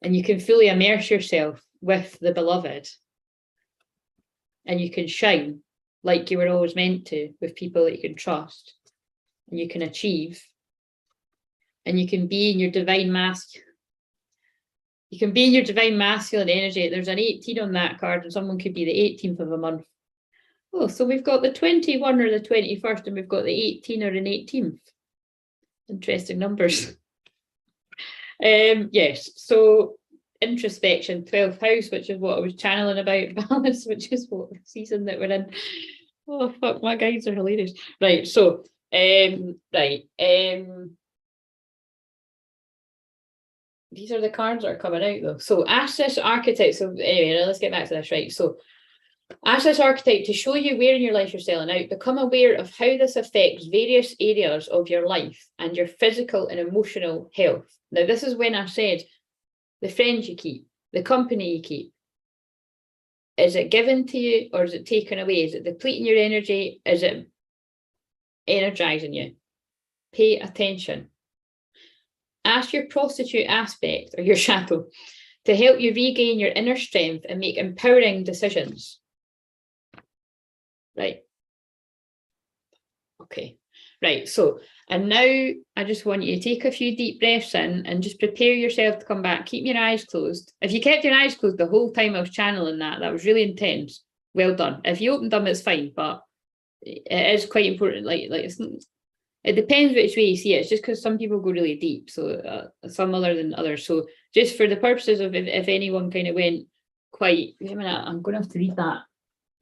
And you can fully immerse yourself with the beloved, and you can shine like you were always meant to, with people that you can trust, and you can achieve, and you can be in your divine masculine. You can be in your divine masculine energy. There's an 18 on that card, and someone could be the 18th of a month. Oh, so we've got the 21 or the 21st, and we've got the 18 or an 18th. Interesting numbers. Yes, so introspection, 12th house, which is what I was channeling about, balance, which is what season that we're in. Oh, fuck, my guides are hilarious. Right, so, these are the cards that are coming out, though. So, ask this archetype. So, anyway, let's get back to this, right? So, ask this archetype to show you where in your life you're selling out. Become aware of how this affects various areas of your life and your physical and emotional health. Now, this is when I said the friends you keep, the company you keep. Is it given to you, or is it taken away? Is it depleting your energy? Is it energizing you? Pay attention. Ask your prostitute aspect, or your shadow, to help you regain your inner strength and make empowering decisions. Right. Okay. Right. So, and now I just want you to take a few deep breaths in and just prepare yourself to come back. Keep your eyes closed. If you kept your eyes closed the whole time I was channeling that was really intense. Well done. If you opened them, it's fine, but it is quite important. Like it depends which way you see it. It's just because some people go really deep, so some other than others. So just for the purposes of if anyone kind of went quite, wait a minute, I'm going to have to read that.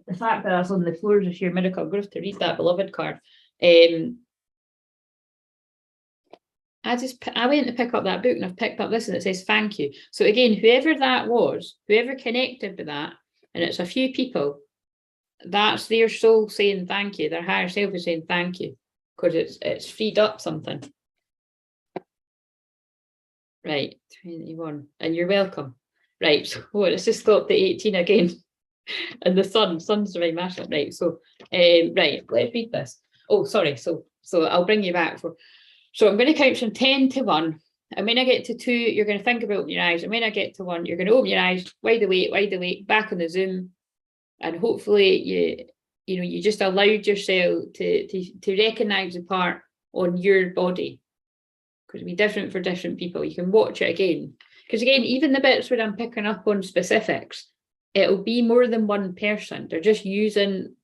The fact that I was on the floor is a sheer miracle. I'm going to have to read that beloved card. I went to pick up that book, and I've picked up this, and it says thank you. So again, whoever that was, whoever connected with that, and it's a few people, that's their soul saying thank you. Their higher self is saying thank you, because it's freed up something. Right, 21, and you're welcome. Right, so let's just stop the 18 again. And the sun's the right mashup, right? So, right, let's read this. Oh, sorry. So I'll bring you back for. So I'm going to count from 10 to 1. And when I get to 2, you're going to think about opening your eyes. And when I get to 1, you're going to open your eyes, wide awake, back on the Zoom. And hopefully you just allowed yourself to recognize the part on your body. Because it'll be different for different people. You can watch it again. Because again, even the bits where I'm picking up on specifics, it'll be more than one person. They're just using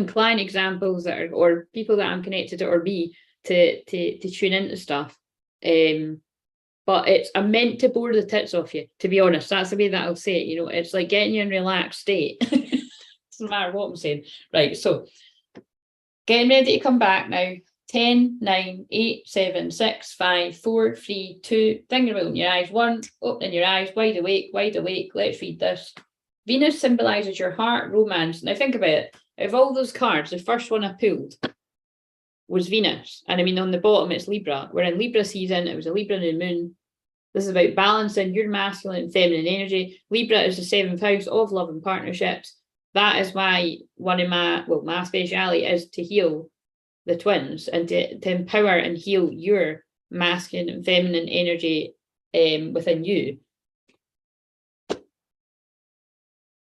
client examples that are, or people that I'm connected to, or me, to tune into stuff. But I'm meant to bore the tits off you, to be honest. That's the way that I'll say it. It's like getting you in a relaxed state. Doesn't matter what I'm saying. Right, so getting ready to come back now. 10, 9, 8, 7, 6, 5, 4, 3, 2, thinking about opening your eyes. 1, opening your eyes, wide awake. Let's read this. Venus symbolizes your heart, romance. Now think about it. Of all those cards, the first one I pulled was Venus. And I mean, on the bottom, it's Libra. We're in Libra season. It was a Libra new moon. This is about balancing your masculine and feminine energy. Libra is the 7th house of love and partnerships. That is why one of my speciality is to heal the twins and to empower and heal your masculine and feminine energy within you.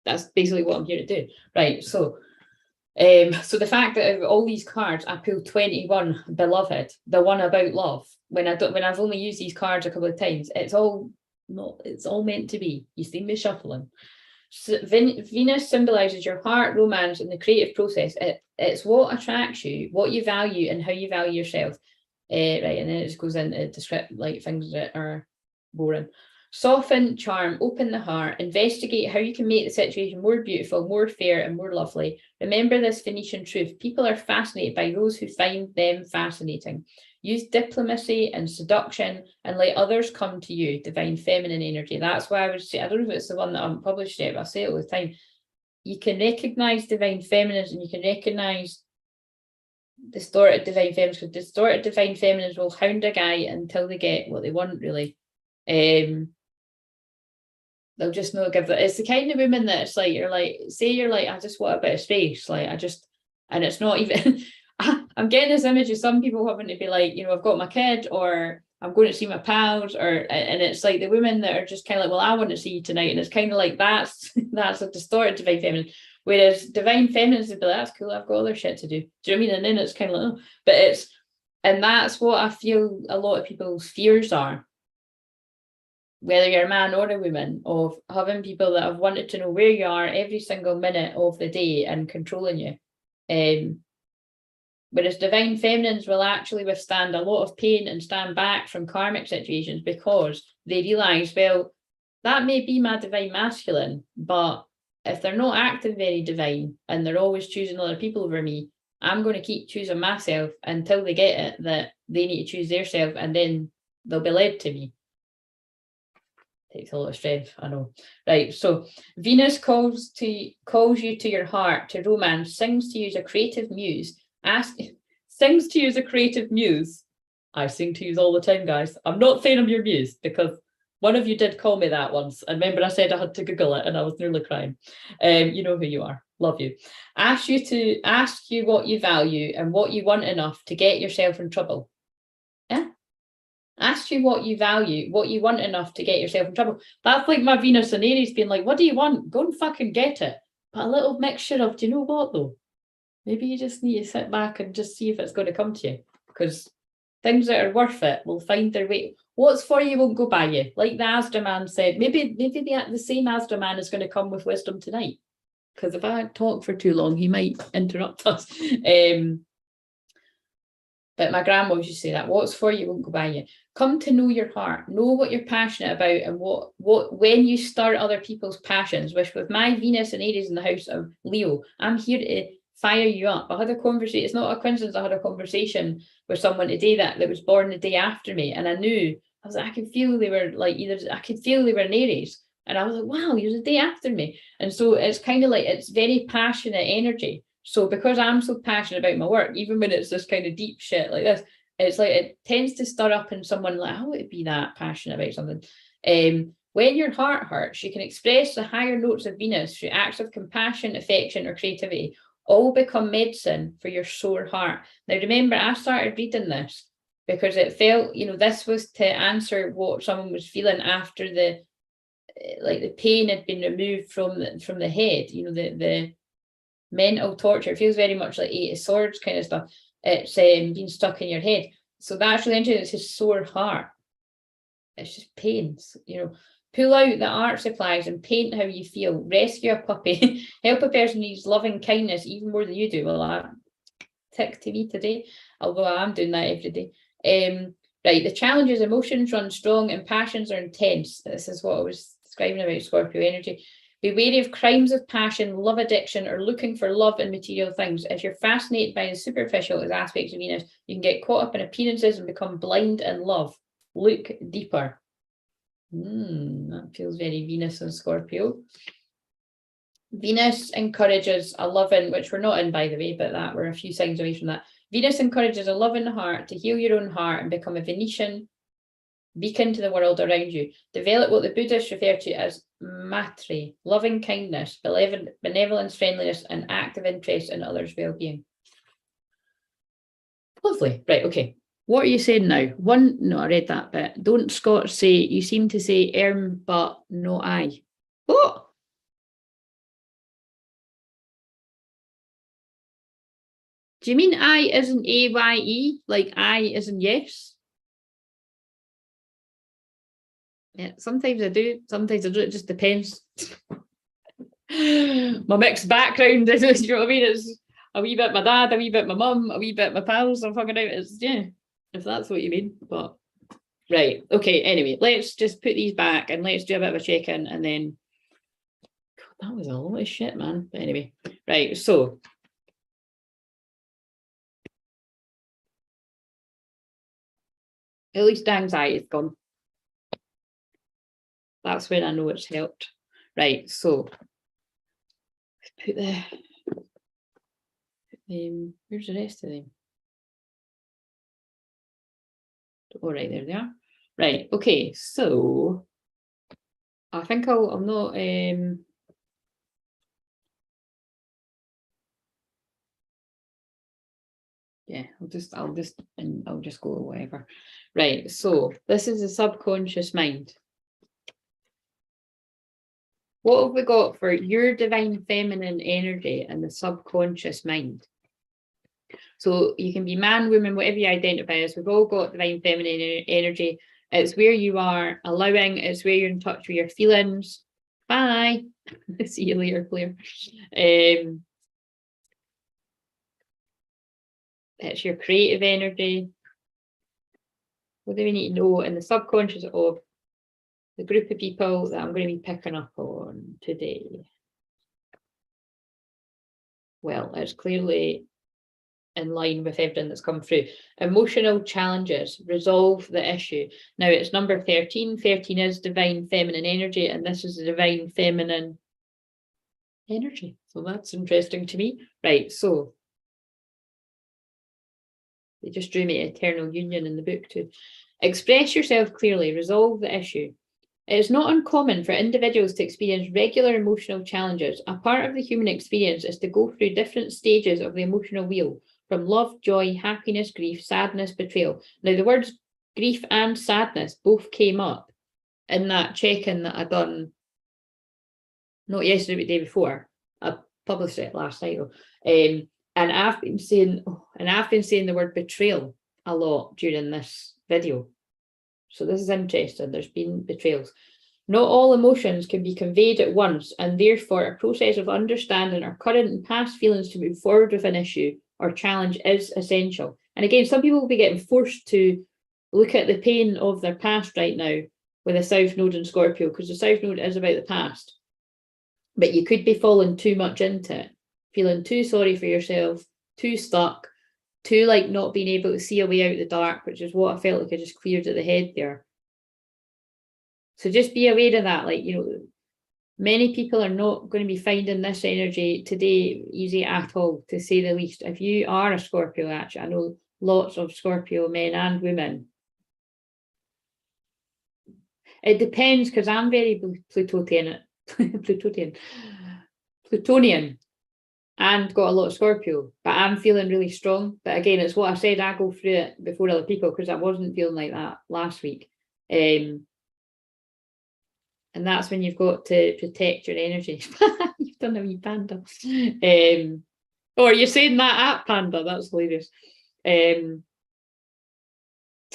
That's basically what I'm here to do. Right, so the fact that of all these cards, I pulled 21, beloved, the one about love. When I've only used these cards a couple of times, it's all meant to be. You see me shuffling. So Venus symbolizes your heart, romance, and the creative process. It's what attracts you, what you value, and how you value yourself. Right, and then it just goes into descript like things that are boring. Soften, charm, open the heart, investigate how you can make the situation more beautiful, more fair, and more lovely. Remember this Venetian truth: people are fascinated by those who find them fascinating. Use diplomacy and seduction and let others come to you. Divine feminine energy. That's why I would say, I don't know if it's the one that I'm published yet, but I say it all the time. You can recognize divine feminines and you can recognize distorted divine feminines, because distorted divine feminines will hound a guy until they get what they want, really. They'll just not give it. It's the kind of woman that it's like, you're like, I just want a bit of space. And it's not even, I'm getting this image of some people having to be like, I've got my kid, or I'm going to see my pals, and it's like the women that are just kind of like, well, I want to see you tonight. And it's kind of like, that's a distorted divine feminine. Whereas divine feminines would be like, that's cool, I've got other shit to do. Do you know what I mean? And then it's kind of like, oh. But and that's what I feel a lot of people's fears are. Whether you're a man or a woman, of having people that have wanted to know where you are every single minute of the day and controlling you. Whereas divine feminines will actually withstand a lot of pain and stand back from karmic situations, because they realise, well, that may be my divine masculine, but if they're not acting very divine and they're always choosing other people over me, I'm going to keep choosing myself until they get it that they need to choose theirself, and then they'll be led to me. Takes a lot of strength, I know. Right, so Venus calls you to your heart, to romance, sings to you as a creative muse. Sings to you as a creative muse. I sing to you all the time, guys. I'm not saying I'm your muse, because one of you did call me that once. And remember, I said I had to Google it, and I was nearly crying. You know who you are. Love you. Ask you what you value and what you want enough to get yourself in trouble. Yeah. Ask you what you value, what you want enough to get yourself in trouble. That's like my Venus and Aries being like, what do you want? Go and fucking get it. But a little mixture of, do you know what though? Maybe you just need to sit back and just see if it's going to come to you. Because things that are worth it will find their way. What's for you won't go by you. Like the Asda man said, maybe the same Asda man is going to come with wisdom tonight. Because if I talk for too long, he might interrupt us. But my grandma used to say that, what's for you won't go by you. Come to know your heart, know what you're passionate about, and what when you start other people's passions, which with my Venus and Aries in the house of Leo, I'm here to fire you up. I had a conversation, it's not a coincidence, I had a conversation with someone today that was born the day after me, and I knew, I could feel they were like, I could feel they were in Aries, And I was like, wow, you're the day after me. And so it's kind of like, it's very passionate energy. So because I'm so passionate about my work, even when it's this kind of deep shit like this, it's like it tends to stir up in someone like, how would it be that passionate about something? When your heart hurts, you can express the higher notes of Venus through acts of compassion, affection, or creativity, all become medicine for your sore heart. Now, remember, I started reading this because it felt, this was to answer what someone was feeling after the pain had been removed from the head, the mental torture. It feels very much like Eight of Swords kind of stuff. It's being stuck in your head. So that's really interesting. It's his sore heart. It's just pains, Pull out the art supplies and paint how you feel. Rescue a puppy. Help a person who needs loving kindness even more than you do. Well, that tick to me today, although I'm doing that every day. Right, the challenge is emotions run strong and passions are intense. This is what I was describing about Scorpio energy. Be wary of crimes of passion, love addiction, or looking for love in material things. If you're fascinated by the superficial as aspects of Venus, you can get caught up in appearances and become blind in love. Look deeper. That feels very Venus and Scorpio. Venus encourages a love in, which we're not in, by the way, but that we're a few signs away from that. Venus encourages a love in the heart to heal your own heart and become a Venetian beacon to the world around you. Develop what the Buddhists refer to as maitre, loving kindness, benevolence, friendliness, and active interest in others' well-being. Lovely. Right, okay. What are you saying now? No, I read that bit. Don't Scots say, you seem to say but no I. What? Do you mean I isn't AYE? Like I isn't yes? Yeah, sometimes I do, sometimes I don't. It just depends. My mixed background is, you know what I mean? It's a wee bit my dad, a wee bit my mum, a wee bit my pals. I'm fucking out. It's, yeah, if that's what you mean. But right, okay, anyway, let's just put these back and let's do a bit of a check-in and then God, that was a lot of shit, man. But anyway, right, so at least the anxiety is gone. That's when I know it's helped. Right, so put the where's the rest of them? Oh, right, there they are. Right, okay, so I think I'm not yeah, I'll just go whatever. Right, so this is the subconscious mind. What have we got for your divine feminine energy and the subconscious mind? So you can be man, woman, whatever you identify as. We've all got divine feminine energy. It's where you are allowing, it's where you're in touch with your feelings. Bye. See you later, Claire. It's your creative energy. What do we need to know in the subconscious of the group of people that I'm going to be picking up on today? Well, it's clearly in line with everything that's come through. Emotional challenges, resolve the issue. Now it's number 13. 13 is divine feminine energy, and this is the divine feminine energy. So that's interesting to me. Right, so they just drew me eternal union in the book too. Express yourself clearly, resolve the issue. It is not uncommon for individuals to experience regular emotional challenges. A part of the human experience is to go through different stages of the emotional wheel, from love, joy, happiness, grief, sadness, betrayal. Now, the words grief and sadness both came up in that check-in that I done, not yesterday, but the day before. I published it last night. And I've been saying the word betrayal a lot during this video. So this is interesting. There's been betrayals. Not all emotions can be conveyed at once, and therefore a process of understanding our current and past feelings to move forward with an issue or challenge is essential. And again, some people will be getting forced to look at the pain of their past right now with a South Node in Scorpio, because the South Node is about the past. But you could be falling too much into it, feeling too sorry for yourself, too stuck, too like not being able to see a way out of the dark, which is what I felt like I just cleared at the head there. So just be aware of that, like, Many people are not going to be finding this energy today easy at all, to say the least. If you are a Scorpio, actually, I know lots of Scorpio men and women. It depends, because I'm very Plutonian, and got a lot of Scorpio, but I'm feeling really strong. But again, it's what I said, I go through it before other people, because I wasn't feeling like that last week. And that's when you've got to protect your energy. You've done a wee panda. Or you're saying that at Panda, that's hilarious.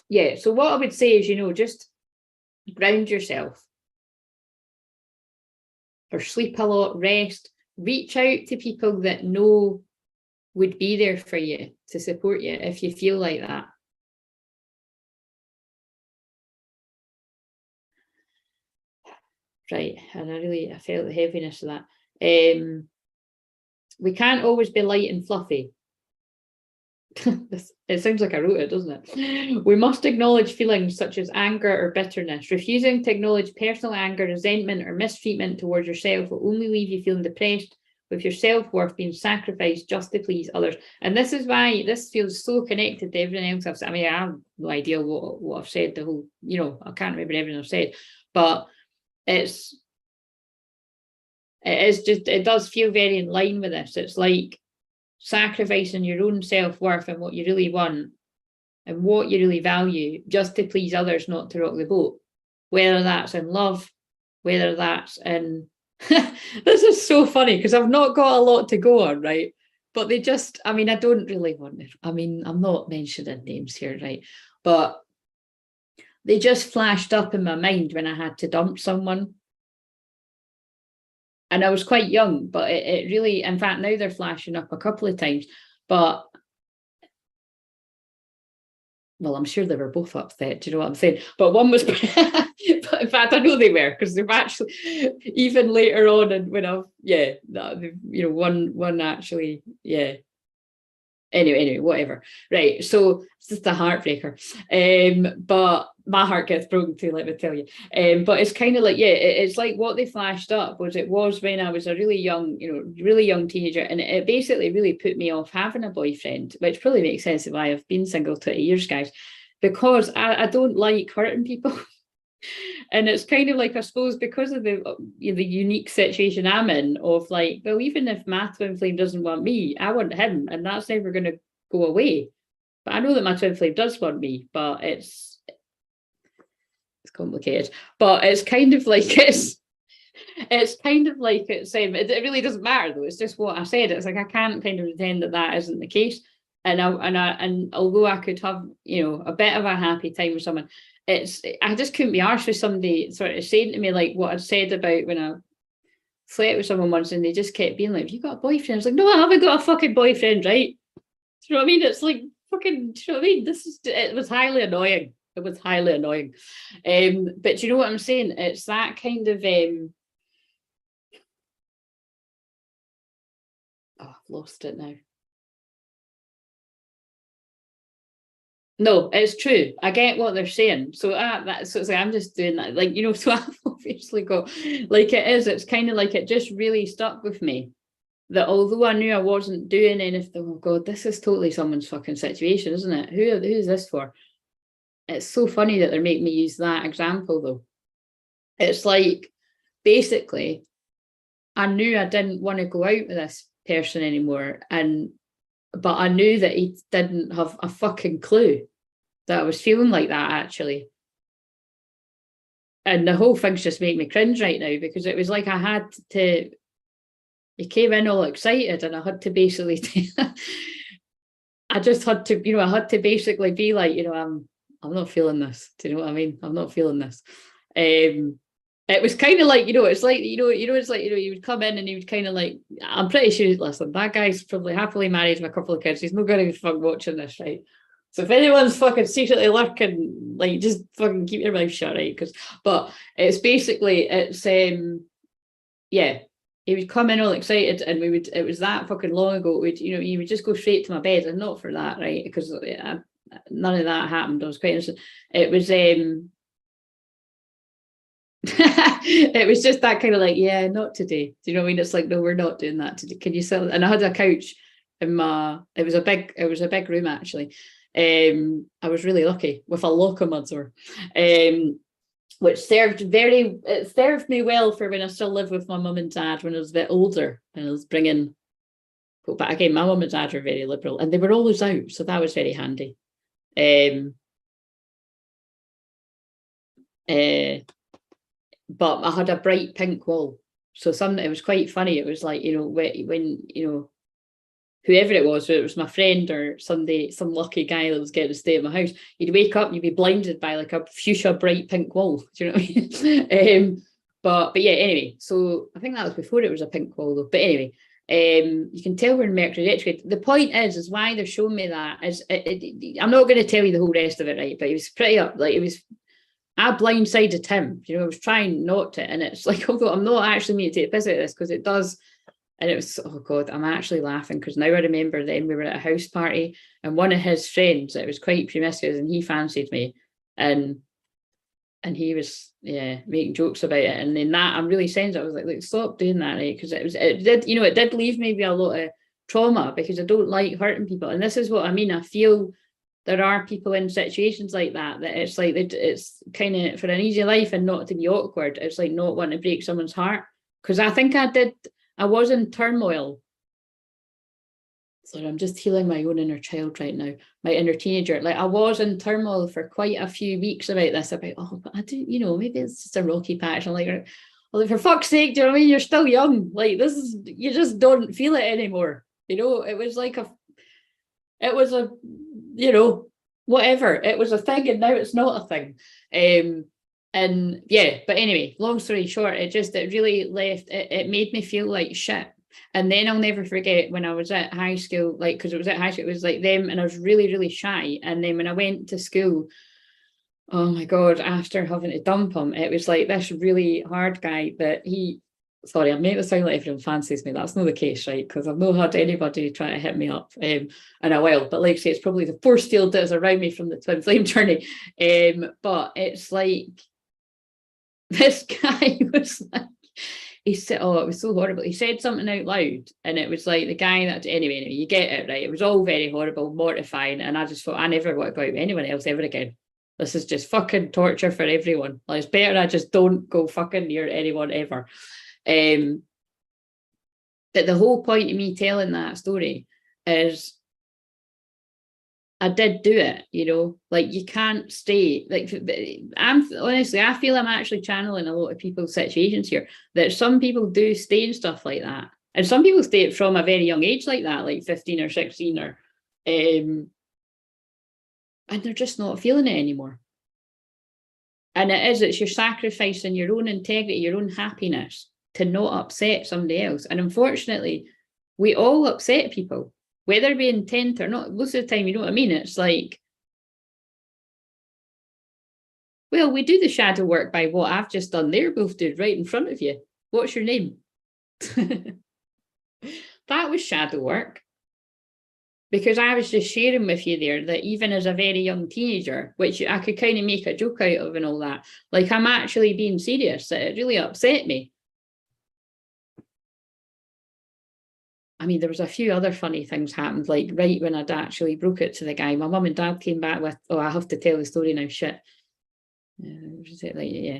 Yeah, so what I would say is, just ground yourself. Or sleep a lot, rest. Reach out to people that know would be there for you, to support you if you feel like that. Right, and I felt the heaviness of that. We can't always be light and fluffy. It sounds like I wrote it, doesn't it? We must acknowledge feelings such as anger or bitterness. Refusing to acknowledge personal anger, resentment, or mistreatment towards yourself will only leave you feeling depressed, with your self-worth being sacrificed just to please others. And this is why this feels so connected to everything else I've said. I mean, I have no idea what I've said, the whole, I can't remember everything I've said, but it does feel very in line with this. It's like sacrificing your own self-worth and what you really want and what you really value just to please others, not to rock the boat, whether that's in love, whether that's in this is so funny because I've not got a lot to go on, right? But they just, I mean, I don't really want to, I mean, I'm not mentioning names here, right? But they just flashed up in my mind when I had to dump someone. And I was quite young, but it really, in fact, now they're flashing up a couple of times. But, well, I'm sure they were both upset, do you know what I'm saying? But one was, but in fact, I know they were, because they've actually, even later on, and when I've, one actually, yeah. Anyway, whatever. Right, so it's just a heartbreaker. But my heart gets broken too, let me tell you. But it's kind of like, it's like what they flashed up was when I was a really young teenager, and it basically really put me off having a boyfriend, which probably makes sense of why I've been single 20 years, guys, because I don't like hurting people. And it's kind of like, I suppose, because of the unique situation I'm in, of like, well, even if my twin flame doesn't want me, I want him, and that's never going to go away. But I know that my twin flame does want me, but it's complicated. But it's kind of like it really doesn't matter though. It's just what I said. It's like I can't kind of pretend that isn't the case. And although I could have a bit of a happy time with someone, I just couldn't be arsed with somebody sort of saying to me like what I'd said about when I slept with someone once, and they just kept being like, "Have you got a boyfriend?" I was like, "No, I haven't got a fucking boyfriend, right?" Do you know what I mean? It's like fucking, do you know what I mean? It was highly annoying. It was highly annoying. But do you know what I'm saying? It's that kind of I've lost it now. No, it's true. I get what they're saying. So it's like I'm just doing that, like, so I've obviously got, like, it's kind of like it just really stuck with me that although I knew I wasn't doing anything, oh God, this is totally someone's fucking situation, isn't it? Who's this for? It's so funny that they're making me use that example though. It's like, basically, I knew I didn't want to go out with this person anymore, but I knew that he didn't have a fucking clue that I was feeling like that, actually. And the whole thing's just making me cringe right now, because it was like I had to, he came in all excited, and I had to basically, I just had to, I had to basically be like, I'm not feeling this. Do you know what I mean? I'm not feeling this. It was kind of like, it's like, it's like, you would come in and he would kind of like, I'm pretty sure, listen, that guy's probably happily married with a couple of kids. He's not going to be fucking watching this, right? So if anyone's fucking secretly lurking, like, just fucking keep your mouth shut, right? But it's basically, he would come in all excited, and it was that fucking long ago, you would just go straight to my bed, and not for that, right? Because none of that happened. I was quite interested. It was, It was just that kind of like, yeah, not today. Do you know what I mean? It's like, no, we're not doing that today. Can you sell? And I had a couch in my, it was a big room actually. I was really lucky with a locomotor, which it served me well for when I still lived with my mum and dad when I was a bit older and I was bringing. But again, my mum and dad were very liberal and they were always out, so that was very handy. But I had a bright pink wall, so it was quite funny. It was like, you know, when you know, whoever it was, whether it was my friend or some lucky guy that was getting to stay at my house, you'd wake up and you'd be blinded by like a fuchsia bright pink wall. Do you know what I mean? But yeah, anyway, so I think that was before it was a pink wall though. But anyway, you can tell we're in Mercury retrograde. The point is why they're showing me that is I'm not going to tell you the whole rest of it, right? But it was pretty up, like it was. I blindsided him, you know, I was trying not to, and it's like, although I'm not actually meaning to take a piss out of this because it does, and it was, oh God, I'm actually laughing because now I remember then we were at a house party and one of his friends, it was quite promiscuous and he fancied me and he was, yeah, making jokes about it. And then that, I'm really sensitive. I was like, look, stop doing that, right? Because it did leave me with a lot of trauma because I don't like hurting people. And this is what I mean. I feel there are people in situations like that it's like it's kind of for an easy life and not to be awkward. It's like not wanting to break someone's heart. Because I think I was in turmoil. Sorry, I'm just healing my own inner child right now, my inner teenager. Like I was in turmoil for quite a few weeks about this, about, oh, but I do, you know, maybe it's just a rocky patch. I'm like, well, for fuck's sake, do you know what I mean? You're still young. Like this is, you just don't feel it anymore. You know, it was a, you know, whatever. It was a thing and now it's not a thing. And yeah, but anyway, long story short, it really left, it made me feel like shit. And then I'll never forget when I was at high school, like, because it was at high school, it was like them, and I was really, really shy. And then when I went to school, oh my God, after having to dump him, it was like this really hard guy that sorry, I'm making it sound like everyone fancies me. That's not the case, right? Because I've not had anybody try to hit me up in a while. But like I say, it's probably the force field that is around me from the twin flame journey. But it's like this guy was like, he said, oh, it was so horrible. He said something out loud, and it was like the guy that anyway, you get it, right? It was all very horrible, mortifying, and I just thought I never want to go out with anyone else ever again. This is just fucking torture for everyone. Like, it's better I just don't go fucking near anyone ever. But the whole point of me telling that story is I did do it, you know, like you can't stay, like I feel I'm actually channeling a lot of people's situations here, that some people do stay in stuff like that. And some people stay from a very young age like that, like 15 or 16 or, and they're just not feeling it anymore. And it's you're sacrificing your own integrity, your own happiness to not upset somebody else. And unfortunately, we all upset people, whether we intend or not. Most of the time, you know what I mean? It's like, well, we do the shadow work by what I've just done. They're both doing right in front of you. What's your name? That was shadow work. Because I was just sharing with you there that even as a very young teenager, which I could kind of make a joke out of and all that, like I'm actually being serious, that it really upset me. I mean, there was a few other funny things happened, like right when I'd actually broke it to the guy, my mum and dad came back with, oh, I have to tell the story now, shit. Yeah.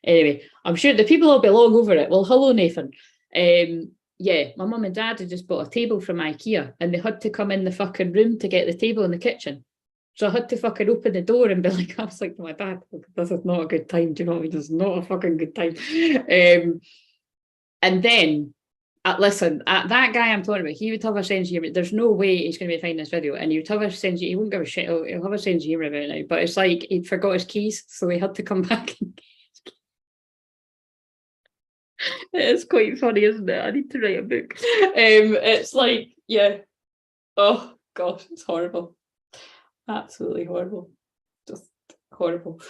Anyway, I'm sure the people will be long over it. Well, hello, Nathan. Yeah, my mum and dad had just bought a table from IKEA and they had to come in the fucking room to get the table in the kitchen. So I had to fucking open the door and be like, I was like to my dad, this is not a good time. Do you know what I mean? This is not a fucking good time. And then, listen, that guy I'm talking about, he would have a sense of humor. There's no way he's going to be finding this video, and he would have a sense of, he won't give a shit, he'll have a sense of humor about it now, but it's like he forgot his keys, so he had to come back and get his keys. It's quite funny, isn't it? I need to write a book. It's like, yeah. Oh, gosh, it's horrible. Absolutely horrible. Just horrible.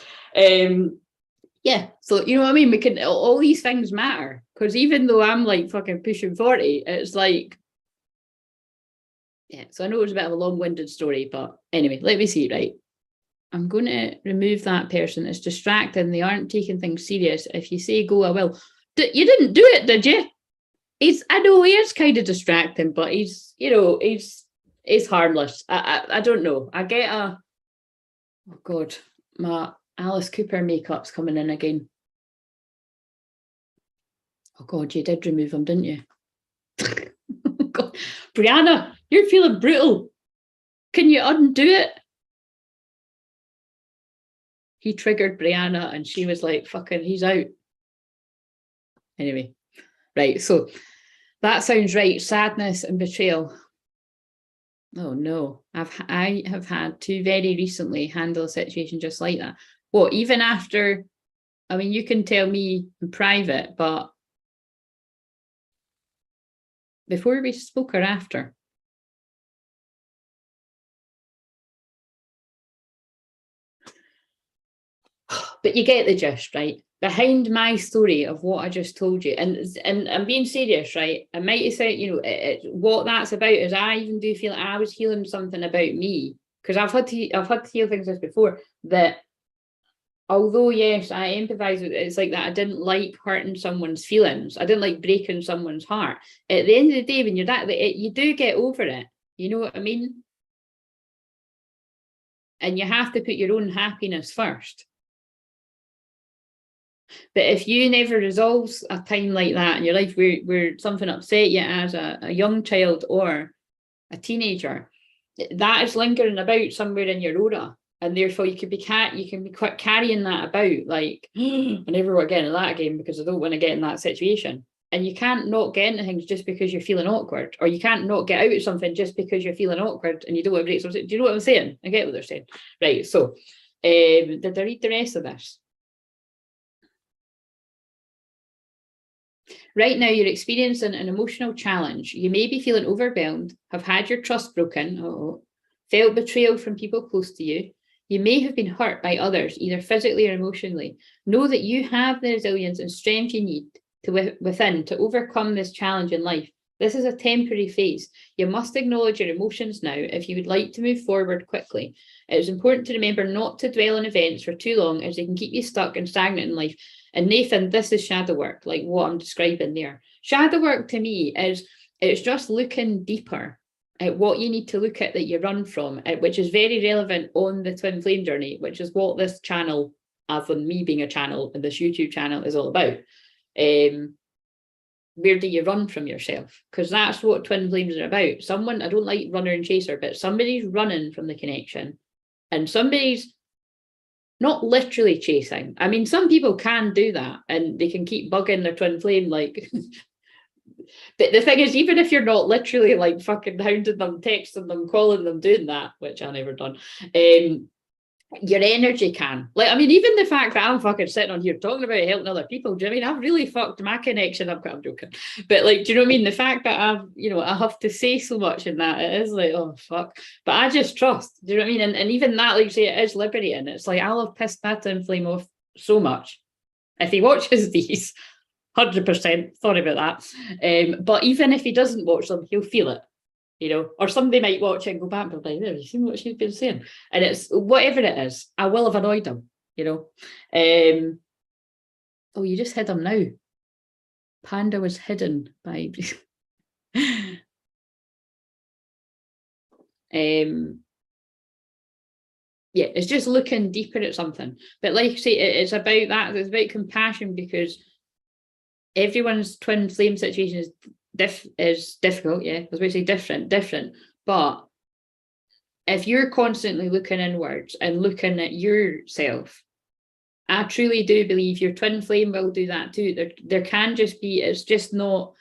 Yeah, so you know what I mean? We can, all these things matter, because even though I'm like fucking pushing 40, it's like, yeah, so I know it was a bit of a long-winded story, but anyway, let me see, right? I'm going to remove that person. It's distracting. They aren't taking things serious. If you say go, I will. You didn't do it, did you? I know he is kind of distracting, but he's harmless. I don't know. I get oh God, my Alice Cooper makeup's coming in again. Oh God, you did remove him, didn't you? God. Brianna, you're feeling brutal. Can you undo it? He triggered Brianna and she was like, fucking, he's out. Anyway, right, so that sounds right. Sadness and betrayal. Oh no, I have had to very recently handle a situation just like that. What, even after, I mean, you can tell me in private, but before we spoke or after? But you get the gist, right? Behind my story of what I just told you, and I'm being serious, right? I might have said, you know, what that's about is I even do feel I was healing something about me, because I've had to heal things like this before, that although yes, I empathize with it, it's like that I didn't like hurting someone's feelings. I didn't like breaking someone's heart. At the end of the day, when you're that, you do get over it. You know what I mean? And you have to put your own happiness first. But if you never resolve a time like that in your life where something upset you as a young child or a teenager, that is lingering about somewhere in your aura. And therefore you can be carrying that about, like, I never want to get into that again because I don't want to get in that situation. And you can't not get into things just because you're feeling awkward, or you can't not get out of something just because you're feeling awkward and you don't want to break something. Do you know what I'm saying? I get what they're saying. Right, so did I read the rest of this? Right now, you're experiencing an emotional challenge. You may be feeling overwhelmed, have had your trust broken, felt betrayal from people close to you. You may have been hurt by others, either physically or emotionally. Know that you have the resilience and strength you need within to overcome this challenge in life. This is a temporary phase. You must acknowledge your emotions now if you would like to move forward quickly. It is important to remember not to dwell on events for too long, as they can keep you stuck and stagnant in life. And Nathan, this is shadow work, like what I'm describing there. Shadow work to me it's just looking deeper at what you need to look at that you run from, which is very relevant on the twin flame journey, which is what this channel, other than me being a channel, and this YouTube channel is all about. Where do you run from yourself? Because that's what twin flames are about. Someone, I don't like runner and chaser, but somebody's running from the connection, and somebody's not literally chasing. I mean, some people can do that and they can keep bugging their twin flame, like, but the thing is, even if you're not literally like fucking hounding them, texting them, calling them, doing that, which I never done, your energy can. Like, I mean, even the fact that I'm fucking sitting on here talking about helping other people, do you know what I mean? I've really fucked my connection up. I'm joking. But like, do you know what I mean? The fact that I have to say so much in that, it is like, oh fuck. But I just trust. Do you know what I mean? And even that, like you say, it is liberating. It's like, I'll have pissed that twin flame off so much if he watches these. 100%. Sorry about that. But even if he doesn't watch them, he'll feel it. You know, or somebody might watch it and go back and be like, there, you seen what she's been saying? And it's whatever it is, I will have annoyed him, you know. Oh, you just hid him now. Panda was hidden by yeah, it's just looking deeper at something. But like I say, it's about that, it's about compassion, because everyone's twin flame situation is difficult. Yeah, I was going to say different. But if you're constantly looking inwards and looking at yourself, I truly do believe your twin flame will do that too. There can just be, it's just not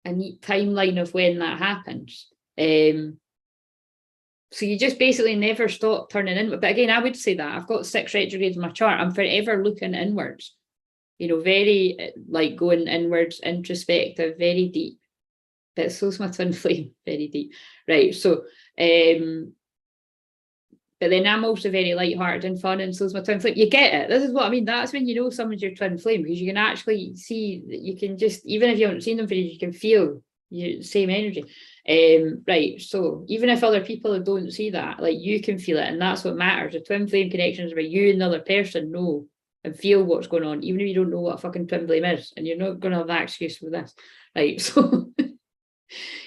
a neat timeline of when that happens. So you just basically never stop turning inward. But again, I would say that I've got 6 retrogrades in my chart. I'm forever looking inwards. You know, very like going inwards, introspective, very deep. But so's my twin flame, very deep. Right. So, but then I'm also very lighthearted and fun, and so's my twin flame. You get it. This is what I mean. That's when you know someone's your twin flame, because you can actually see that you can just, even if you haven't seen them for years, you can feel same energy. Right, so even if other people don't see that, like, you can feel it, and that's what matters. The twin flame connection is where you and the other person know and feel what's going on, even if you don't know what a fucking twin flame is, and you're not going to have that excuse for this, right? So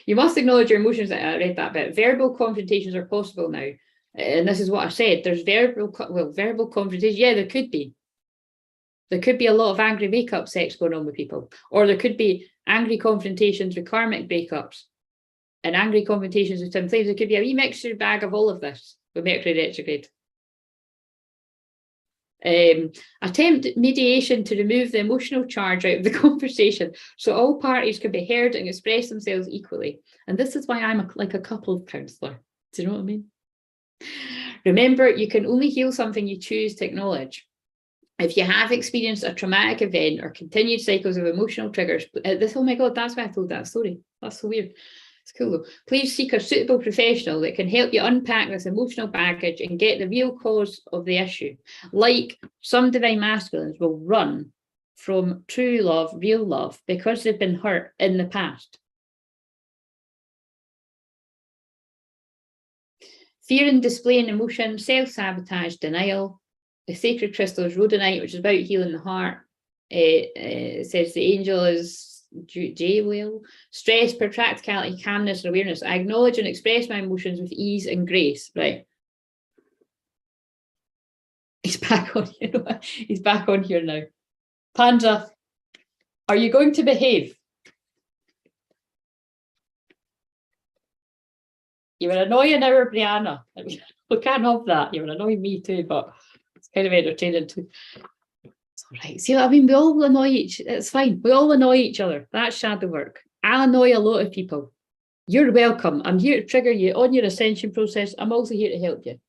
you must acknowledge your emotions. I read that bit. Verbal confrontations are possible now, and this is what I said. There's verbal confrontation. Yeah, there could be. There could be a lot of angry makeup sex going on with people, or there could be angry confrontations with karmic breakups and angry confrontations with twin flames. There could be a wee mixture bag of all of this with Mercury retrograde. Attempt mediation to remove the emotional charge out of the conversation so all parties can be heard and express themselves equally. And this is why I'm like a couples counsellor. Do you know what I mean? Remember, you can only heal something you choose to acknowledge. If you have experienced a traumatic event or continued cycles of emotional triggers, oh my God, that's why I told that story. That's so weird. It's cool though. Please seek a suitable professional that can help you unpack this emotional baggage and get the real cause of the issue. Like some divine masculines will run from true love, real love, because they've been hurt in the past. Fear and displaying emotion, self-sabotage, denial. The sacred crystal is rhodonite, which is about healing the heart. It says the angel is J-Whale. Stress, practicality, calmness, and awareness. I acknowledge and express my emotions with ease and grace. Right. He's back on here. He's back on here now. Panda, are you going to behave? You were annoying our Brianna. I mean, we can't have that. You were annoying me too, but it's kind of entertaining too. It's all right. See, I mean, we all annoy it's fine. We all annoy each other. That's shadow work. I'll annoy a lot of people. You're welcome. I'm here to trigger you on your ascension process. I'm also here to help you.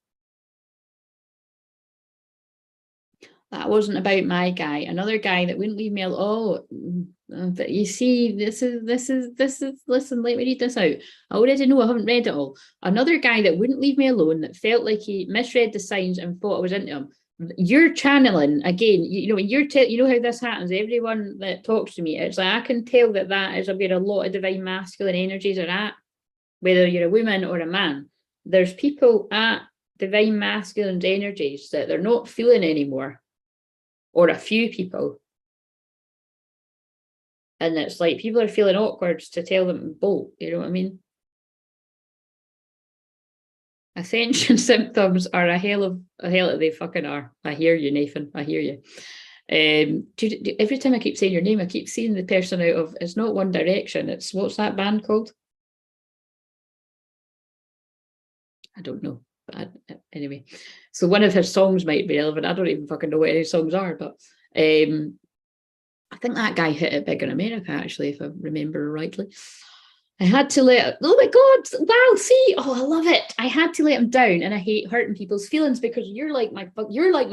That wasn't about my guy. Another guy that wouldn't leave me alone. Oh, but you see, this is, listen, let me read this out. I already know, I haven't read it all. Another guy that wouldn't leave me alone, that felt like he misread the signs and thought I was into him. You're channeling, again, you know, you know how this happens. Everyone that talks to me, it's like, I can tell that is where a lot of divine masculine energies are at, whether you're a woman or a man. There's people at divine masculine energies that they're not feeling anymore. Or a few people. And it's like people are feeling awkward to tell them to bolt, you know what I mean? Ascension symptoms are a hell they fucking are. I hear you, Nathan. I hear you. Every time I keep saying your name, I keep seeing the person out of, it's not One Direction, it's, what's that band called? I don't know. Anyway, so one of his songs might be relevant. I don't even fucking know what any songs are, but I think that guy hit it big in America, actually, if I remember rightly. I had to let, oh my God, wow, see, oh, I love it. I had to let him down, and I hate hurting people's feelings because you're like my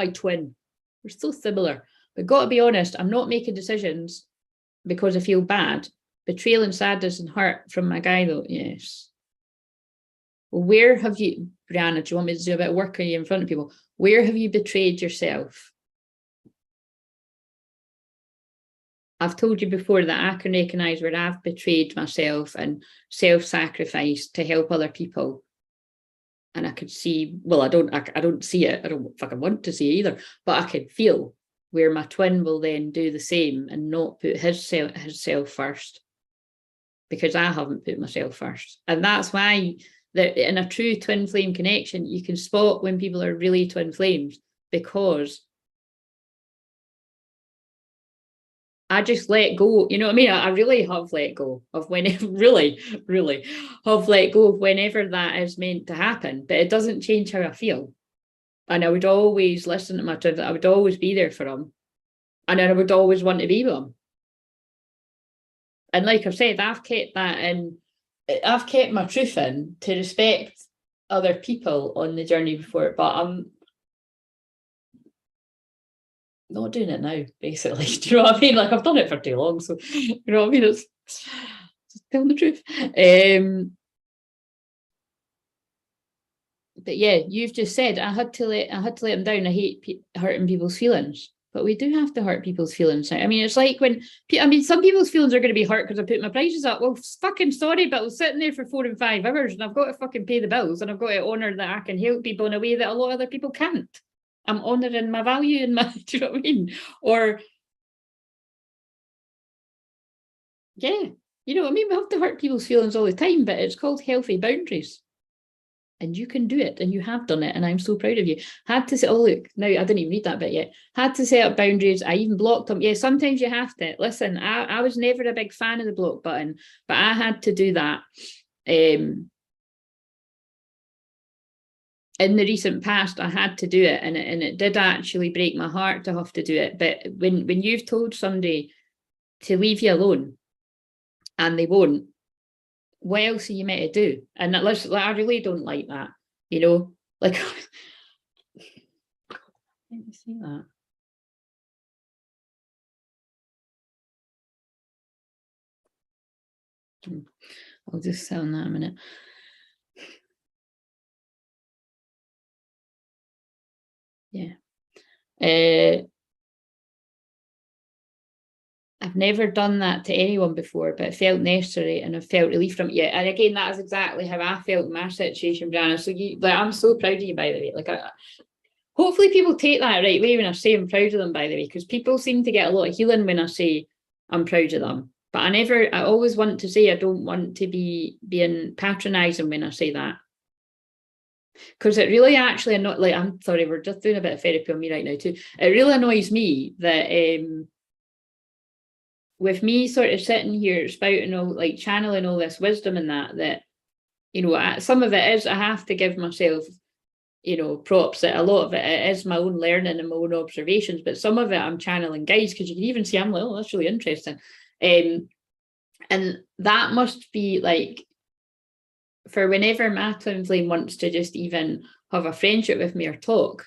twin. We're so similar. But got to be honest, I'm not making decisions because I feel bad. Betrayal and sadness and hurt from my guy, though, yes. Where have you, Brianna, do you want me to do a bit of work on you in front of people? Where have you betrayed yourself? I've told you before that I can recognise where I've betrayed myself and self-sacrificed to help other people. And I could see, well, I don't see it. I don't fucking want to see it either, but I can feel where my twin will then do the same and not put himself first, because I haven't put myself first. And that's why that in a true twin flame connection, you can spot when people are really twin flames, because I just let go. You know what I mean? I really have let go of whenever, really have let go of whenever that is meant to happen, but it doesn't change how I feel. And I would always listen to my twin. I would always be there for him. And I would always want to be with him. And like I've said, I've kept that in. I've kept my truth in to respect other people on the journey before, but I'm not doing it now, basically. Do you know what I mean? Like, I've done it for too long, so you know what I mean? It's just telling the truth. But yeah, you've just said I had to let him down. I hate hurting people's feelings. but we do have to hurt people's feelings. I mean, it's like when, some people's feelings are going to be hurt because I put my prices up. Well, fucking sorry, but I was sitting there for 4 and 5 hours and I've got to fucking pay the bills and I've got to honour that I can help people in a way that a lot of other people can't. I'm honouring my value and my, do you know what I mean? Or, yeah, you know what I mean? We have to hurt people's feelings all the time, but it's called healthy boundaries. And you can do it, and you have done it, and I'm so proud of you. Had to say, oh look, now I didn't even read that bit yet. Had to set up boundaries. I even blocked them. Yeah, sometimes you have to. Listen, I was never a big fan of the block button, but I had to do that. In the recent past, I had to do it, and it did actually break my heart to have to do it. But when you've told somebody to leave you alone, and they won't, what else are you meant to do? And I really don't like that, you know, like, let me see that. I'll just sit on that a minute. Yeah. I've never done that to anyone before, but it felt necessary and I felt relief from it. Yeah, and again, that is exactly how I felt in my situation, Brianna. So I'm so proud of you, by the way. Like, hopefully people take that right way when I say I'm proud of them, by the way, because people seem to get a lot of healing when I say I'm proud of them. But I always want to say I don't want to be being patronising when I say that. Because it really actually, I'm sorry, we're just doing a bit of therapy on me right now too. It really annoys me that with me sort of sitting here spouting all, like channeling all this wisdom and that, you know, some of it is, I have to give myself, you know, props that a lot of it is my own learning and my own observations, but some of it I'm channeling guides, because you can even see I'm like, oh, that's really interesting. And that must be like, for whenever my twin flame wants to just even have a friendship with me or talk,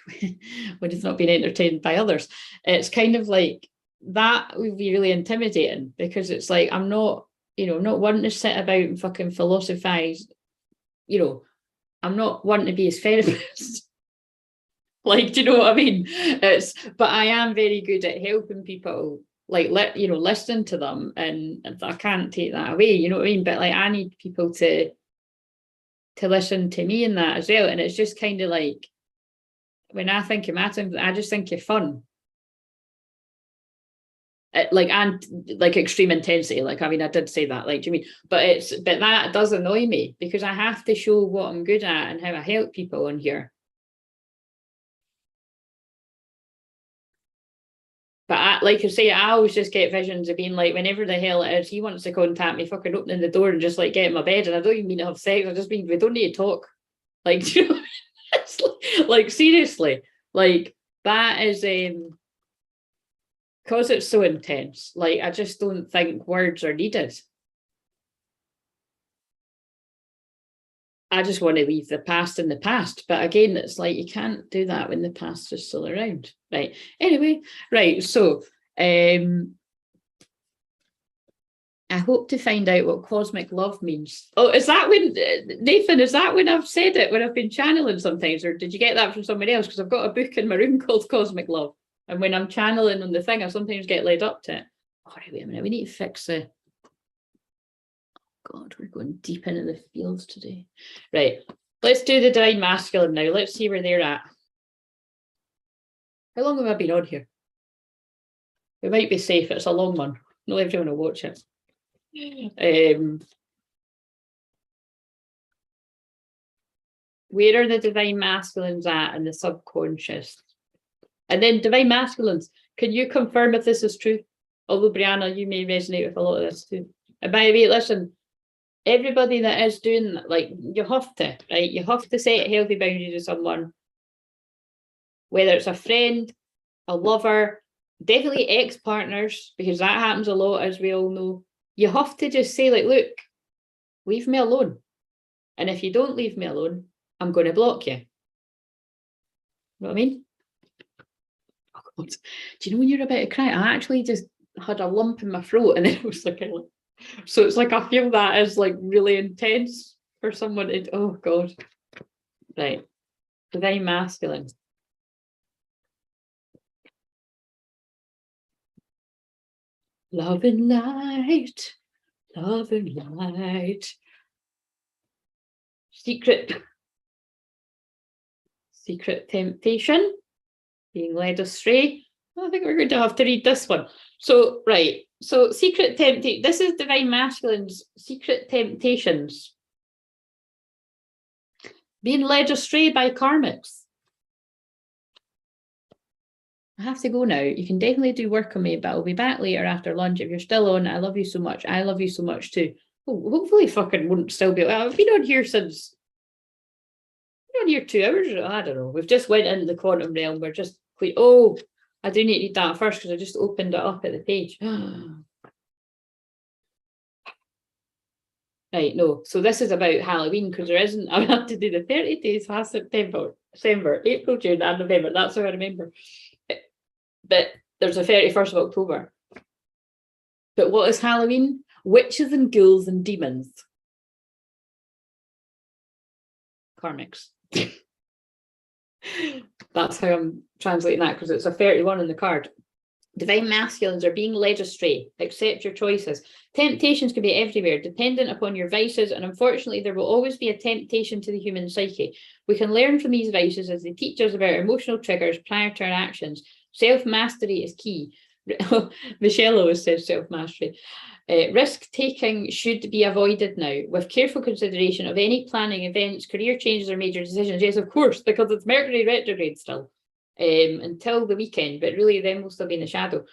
when it's not being entertained by others, it's kind of like, that would be really intimidating, because it's like, I'm not, you know, not wanting to sit about and fucking philosophize, you know, I'm not wanting to be his therapist. Like, do you know what I mean? But I am very good at helping people, like, listening to them, and I can't take that away, you know what I mean? But like, I need people to listen to me in that as well. And it's just kind of like, when I think of Matt, I just think of fun. And like extreme intensity. Like, I mean, I did say that, like, do you mean? But that does annoy me, because I have to show what I'm good at and how I help people on here. But like I say, I always just get visions of being like, whenever the hell it is he wants to contact me, fucking opening the door and just like get in my bed. And I don't even mean to have sex. I just mean, we don't need to talk. Like, do you know, it's like seriously, like, that is because it's so intense. Like, I just don't think words are needed. I just want to leave the past in the past. But again, it's like, you can't do that when the past is still around. Right. Anyway, right. So I hope to find out what cosmic love means. Oh, is that when, Nathan, is that when I've said it, when I've been channeling sometimes? Or did you get that from somebody else? Because I've got a book in my room called Cosmic Love. And when I'm channeling on the thing, I sometimes get led up to it. Oh, wait a minute. We need to fix the... God, we're going deep into the fields today. Right, let's do the divine masculine now. Let's see where they're at. How long have I been on here? We might be safe. It's a long one. Not everyone will watch it. Where are the divine masculines at in the subconscious? And then divine masculines, can you confirm if this is true? Although, Brianna, you may resonate with a lot of this too. And by the way, listen, everybody that is doing, like, you have to, right? You have to set healthy boundaries with someone, whether it's a friend, a lover, definitely ex-partners, because that happens a lot, as we all know. You have to just say, like, look, leave me alone. And if you don't leave me alone, I'm going to block you. You know what I mean? Oh, God. Do you know when you're about to cry? I actually just had a lump in my throat, and then it was like, so it's like, I feel that is like really intense for someone to, oh God. Right. Divine masculine. Love and light. Love and light. Secret temptation. Being led astray. I think we're going to have to read this one. So, right. So, secret temptation. This is Divine Masculine's secret temptations. Being led astray by karmics. I have to go now. You can definitely do work on me, but I'll be back later after lunch. If you're still on, I love you so much. I love you so much too. Oh, hopefully fucking won't still be. I've been on here since. Been on here 2 hours. I don't know. We've just went into the quantum realm. We're just. Oh, I do need to read that first because I just opened it up at the page. Right, no. So this is about Halloween because there isn't. I have to do the 30 days past September, December, April, June, and November. That's how I remember. But there's the 31st of October. But what is Halloween? Witches and ghouls and demons. Karmics. That's how I'm translating that because it's a 31 in the card. Divine masculines are being led astray. Accept your choices. Temptations can be everywhere, dependent upon your vices, and unfortunately, there will always be a temptation to the human psyche. We can learn from these vices as they teach us about emotional triggers prior to our actions. Self-mastery is key. Michelle always says self-mastery. Risk-taking should be avoided now, with careful consideration of any planning, events, career changes, or major decisions. Yes, of course, because it's Mercury retrograde still. Until the weekend, but really then we'll still be in the shadow.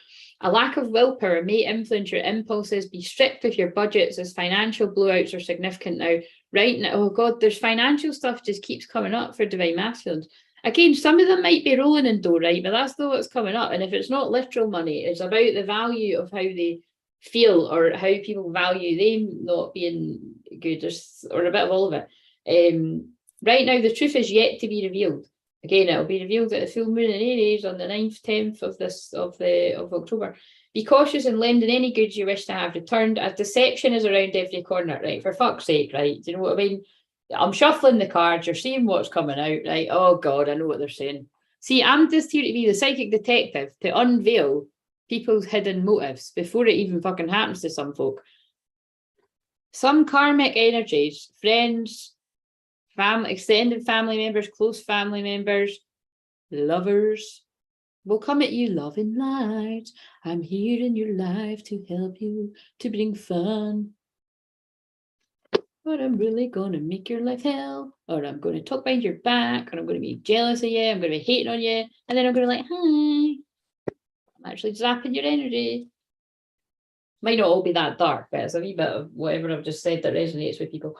A lack of willpower may influence your impulses. Be strict with your budgets as financial blowouts are significant now. Right now, oh God, there's financial stuff just keeps coming up for Divine Masculines. Again, some of them might be rolling in dough, right? But that's not what's coming up. And if it's not literal money, it's about the value of how they feel or how people value them not being good or a bit of all of it. Right now, the truth is yet to be revealed. Again, it'll be revealed at the full moon in Aries on the 9th, 10th of October. Be cautious in lending any goods you wish to have returned, as deception is around every corner, right? For fuck's sake, right? Do you know what I mean? I'm shuffling the cards, you're seeing what's coming out, right? Oh God, I know what they're saying. See, I'm just here to be the psychic detective to unveil people's hidden motives before it even fucking happens to some folk. Some karmic energies, friends, family, extended family members, close family members, lovers will come at you love and light. I'm here in your life to help you, to bring fun. But I'm really going to make your life hell, or I'm going to talk behind your back, or I'm going to be jealous of you, I'm going to be hating on you, and then I'm going to hi, I'm actually zapping your energy. Might not all be that dark, but it's a wee bit of whatever I've just said that resonates with people.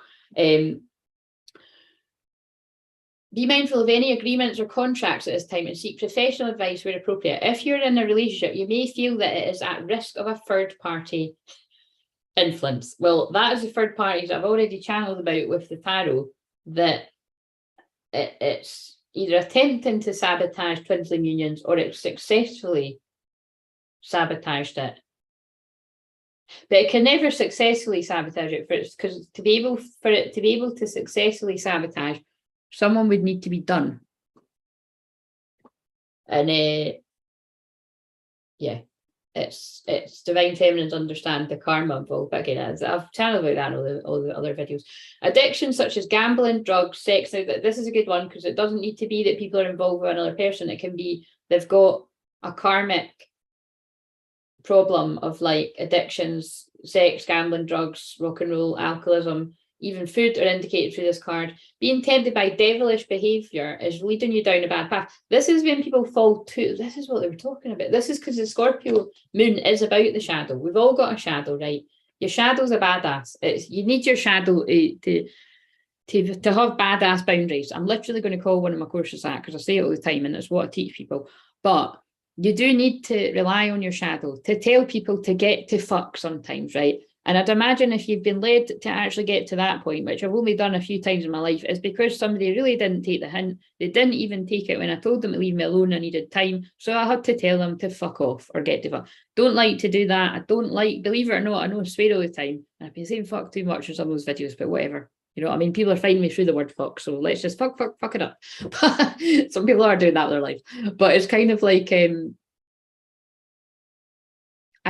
Be mindful of any agreements or contracts at this time and seek professional advice where appropriate. If you're in a relationship, you may feel that it is at risk of a third party influence. Well, that is the third parties I've already channeled about with the tarot, that it's either attempting to sabotage twin flame unions or it's successfully sabotaged it. But it can never successfully sabotage it because to be able to successfully sabotage, someone would need to be done. And yeah, it's divine feminines understand the karma involved. But again, I've channeled about that in all the other videos. Addictions such as gambling, drugs, sex. Now, this is a good one because it doesn't need to be that people are involved with another person. It can be they've got a karmic problem of like addictions, sex, gambling, drugs, rock and roll, alcoholism. Even food are indicated through this card. Being tempted by devilish behaviour is leading you down a bad path. This is when people fall to, this is what they were talking about. This is because the Scorpio moon is about the shadow. We've all got a shadow, right? Your shadow's a badass. You need your shadow to have badass boundaries. I'm literally going to call one of my courses that because I say it all the time and it's what I teach people. But you do need to rely on your shadow to tell people to get to fuck sometimes, right? And I'd imagine if you've been led to actually get to that point, which I've only done a few times in my life, is because somebody really didn't take the hint. They didn't even take it when I told them to leave me alone. I needed time. So I had to tell them to fuck off or get to fuck. Don't like to do that. I don't like, believe it or not, I know I swear all the time. I've been saying fuck too much in some of those videos, but whatever. You know what I mean? People are finding me through the word fuck. So let's just fuck it up. Some people are doing that in their life. But it's kind of like, I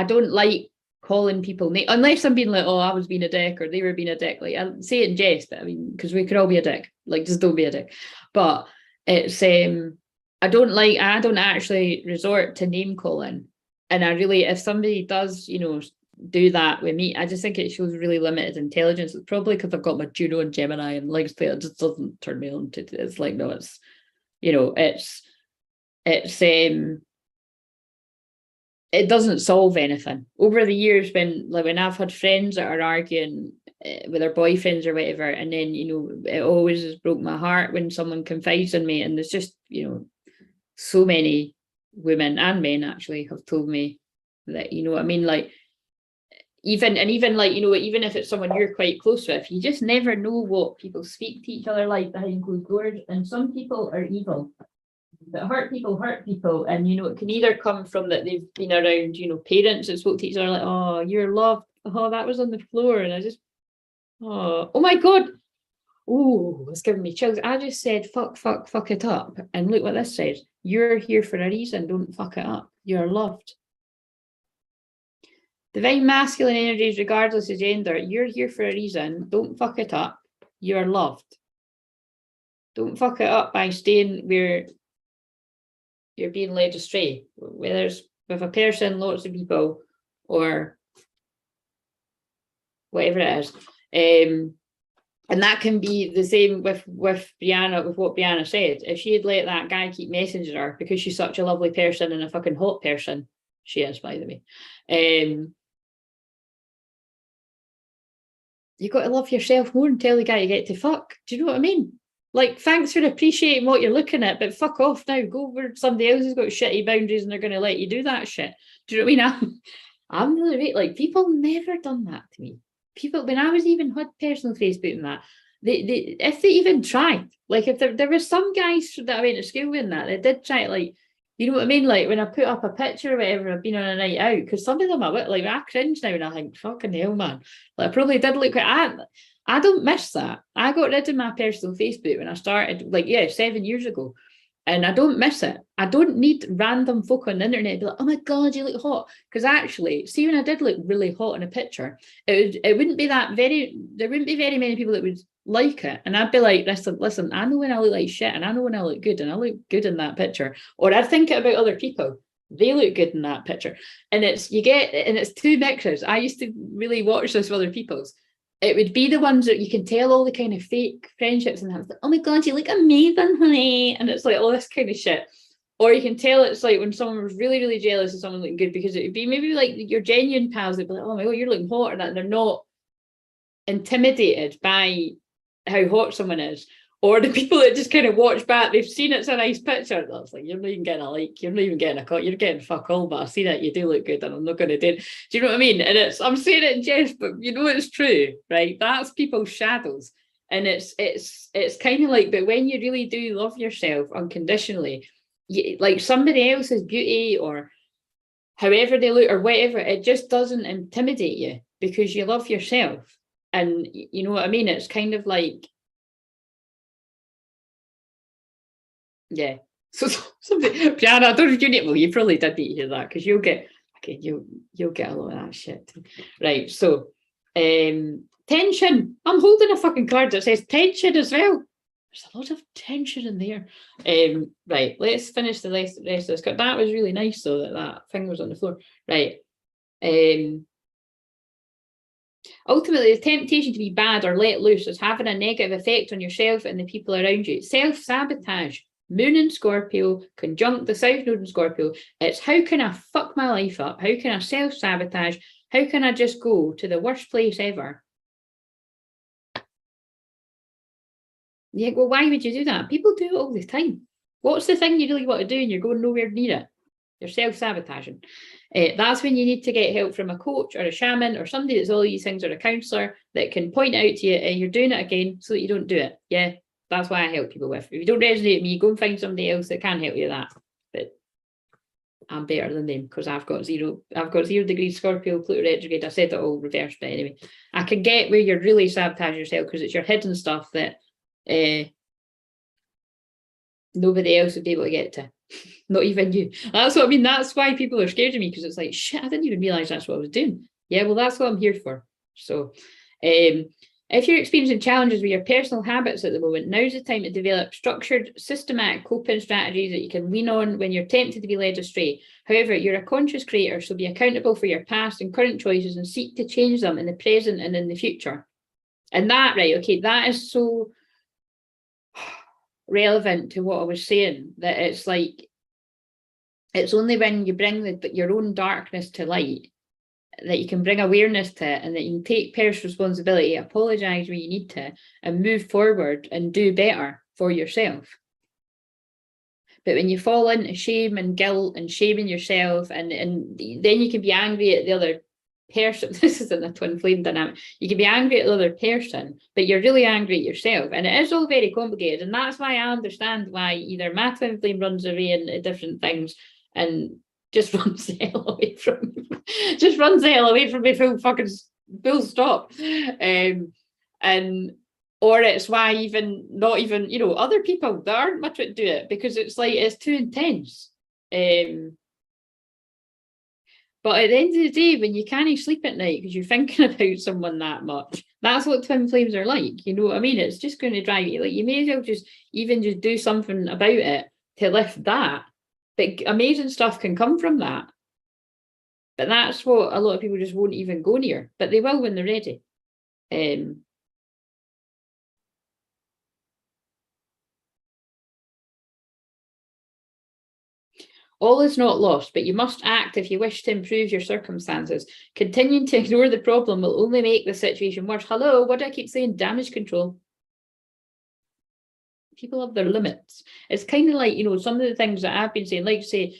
don't like calling people names, unless I'm being like, oh, I was being a dick or they were being a dick. Like, I say it in jest, but I mean, because we could all be a dick. Like, just don't be a dick. But it's I don't actually resort to name calling. And I really, if somebody does, you know, do that with me, I just think it shows really limited intelligence. It's probably because I've got my Juno and Gemini, and like it just doesn't turn me on to it. It's like, no, it's, you know, it's it doesn't solve anything. Over the years, when I've had friends that are arguing with their boyfriends or whatever, and then, you know, it always has broke my heart when someone confides in me. And there's just, you know, so many women and men actually have told me that, you know what I mean, like, even like, you know, even if it's someone you're quite close with, you just never know what people speak to each other like behind closed doors. And some people are evil. That hurt people, and you know, it can either come from that they've been around, you know, parents that spoke to each other like, oh, you're loved, oh, that was on the floor, and I just, oh my god, oh, it's giving me chills. I just said fuck it up, and look what this says: you're here for a reason, don't fuck it up, you're loved. Divine masculine energies, regardless of gender, you're here for a reason, don't fuck it up, you're loved. Don't fuck it up by staying where you're being led astray, whether it's with a person, lots of people, or whatever it is. And that can be the same with Brianna, with what Brianna said. If she had let that guy keep messaging her because she's such a lovely person and a fucking hot person, she is, by the way, you got to love yourself more and tell the guy you get to fuck. Do you know what I mean? Like, thanks for appreciating what you're looking at, but fuck off now. Go where somebody else has got shitty boundaries and they're going to let you do that shit. Do you know what I mean? I'm really right. Like, people never done that to me. People, when I was even had personal Facebook and that, they if they even tried, like, if there were some guys that I went to school with and that, they did try it, like, you know what I mean? Like, when I put up a picture or whatever, I've been on a night out, because some of them I cringe now and I think, fucking hell, man. Like, I probably did look quite, I don't miss that. I got rid of my personal Facebook when I started, like, 7 years ago. And I don't miss it. I don't need random folk on the internet to be like, oh my God, you look hot. Because actually, see, when I did look really hot in a picture, it wouldn't be there wouldn't be very many people that would like it. And I'd be like, listen, I know when I look like shit and I know when I look good, and I look good in that picture. Or I'd think it about other people. They look good in that picture. And it's two mixers. I used to really watch this with other people's. It would be the ones that you can tell all the kind of fake friendships and that. Like, oh my God, you look amazing, honey. And it's like all this kind of shit. Or you can tell it's like when someone was really, really jealous of someone looking good, because it would be maybe like your genuine pals would be like, oh my God, you're looking hot, or that, and they're not intimidated by how hot someone is. Or the people that just kind of watch back, they've seen it's a nice picture. That's like, you're not even getting a like, you're not even getting a cut, you're getting fuck all, but I've seen it, you do look good, and I'm not going to do it. Do you know what I mean? And I'm saying it in jest, but you know it's true, right? That's people's shadows. And it's kind of like, but when you really do love yourself unconditionally, like somebody else's beauty or however they look or whatever, it just doesn't intimidate you because you love yourself. And you know what I mean? It's kind of like, yeah. So somebody, Brianna, I don't know if you need, well, you probably did need to hear that, because you'll get a lot of that shit. Right. So tension. I'm holding a fucking card that says tension as well. There's a lot of tension in there. Right, let's finish the rest of this. That was really nice though, that thing was on the floor. Right. Ultimately, the temptation to be bad or let loose is having a negative effect on yourself and the people around you. Self-sabotage. Moon in Scorpio, conjunct the South Node in Scorpio. It's how can I fuck my life up? How can I self-sabotage? How can I just go to the worst place ever? Yeah, well, why would you do that? People do it all the time. What's the thing you really want to do and you're going nowhere near it? You're self-sabotaging. That's when you need to get help from a coach or a shaman or somebody that's all these things, or a counsellor that can point out to you and you're doing it again so that you don't do it. Yeah, that's why I help people with. If you don't resonate with me, go and find somebody else that can help you with that. But I'm better than them because I've got 0 degrees Scorpio, Pluto retrograde. I said it all reversed, but anyway, I can get where you're really sabotaging yourself because it's your hidden stuff that nobody else would be able to get to. Not even you. That's what I mean. That's why people are scared of me, because it's like, shit, I didn't even realise that's what I was doing. Yeah, well, that's what I'm here for. So if you're experiencing challenges with your personal habits at the moment, now's the time to develop structured, systematic coping strategies that you can lean on when you're tempted to be led astray. However, you're a conscious creator, so be accountable for your past and current choices and seek to change them in the present and in the future. And that, right, okay, that is so relevant to what I was saying, that it's like, it's only when you bring your own darkness to light that you can bring awareness to it, and that you can take personal responsibility, apologize where you need to, and move forward and do better for yourself. But when you fall into shame and guilt and shaming yourself, and then you can be angry at the other person. This isn't a twin flame dynamic. You can be angry at the other person, but you're really angry at yourself. And it is all very complicated. And that's why I understand why either my twin flame runs away into different things and just runs the hell away from me. Just runs the hell away from me full stop. And or it's why not even other people that aren't much to do it, because it's like it's too intense. But at the end of the day, when you can't sleep at night because you're thinking about someone that much, that's what twin flames are like. You know what I mean? It's just going to drive you. Like, you may as well just do something about it to lift that. But amazing stuff can come from that. But that's what a lot of people just won't even go near. But they will when they're ready. All is not lost, but you must act if you wish to improve your circumstances. Continuing to ignore the problem will only make the situation worse. Hello, what do I keep saying? Damage control. People have their limits. It's kind of like, some of the things that I've been saying, like say,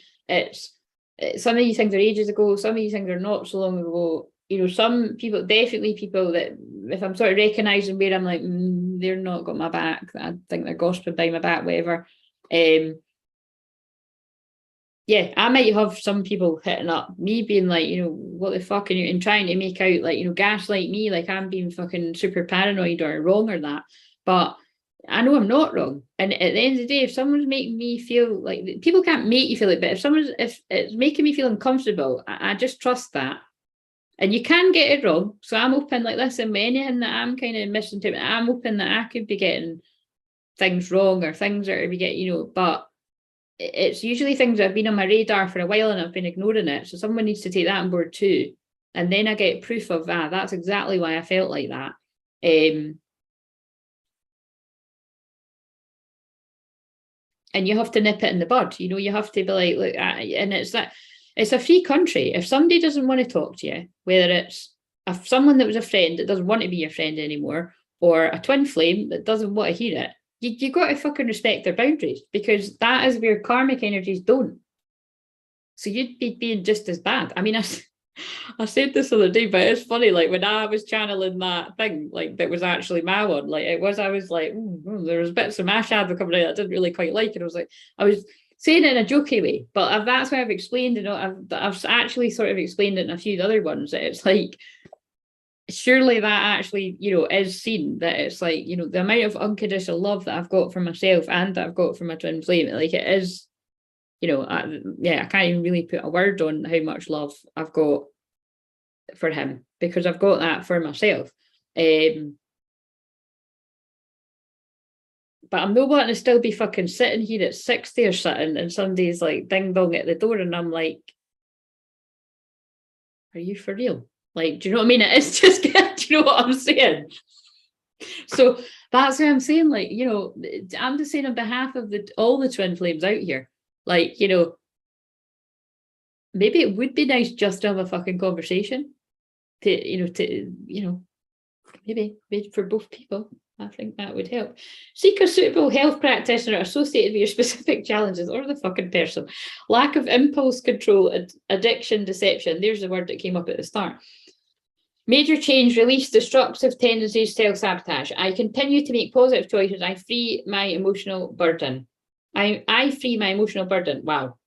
some of these things are ages ago, some of these things are not so long ago. Some people, definitely people that if I'm sort of recognising where I'm like, they're not got my back, I think they're gossiping behind my back, whatever. Yeah, I might have some people hitting up me being like, what the fuck, and trying to make out like, gaslight me, like I'm being fucking super paranoid or wrong or that. But I know I'm not wrong. And at the end of the day, if someone's making me feel like, people can't make you feel like, but if it's making me feel uncomfortable, I just trust that. And you can get it wrong. So I'm open, like, listen, with anything that I'm kind of misinterpreting, I'm open that I could be getting things wrong or things that we get, but it's usually things that have been on my radar for a while and I've been ignoring it. So someone needs to take that on board too. And then I get proof of that. That's exactly why I felt like that. And you have to nip it in the bud. You have to be like, look, and it's a free country. If somebody doesn't want to talk to you, whether it's someone that was a friend that doesn't want to be your friend anymore, or a twin flame that doesn't want to hear it, you got to fucking respect their boundaries, because that is where karmic energies don't. So you'd be being just as bad. I mean, I said this the other day, but it's funny, like when I was channeling that thing, like that was actually my one, like I was like, there was bits of my shadow coming out I didn't really quite like, and I was saying it in a jokey way, but that's why I've explained, I've actually sort of explained it in a few other ones, that it's like, surely that actually, is seen, that it's like, the amount of unconditional love that I've got for myself and that I've got for my twin flame, like it is, I can't even really put a word on how much love I've got for him, because I've got that for myself. But I'm not wanting to still be fucking sitting here at 60 or something, and somebody's like ding dong at the door, and I'm like, are you for real? Like, do you know what I mean? It's just, do you know what I'm saying? So that's what I'm saying. Like, I'm just saying on behalf of all the twin flames out here, like, maybe it would be nice just to have a fucking conversation maybe for both people. I think that would help. Seek a suitable health practitioner associated with your specific challenges, or the fucking person. Lack of impulse control, addiction, deception. There's the word that came up at the start. Major change, release destructive tendencies, self-sabotage. I continue to make positive choices. I free my emotional burden. I free my emotional burden. Wow.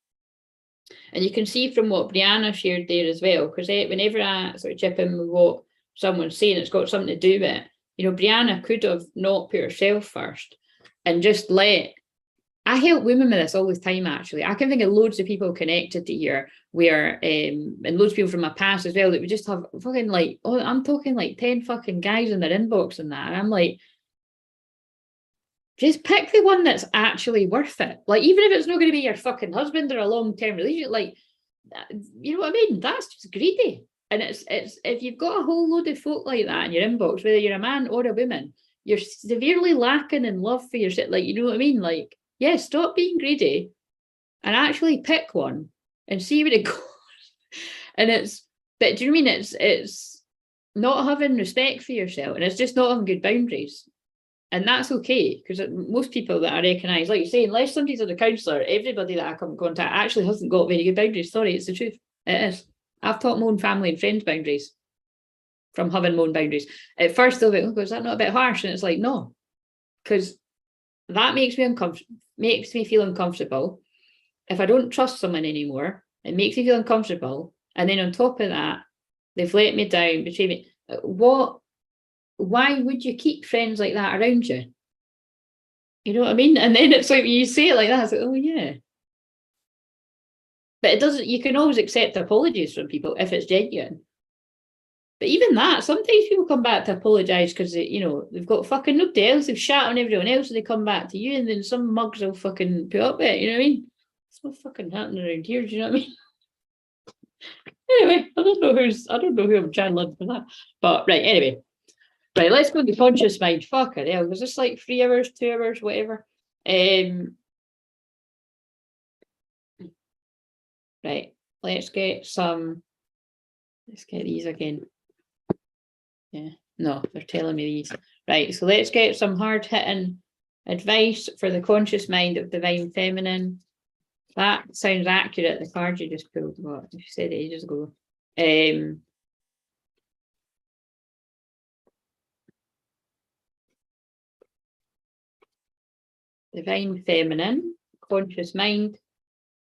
And you can see from what Brianna shared there as well, because whenever I sort of chip in with what someone's saying, it's got something to do with it. Brianna could have not put herself first and just let I help women with this all the time, actually. I can think of loads of people connected to here where, and loads of people from my past as well, that we just have fucking like, oh, I'm talking like 10 fucking guys in their inbox and that. And I'm like, just pick the one that's actually worth it. Like, even if it's not going to be your fucking husband or a long-term relationship, like, you know what I mean? That's just greedy. And it's if you've got a whole load of folk like that in your inbox, whether you're a man or a woman, you're severely lacking in love for yourself. Like, you know what I mean? Like, yeah, stop being greedy and actually pick one and see where it goes. And but do you know what I mean? It's not having respect for yourself, and it's just not having good boundaries. And that's okay, because most people that I recognise, like you say, unless somebody's a counsellor, everybody that I come in contact actually hasn't got very good boundaries. Sorry, it's the truth. It is. I've taught my own family and friends boundaries from having my own boundaries. At first, they'll be, oh, is that not a bit harsh? And it's like, no, because that makes me uncomfortable, makes me feel uncomfortable. If I don't trust someone anymore, it makes me feel uncomfortable. And then on top of that, they've let me down, betrayed me. Why would you keep friends like that around you? You know what I mean? And then it's like, when you say it like that, it's like, oh yeah. But it doesn't, you can always accept apologies from people if it's genuine. But even that, sometimes people come back to apologise because, you know, they've got fucking nobody else, they've shat on everyone else, and they come back to you, and then some mugs will fucking put up with it, you know what I mean? It's not fucking happening around here, do you know what I mean? Anyway, I don't know who I'm channeling for that. But right, anyway. Right, let's go to conscious mind. Fucking hell, was this like 3 hours, 2 hours, whatever? Right, let's get these again. Yeah, no, they're telling me these. Right, so let's get some hard-hitting advice for the conscious mind of divine feminine. That sounds accurate, the card you just pulled. What you said ages ago. Divine feminine, conscious mind.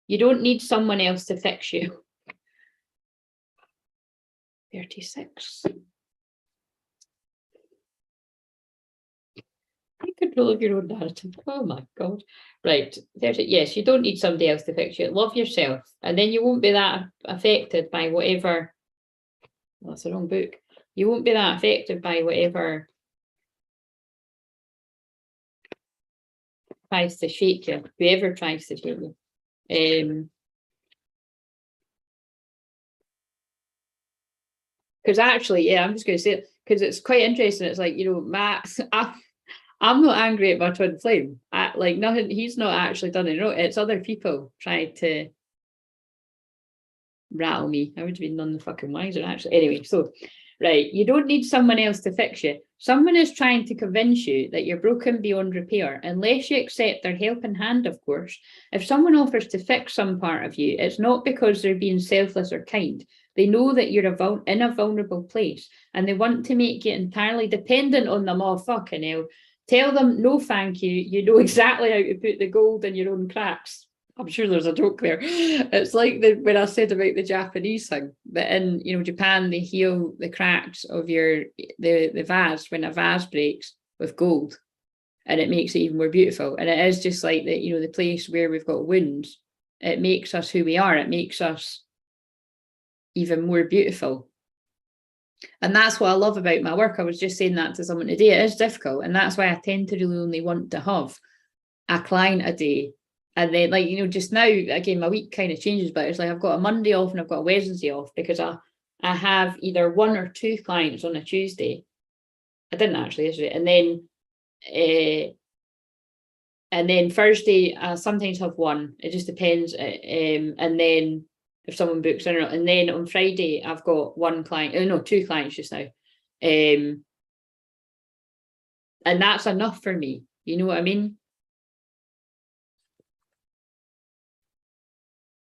You don't need someone else to fix you. 36. Take control of your own narrative. Oh my God. Right. 30. Yes, you don't need somebody else to fix you. Love yourself. And then you won't be that affected by whatever. Well, that's the wrong book. You won't be that affected by whatever tries to shake you, whoever tries to shake you. Because actually, yeah, I'm just going to say it because it's quite interesting. It's like, you know, Matt, I'm not angry at my twin flame. Like nothing, he's not actually done it. It's other people trying to rattle me. I would have been none the fucking wiser, actually. Anyway, so right, you don't need someone else to fix you. Someone is trying to convince you that you're broken beyond repair, unless you accept their helping hand, of course. If someone offers to fix some part of you, it's not because they're being selfless or kind. They know that you're in a vulnerable place, and they want to make you entirely dependent on them. Oh, fucking hell. Tell them, no, thank you. You know exactly how to put the gold in your own cracks. I'm sure there's a joke there. It's like when I said about the Japanese thing, that in, you know, Japan, they heal the cracks of the vase when a vase breaks with gold, and it makes it even more beautiful. And it is just like that, you know, the place where we've got wounds, it makes us who we are. It makes us even more beautiful. And that's what I love about my work. I was just saying that to someone today. It is difficult, and that's why I tend to really only want to have a client a day. And then, like, you know, just now, again, my week kind of changes, but it's like I've got a Monday off and I've got a Wednesday off because I have either 1 or 2 clients on a Tuesday. I didn't actually yesterday. And then Thursday, I sometimes have 1. It just depends. And then if someone books in or not. And then on Friday, I've got 1 client. Oh, no, 2 clients just now. And that's enough for me. You know what I mean?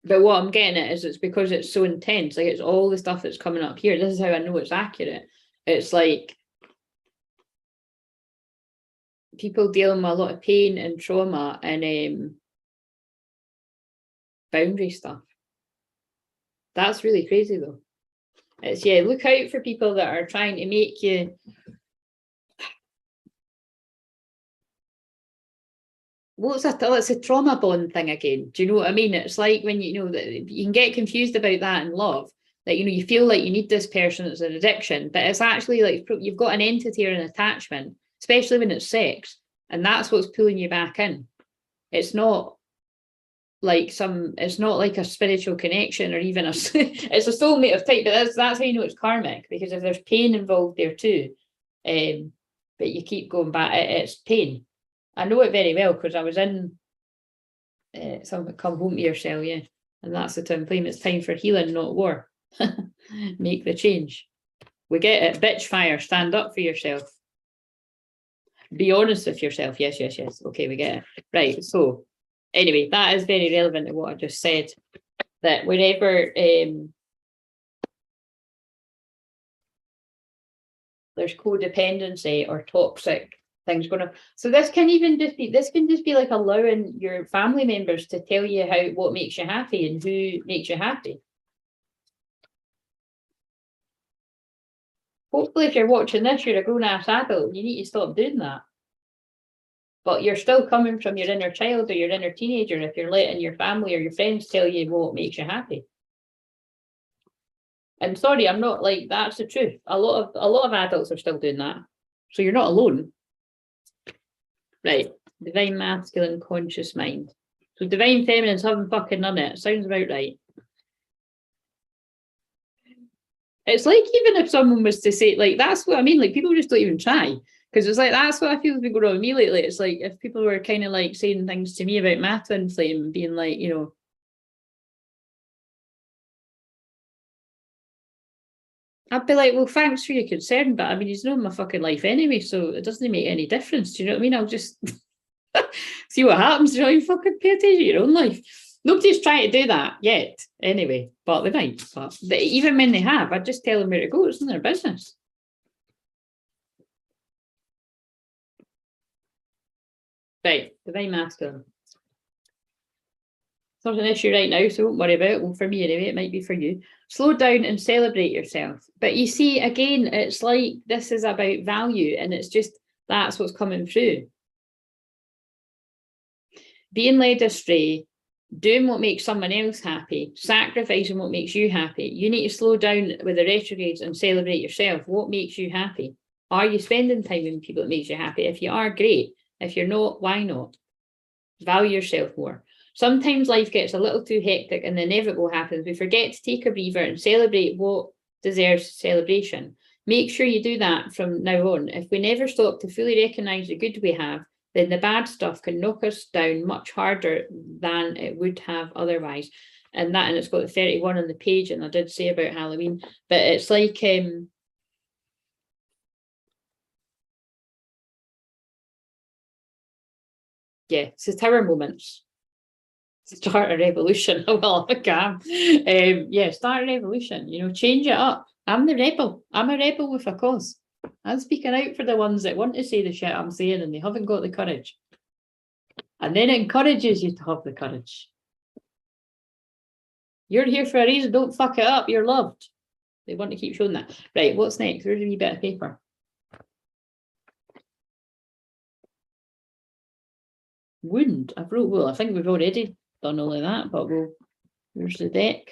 But what I'm getting at is it's because it's so intense. Like, it's all the stuff that's coming up here. This is how I know it's accurate. It's like people dealing with a lot of pain and trauma and boundary stuff. That's really crazy though. It's, yeah, look out for people that are trying to make you it's a trauma bond thing again. Do you know what I mean? It's like when you know that you can get confused about that in love. That, you know, you feel like you need this person, it's an addiction, but it's actually like you've got an entity or an attachment, especially when it's sex, and that's what's pulling you back in. It's not like it's not like a spiritual connection or even it's a soulmate of type, but that's how you know it's karmic, because if there's pain involved there too, but you keep going back, it's pain. I know it very well because I was in something, come home to yourself, yeah, and that's the twin flame. It's time for healing, not war. Make the change. We get it. Bitch fire, stand up for yourself. Be honest with yourself. Yes. Okay, we get it. Right, so anyway, that is very relevant to what I just said, that wherever there's codependency or toxic things going on. So this can just be like allowing your family members to tell you what makes you happy and who makes you happy. Hopefully, if you're watching this, you're a grown-ass adult. You need to stop doing that. But you're still coming from your inner child or your inner teenager if you're letting your family or your friends tell you what makes you happy. I'm sorry, I'm not like, that's the truth. A lot of adults are still doing that. So you're not alone. Right. Divine masculine conscious mind. So divine feminine's having fucking none of it. Sounds about right. It's like, even if someone was to say, like, that's what I mean, like, people just don't even try. Because it's like, that's what I feel has been going on with me lately. It's like, if people were kind of like saying things to me about my twin flame, being like, you know, I'd be like, well, thanks for your concern, but I mean, he's known my fucking life anyway, so it doesn't make any difference. Do you know what I mean? I'll just see what happens. You know, you fucking pay attention to your own life. Nobody's trying to do that yet, anyway, but they might. But even when they have, I just tell them where to go. It's none of their business. Right, divine masculine. It's not an issue right now, so don't worry about it. Well, for me anyway, it might be for you. Slow down and celebrate yourself. But you see, again, it's like this is about value, and it's just that's what's coming through. Being led astray, doing what makes someone else happy, sacrificing what makes you happy. You need to slow down with the retrogrades and celebrate yourself. What makes you happy? Are you spending time with people that makes you happy? If you are, great. If you're not, why not? Value yourself more. Sometimes life gets a little too hectic and the inevitable happens. We forget to take a breather and celebrate what deserves celebration. Make sure you do that from now on. If we never stop to fully recognise the good we have, then the bad stuff can knock us down much harder than it would have otherwise. And it's got the 31 on the page, and I did say about Halloween, but it's like yeah, it's the tower moments. Start a revolution. Well, I can. Yeah, start a revolution. You know, change it up. I'm the rebel. I'm a rebel with a cause. I'm speaking out for the ones that want to say the shit I'm saying and they haven't got the courage. And then it encourages you to have the courage. You're here for a reason. Don't fuck it up. You're loved. They want to keep showing that. Right, what's next? Where's a wee bit of paper? Wound. I wrote, well, I think we've already done all of that, but where's the deck?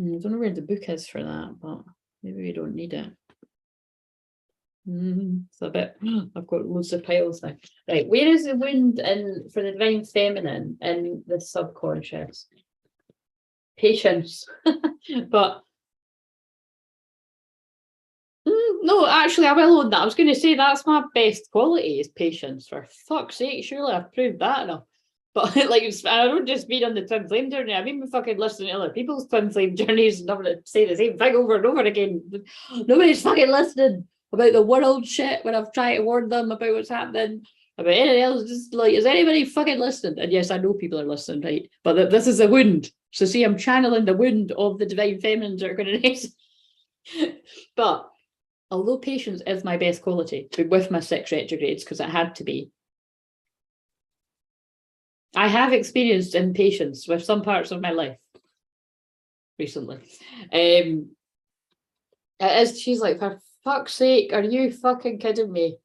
I don't know where the book is for that, but maybe we don't need it. It's a bit, I've got loads of piles now. Right, where is the wound in for the divine feminine in the subconscious? Patience. But no, actually, I will own that. I was going to say that's my best quality is patience. For fuck's sake, surely I've proved that enough. But like, I don't just mean on the twin flame journey. I mean, fucking listening to other people's twin flame journeys and having to say the same thing over and over again. Nobody's fucking listening about the world shit when I've tried to warn them about what's happening. About anything else, just like, is anybody fucking listening? And yes, I know people are listening, right? But this is a wound. So see, I'm channeling the wound of the divine feminines that are going to next. But although patience is my best quality with my 6 retrogrades, because it had to be, I have experienced impatience with some parts of my life recently. It is. She's like, for fuck's sake, are you fucking kidding me?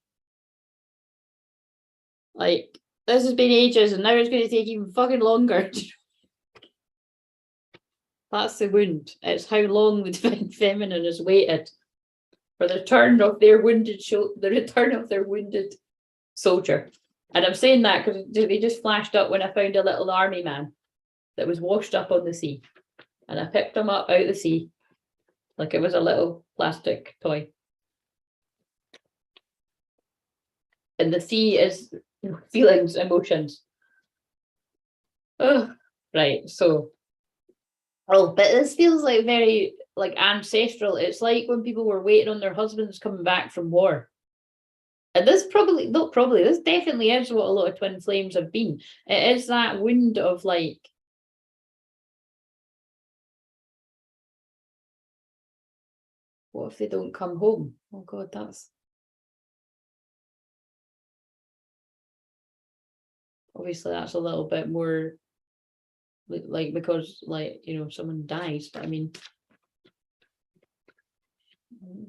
Like, this has been ages and now it's going to take even fucking longer. That's the wound. It's how long the divine feminine has waited for the return of their wounded soldier. And I'm saying that because they just flashed up when I found a little army man that was washed up on the sea. And I picked him up out of the sea like it was a little plastic toy. And the sea is feelings, emotions. Oh, right. So, but this feels like very like ancestral. It's like when people were waiting on their husbands coming back from war. And this this definitely is what a lot of twin flames have been. It is that wound of like, what if they don't come home? Oh God, that's obviously that's a little bit more like because like, you know, someone dies, but I mean,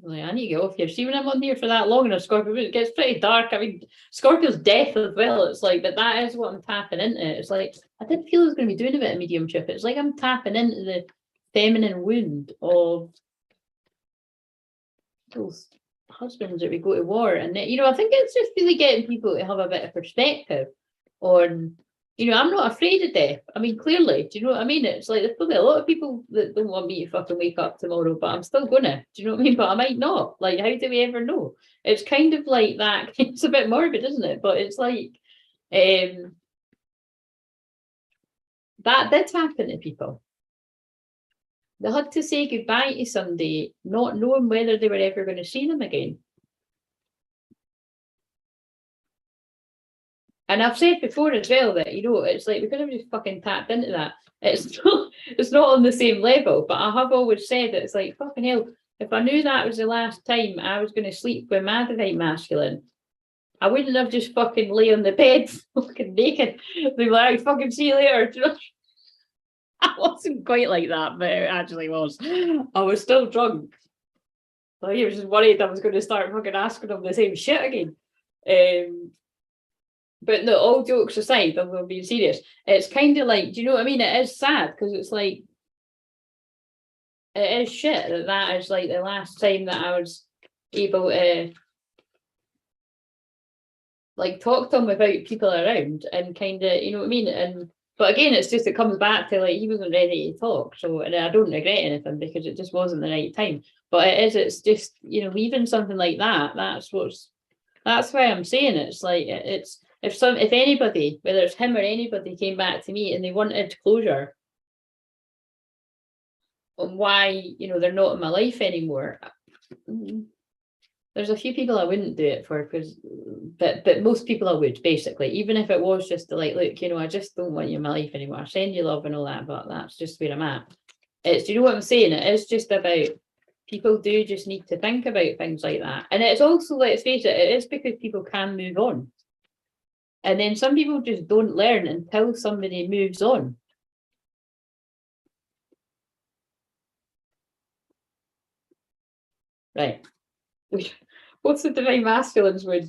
like, I need to get off here. See, when I'm on here for that long in a Scorpio, it gets pretty dark. I mean, Scorpio's death as well. It's like, but that is what I'm tapping into. It's like, I did feel I was going to be doing a bit of mediumship. It's like I'm tapping into the feminine wound of those husbands that we go to war. And, you know, I think it's just really getting people to have a bit of perspective on, you know, I'm not afraid of death. I mean, clearly, do you know what I mean? It's like, there's probably a lot of people that don't want me to fucking wake up tomorrow, but I'm still gonna, do you know what I mean? But I might not. Like, how do we ever know? It's kind of like that. It's a bit morbid, isn't it? But it's like, that did happen to people. They had to say goodbye to somebody, not knowing whether they were ever going to see them again. And I've said before as well that, you know, it's like, because I've just fucking tapped into that, it's not on the same level, but I have always said that it's like, fucking hell, if I knew that was the last time I was going to sleep with my divine masculine, I wouldn't have just fucking lay on the bed fucking naked. They'd be like, fucking see you later. Do you know? I wasn't quite like that, but it actually was. I was still drunk. So he was just worried I was going to start fucking asking him the same shit again. But no, all jokes aside, I'm being serious. It's kind of like, do you know what I mean? It is sad because it's like, it is shit that is like the last time that I was able to like talk to him without people around and kind of, you know what I mean? And but again, it's just, it comes back to like, he wasn't ready to talk. So, and I don't regret anything because it just wasn't the right time. But it's just, you know, leaving something like that, that's why I'm saying it's like, it's, if anybody, whether it's him or anybody, came back to me and they wanted closure on why, you know, they're not in my life anymore, there's a few people I wouldn't do it for, because but most people I would, basically, even if it was just to like, look, you know, I just don't want you in my life anymore. I send you love and all that, but that's just where I'm at. It's, do you know what I'm saying? It is just about, people do just need to think about things like that. And it's also, let's face it, it is because people can move on. And then some people just don't learn until somebody moves on. Right. What's the divine masculines would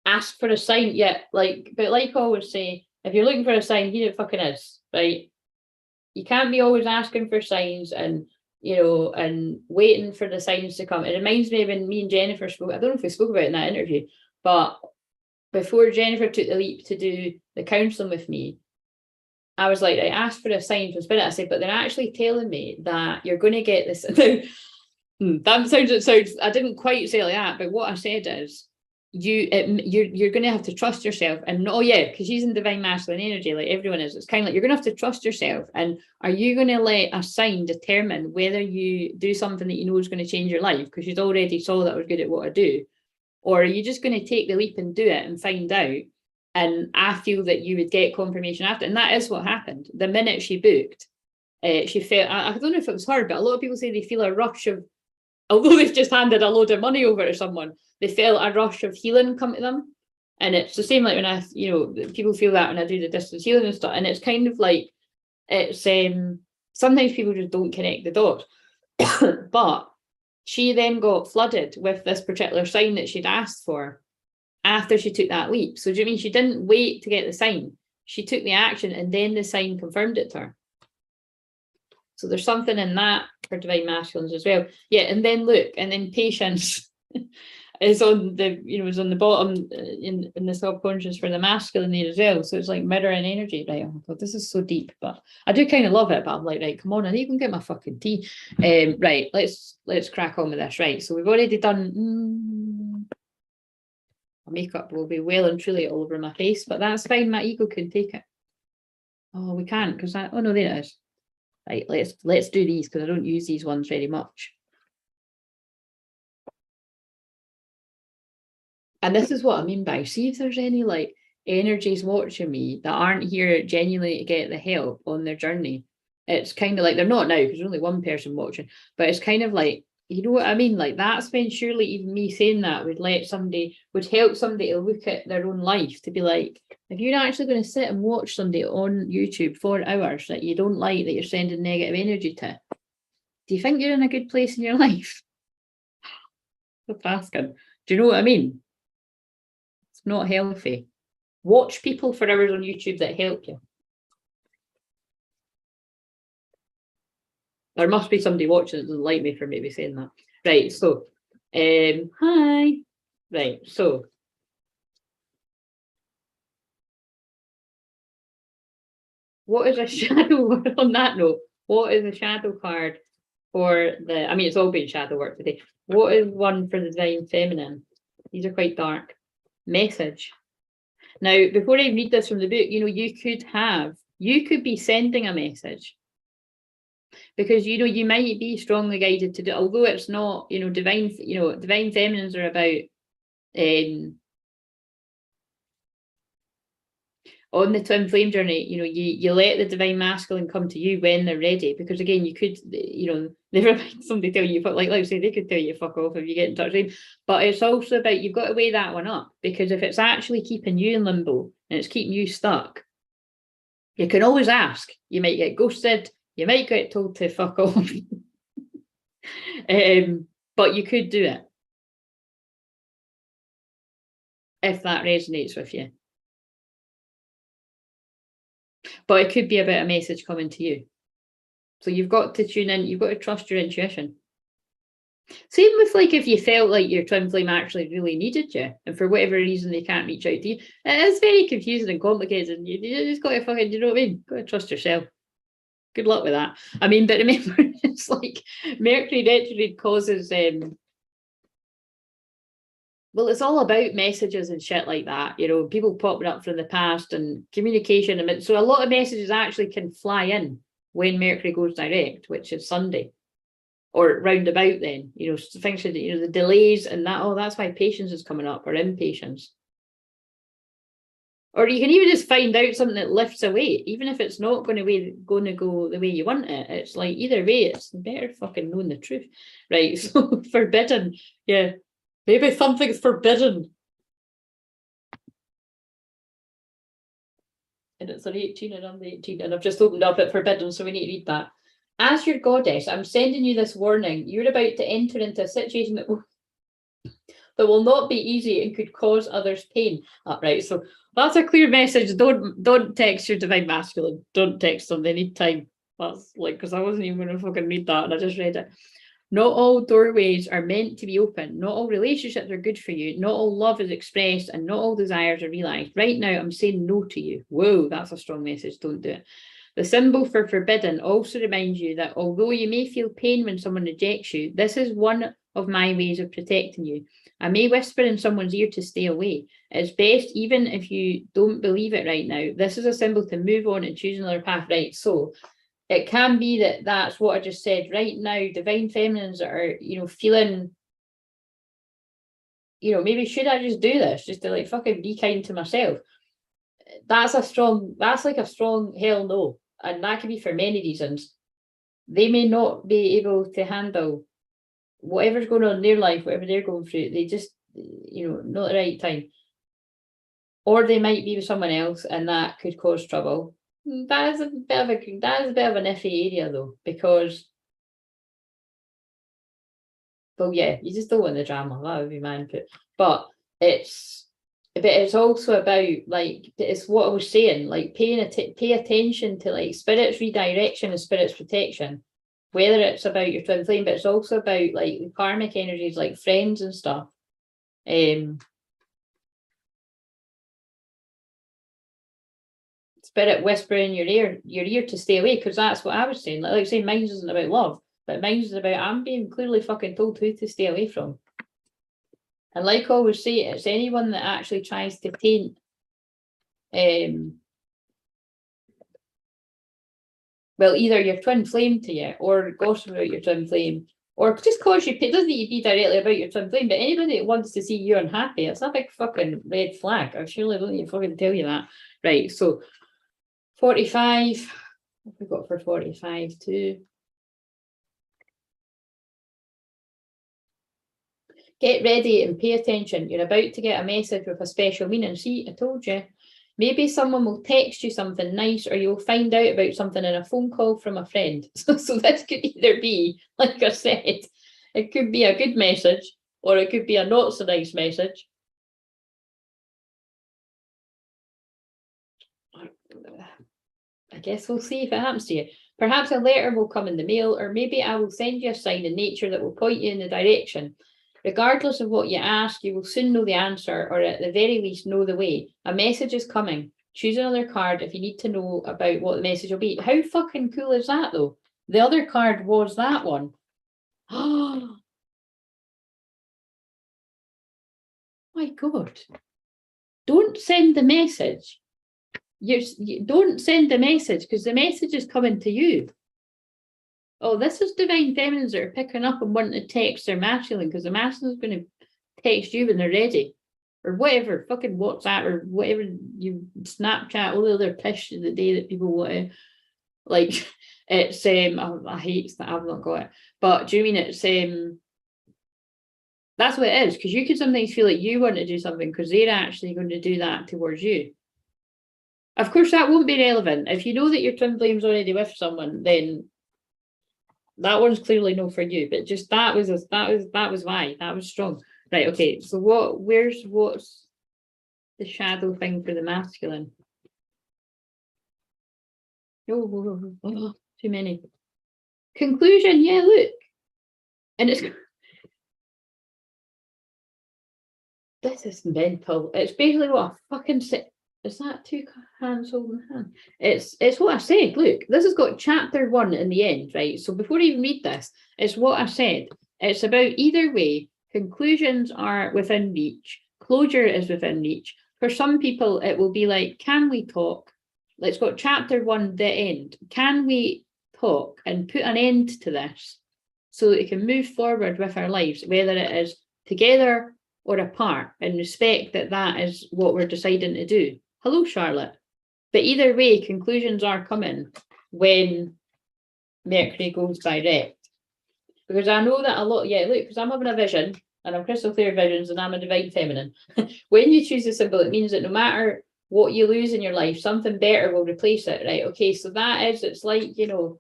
ask for a sign? Yeah, like, but like I always say, if you're looking for a sign, here it fucking is, right? You can't be always asking for signs and, you know, and waiting for the signs to come. It reminds me of when me and Jennifer spoke, I don't know if we spoke about it in that interview, but before Jennifer took the leap to do the counselling with me, I was like, I asked for a sign from Spirit. I said, but they're actually telling me that you're going to get this. That sounds. I didn't quite say like that, but what I said is, you're going to have to trust yourself, and oh yeah, because she's in divine masculine energy, like everyone is. It's kind of like you're going to have to trust yourself, and are you going to let a sign determine whether you do something that you know is going to change your life because you'd already saw that I was good at what I do, or are you just going to take the leap and do it and find out? And I feel that you would get confirmation after, and that is what happened. The minute she booked, she felt, I don't know if it was her, but a lot of people say they feel a rush of, although they've just handed a load of money over to someone, they feel a rush of healing come to them. And it's the same like when I, you know, people feel that when I do the distance healing and stuff. And it's kind of like, it's sometimes people just don't connect the dots. But she then got flooded with this particular sign that she'd asked for after she took that leap. So do you mean she didn't wait to get the sign? She took the action and then the sign confirmed it to her. So there's something in that for divine masculines as well. Yeah, and then look, and then patience is on the, is on the bottom in the subconscious for the masculine there as well. So it's like mirroring energy, right? Oh God, this is so deep, but I do kind of love it. But I'm like, right, come on, I need to go get my fucking tea. Right, let's crack on with this. Right, so we've already done. My makeup will be well and truly all over my face, but that's fine. My ego can take it. Oh, we can't because oh no, there it is. Right, let's do these because I don't use these ones very much. And this is what I mean by, see if there's any like energies watching me that aren't here genuinely to get the help on their journey. It's kind of like, they're not now because there's only one person watching, but it's kind of like, you know what I mean? Like that's when surely even me saying that would help somebody to look at their own life to be like, if you're actually going to sit and watch somebody on YouTube for hours that you don't like, that you're sending negative energy to, do you think you're in a good place in your life? Stop asking. Do you know what I mean? It's not healthy. Watch people for hours on YouTube that help you. There must be somebody watching that doesn't like me for maybe saying that. Right, so, hi. Right, so. What is a shadow, on that note, what is a shadow card for the, I mean, it's all been shadow work today. What is one for the divine feminine? These are quite dark. Message. Now, before I read this from the book, you could be sending a message. Because you might be strongly guided to do, although it's not, divine feminines are about on the twin flame journey, you let the divine masculine come to you when they're ready. Because again, you could, never mind somebody tell you, like I say, they could tell you fuck off if you get in touch with them. But it's also about, you've got to weigh that one up, because if it's actually keeping you in limbo and it's keeping you stuck, you can always ask. You might get ghosted, you might get told to fuck off. But you could do it if that resonates with you. But it could be about a message coming to you. So you've got to tune in, you've got to trust your intuition. Same with like if you felt like your twin flame actually really needed you, and for whatever reason they can't reach out to you. It's very confusing and complicated. And you just got to fucking, you know what I mean? Got to trust yourself. Good luck with that. I mean, but remember, it's like Mercury retrograde causes well, it's all about messages and shit like that, people popping up from the past and communication. I mean, so a lot of messages actually can fly in when Mercury goes direct, which is Sunday, or roundabout then, things should, the delays and that, that's why patience is coming up, or impatience. Or you can even just find out something that lifts away, even if it's not going to go the way you want it. It's like, either way, it's better fucking knowing the truth. Right, so forbidden, yeah. Maybe something's forbidden. And it's an 18 and I'm the 18, and I've just opened up at forbidden, so we need to read that. As your goddess, I'm sending you this warning. You're about to enter into a situation that will not be easy and could cause others pain. Right, so that's a clear message. Don't text your divine masculine. Don't text them. They need time. That's like, because I wasn't even going to fucking read that, and I just read it. Not all doorways are meant to be open. Not all relationships are good for you. Not all love is expressed, and not all desires are realized. Right now, I'm saying no to you. Whoa, that's a strong message. Don't do it. The symbol for forbidden also reminds you that although you may feel pain when someone rejects you, this is one of my ways of protecting you. I may whisper in someone's ear to stay away. It's best, even if you don't believe it right now. This is a symbol to move on and choose another path. Right, so it can be that that's what I just said. Right now, divine feminines are, feeling, maybe should I just do this just to like fucking be kind to myself? That's like a strong hell no. And that can be for many reasons. They may not be able to handle whatever's going on in their life, whatever they're going through. They just, not the right time. Or they might be with someone else and that could cause trouble. That is a bit of an iffy area though, because Well, yeah, you just don't want the drama. That would be my input. But it's also about, like, it's what I was saying, like pay attention to like spirit's redirection and spirit's protection, whether it's about your twin flame, but it's also about like the karmic energies, like friends and stuff. Spirit whispering in your ear to stay away, because that's what I was saying. Like saying, mine isn't about love, but mine is about, I'm being clearly fucking told who to stay away from. And like I always say, it's anyone that actually tries to taint well, either your twin flame to you, or gossip about your twin flame, or just cause you, it doesn't need to be directly about your twin flame, but anybody that wants to see you unhappy, it's a big fucking red flag. I surely don't need to fucking tell you that. Right, so 45, what have we got for 45 too? Get ready and pay attention. You're about to get a message with a special meaning. See, I told you. Maybe someone will text you something nice, or you'll find out about something in a phone call from a friend. So this could either be, like I said, it could be a good message, or it could be a not so nice message. I guess we'll see if it happens to you. Perhaps a letter will come in the mail, or maybe I will send you a sign in nature that will point you in the direction. Regardless of what you ask, you will soon know the answer, or at the very least know the way. A message is coming. Choose another card if you need to know about what the message will be. How fucking cool is that, though? The other card was that one. Oh my God. Don't send the message. You don't send the message, because the message is coming to you. Oh, this is divine feminines that are picking up and wanting to text their masculine, because the masculine is going to text you when they're ready, or whatever, fucking WhatsApp or whatever, you Snapchat, all the other pish of the day that people want to, like, it's I hate that I've not got it, but do you mean it's that's what it is, because you can sometimes feel like you want to do something because they're actually going to do that towards you. Of course, that won't be relevant if you know that your twin flame's already with someone. Then that one's clearly no for you, but just that was why that was strong. Right, okay, so what's the shadow thing for the masculine? Oh, too many. Conclusion, yeah, look. And it's this is mental. It's basically what I fucking said. Is that two hands holding hand? It's what I said. Look, this has got chapter 1 in the end, right? So before you even read this, it's what I said. It's about either way, conclusions are within reach, closure is within reach. For some people, it will be like, can we talk? Let's go chapter 1, the end. Can we talk and put an end to this so that we can move forward with our lives, whether it is together or apart, and respect that that is what we're deciding to do. Hello, Charlotte. But either way, conclusions are coming when Mercury goes direct. Because I know that a lot, yeah, look, because I'm having a vision, and I'm crystal clear visions, and I'm a divine feminine. When you choose a symbol, it means that no matter what you lose in your life, something better will replace it, right? Okay, so that is, it's like, you know,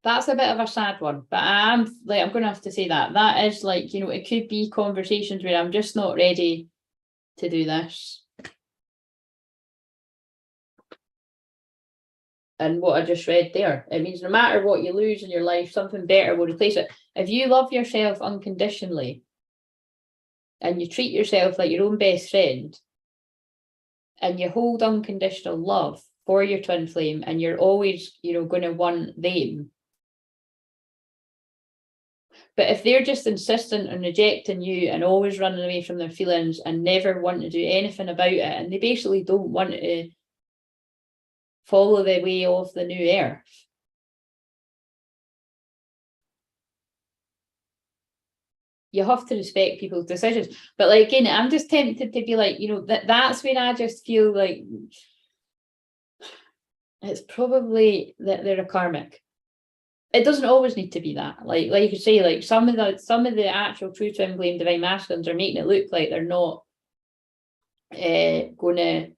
that's a bit of a sad one, but I'm going to have to say that is like, you know, it could be conversations where I'm just not ready to do this. And what I just read there, it means no matter what you lose in your life, something better will replace it. If you love yourself unconditionally and you treat yourself like your own best friend and you hold unconditional love for your twin flame, and you're always, you know, going to want them. But if they're just insistent on rejecting you and always running away from their feelings and never want to do anything about it, and they basically don't want to follow the way of the new earth, you have to respect people's decisions. But like, again, I'm just tempted to be like, you know, that's when I just feel like it's probably that they're a karmic. It doesn't always need to be that. Like you could say, like some of the actual true twin flame divine masculines are making it look like they're not gonna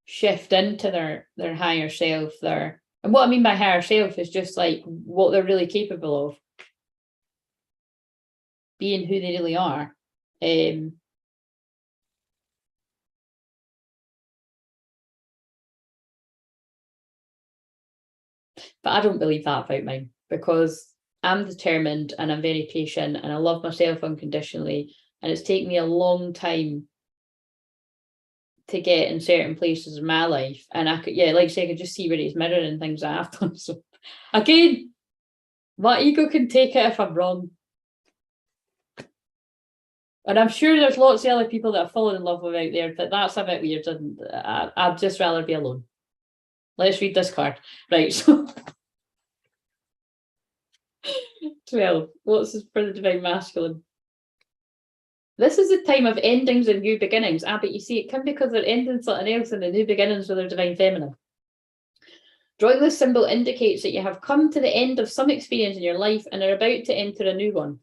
shift into their higher self, and what I mean by higher self is just like what they're really capable of, being who they really are. But I don't believe that about mine, because I'm determined and I'm very patient and I love myself unconditionally, and it's taken me a long time to get in certain places in my life, and I could, like I say, I could just see where it's mirroring things that I've done. So again, my ego can take it if I'm wrong, and I'm sure there's lots of other people that have fallen in love with out there, but that's a bit weird, and I'd just rather be alone. Let's read this card. Right, so 12. What's this for the Divine Masculine? This is the time of endings and new beginnings. But you see, it can be because they're ending something else and the new beginnings with their Divine Feminine. Drawing this symbol indicates that you have come to the end of some experience in your life and are about to enter a new one.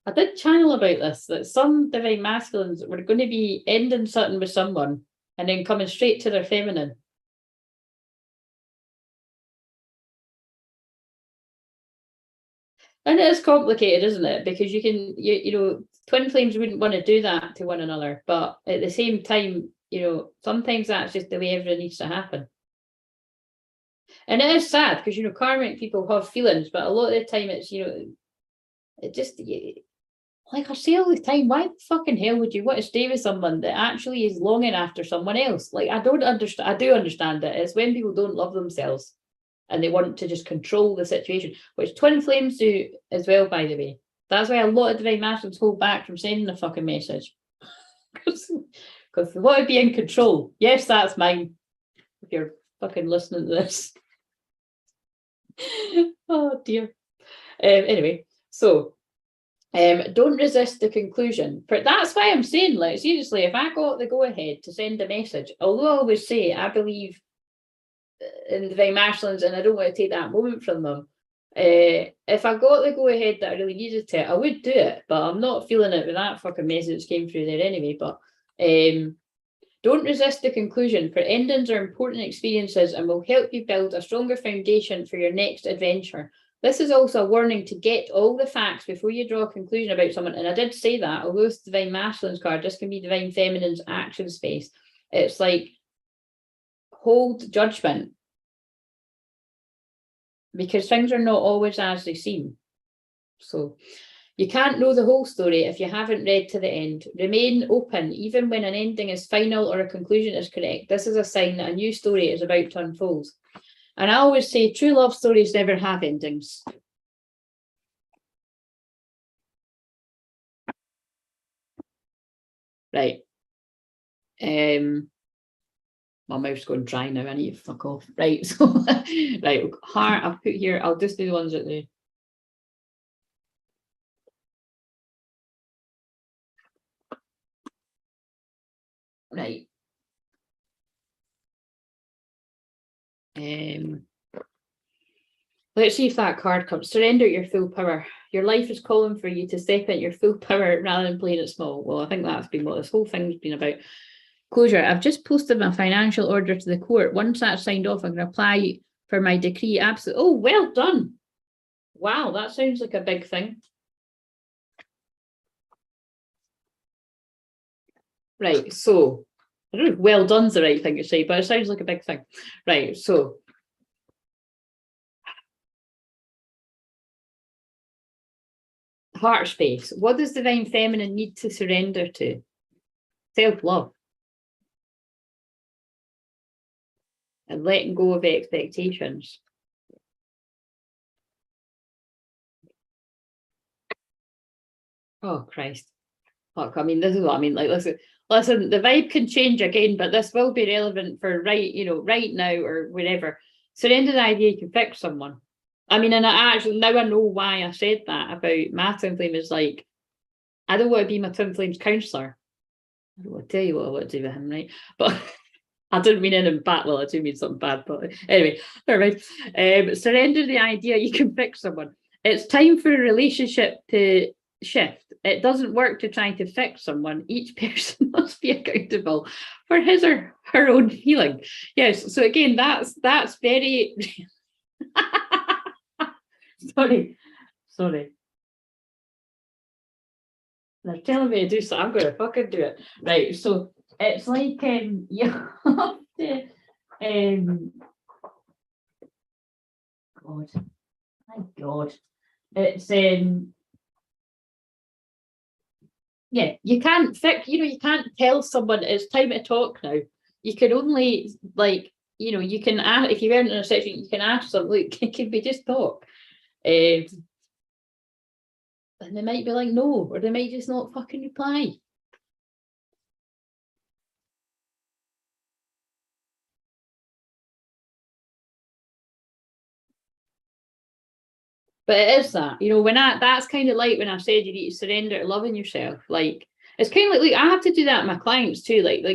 I did channel about this, that some Divine Masculines were going to be ending something with someone and then coming straight to their feminine. And it is complicated, isn't it? Because you can, you know, twin flames wouldn't want to do that to one another, but at the same time, you know, sometimes that's just the way everything needs to happen. And it is sad because, you know, karmic people have feelings, but a lot of the time it's, you know, it just, like I say all the time, why the fucking hell would you want to stay with someone that actually is longing after someone else? Like, I don't understand. I do understand it. It's when people don't love themselves and they want to just control the situation, which twin flames do as well, by the way. That's why a lot of Divine Masculines hold back from sending a fucking message. Because they want to be in control. Yes, that's mine. If you're fucking listening to this. Oh dear. Anyway, so don't resist the conclusion. That's why I'm saying, like, seriously, if I got the go-ahead to send a message, although I always say I believe in Divine Masculines and I don't want to take that moment from them, if I got the go-ahead that I really needed to, I would do it, but I'm not feeling it with that fucking message came through there anyway. But don't resist the conclusion, for endings are important experiences and will help you build a stronger foundation for your next adventure. This is also a warning to get all the facts before you draw a conclusion about someone. And I did say that, although it's Divine Masculine's card, this can be Divine Feminine's action space. It's like, hold judgment, because things are not always as they seem. So you can't know the whole story if you haven't read to the end. Remain open, even when an ending is final or a conclusion is correct. This is a sign that a new story is about to unfold. And I always say true love stories never have endings. Right. My mouth's going dry now. I need to fuck off. Right. So, right. Heart, I'll put here. I'll just do the ones at the. Right. Let's see if that card comes. Surrender your full power. Your life is calling for you to step into your full power rather than playing it small. Well, I think that's been what this whole thing's been about. Closure. I've just posted my financial order to the court. Once that's signed off, I'm going to apply for my decree. Absolutely. Oh, well done. Wow, that sounds like a big thing. Right, so I don't know if well done's the right thing to say, but it sounds like a big thing. Right, so heart space. What does Divine Feminine need to surrender to? Self-love. And letting go of expectations. Oh, Christ. Look, I mean, this is what I mean. Like, listen, the vibe can change again, but this will be relevant for right now or wherever. Surrender the idea you can fix someone. I mean, and I actually, now I know why I said that about my twin flame is like, I don't want to be my twin flame's counsellor. I don't want to tell you what I want to do with him, right? But I didn't mean anything bad. Well, I do mean something bad, but anyway, never mind. Surrender the idea you can fix someone. It's time for a relationship to shift. It doesn't work to try to fix someone. Each person must be accountable for his or her own healing. Yes, so again, that's very sorry. They're telling me to do so, I'm gonna fucking do it. Right, so it's like you have to God, my God. It's yeah, you can't fix, you can't tell someone it's time to talk now. You can only, like, you can ask, if you weren't in a section, you can ask them, look, can we just talk? And they might be like, no, or they might just not fucking reply. But it is that, that's kind of like when I said you need to surrender to loving yourself. Like, it's kind of like, I have to do that with my clients too. Like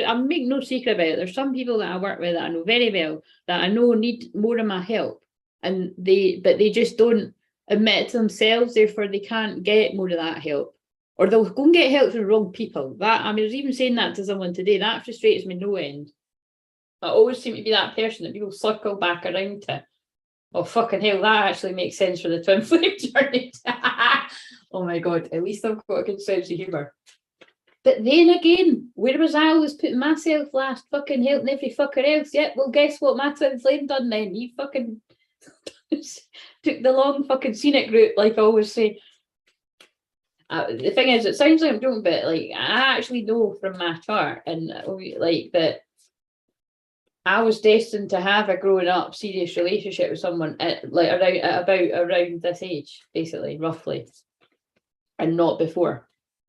I'm making no secret about it. There's some people that I work with that I know very well that I know need more of my help, and they just don't admit to themselves. Therefore, they can't get more of that help, or they'll go and get help from the wrong people. I was even saying that to someone today. That frustrates me no end. I always seem to be that person that people circle back around to. Oh, fucking hell, that actually makes sense for the twin flame journey. Oh my God, at least I've got a good sense of humour. But then again, where was I always putting myself last, fucking helping every fucker else? Yeah, well, guess what my twin flame done then? He fucking took the long fucking scenic route, like I always say. The thing is, it sounds like I'm joking, but like, I actually know from my chart, and like that I was destined to have a growing up serious relationship with someone at around this age, basically, roughly, and not before,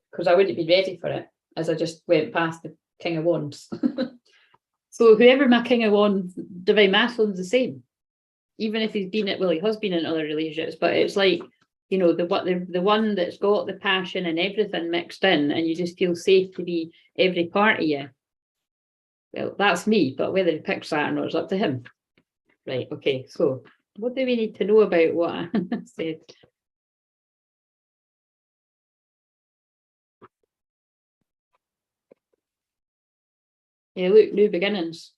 because I wouldn't be ready for it, as I just went past the King of Wands. So whoever my King of Wands, Divine Masculine's the same, even if he has been in other relationships, but it's like, the one that's got the passion and everything mixed in, and you just feel safe to be every part of you. Well, that's me, but whether he picks that or not is up to him. Right, okay, so what do we need to know about what I said? Yeah, look, new beginnings.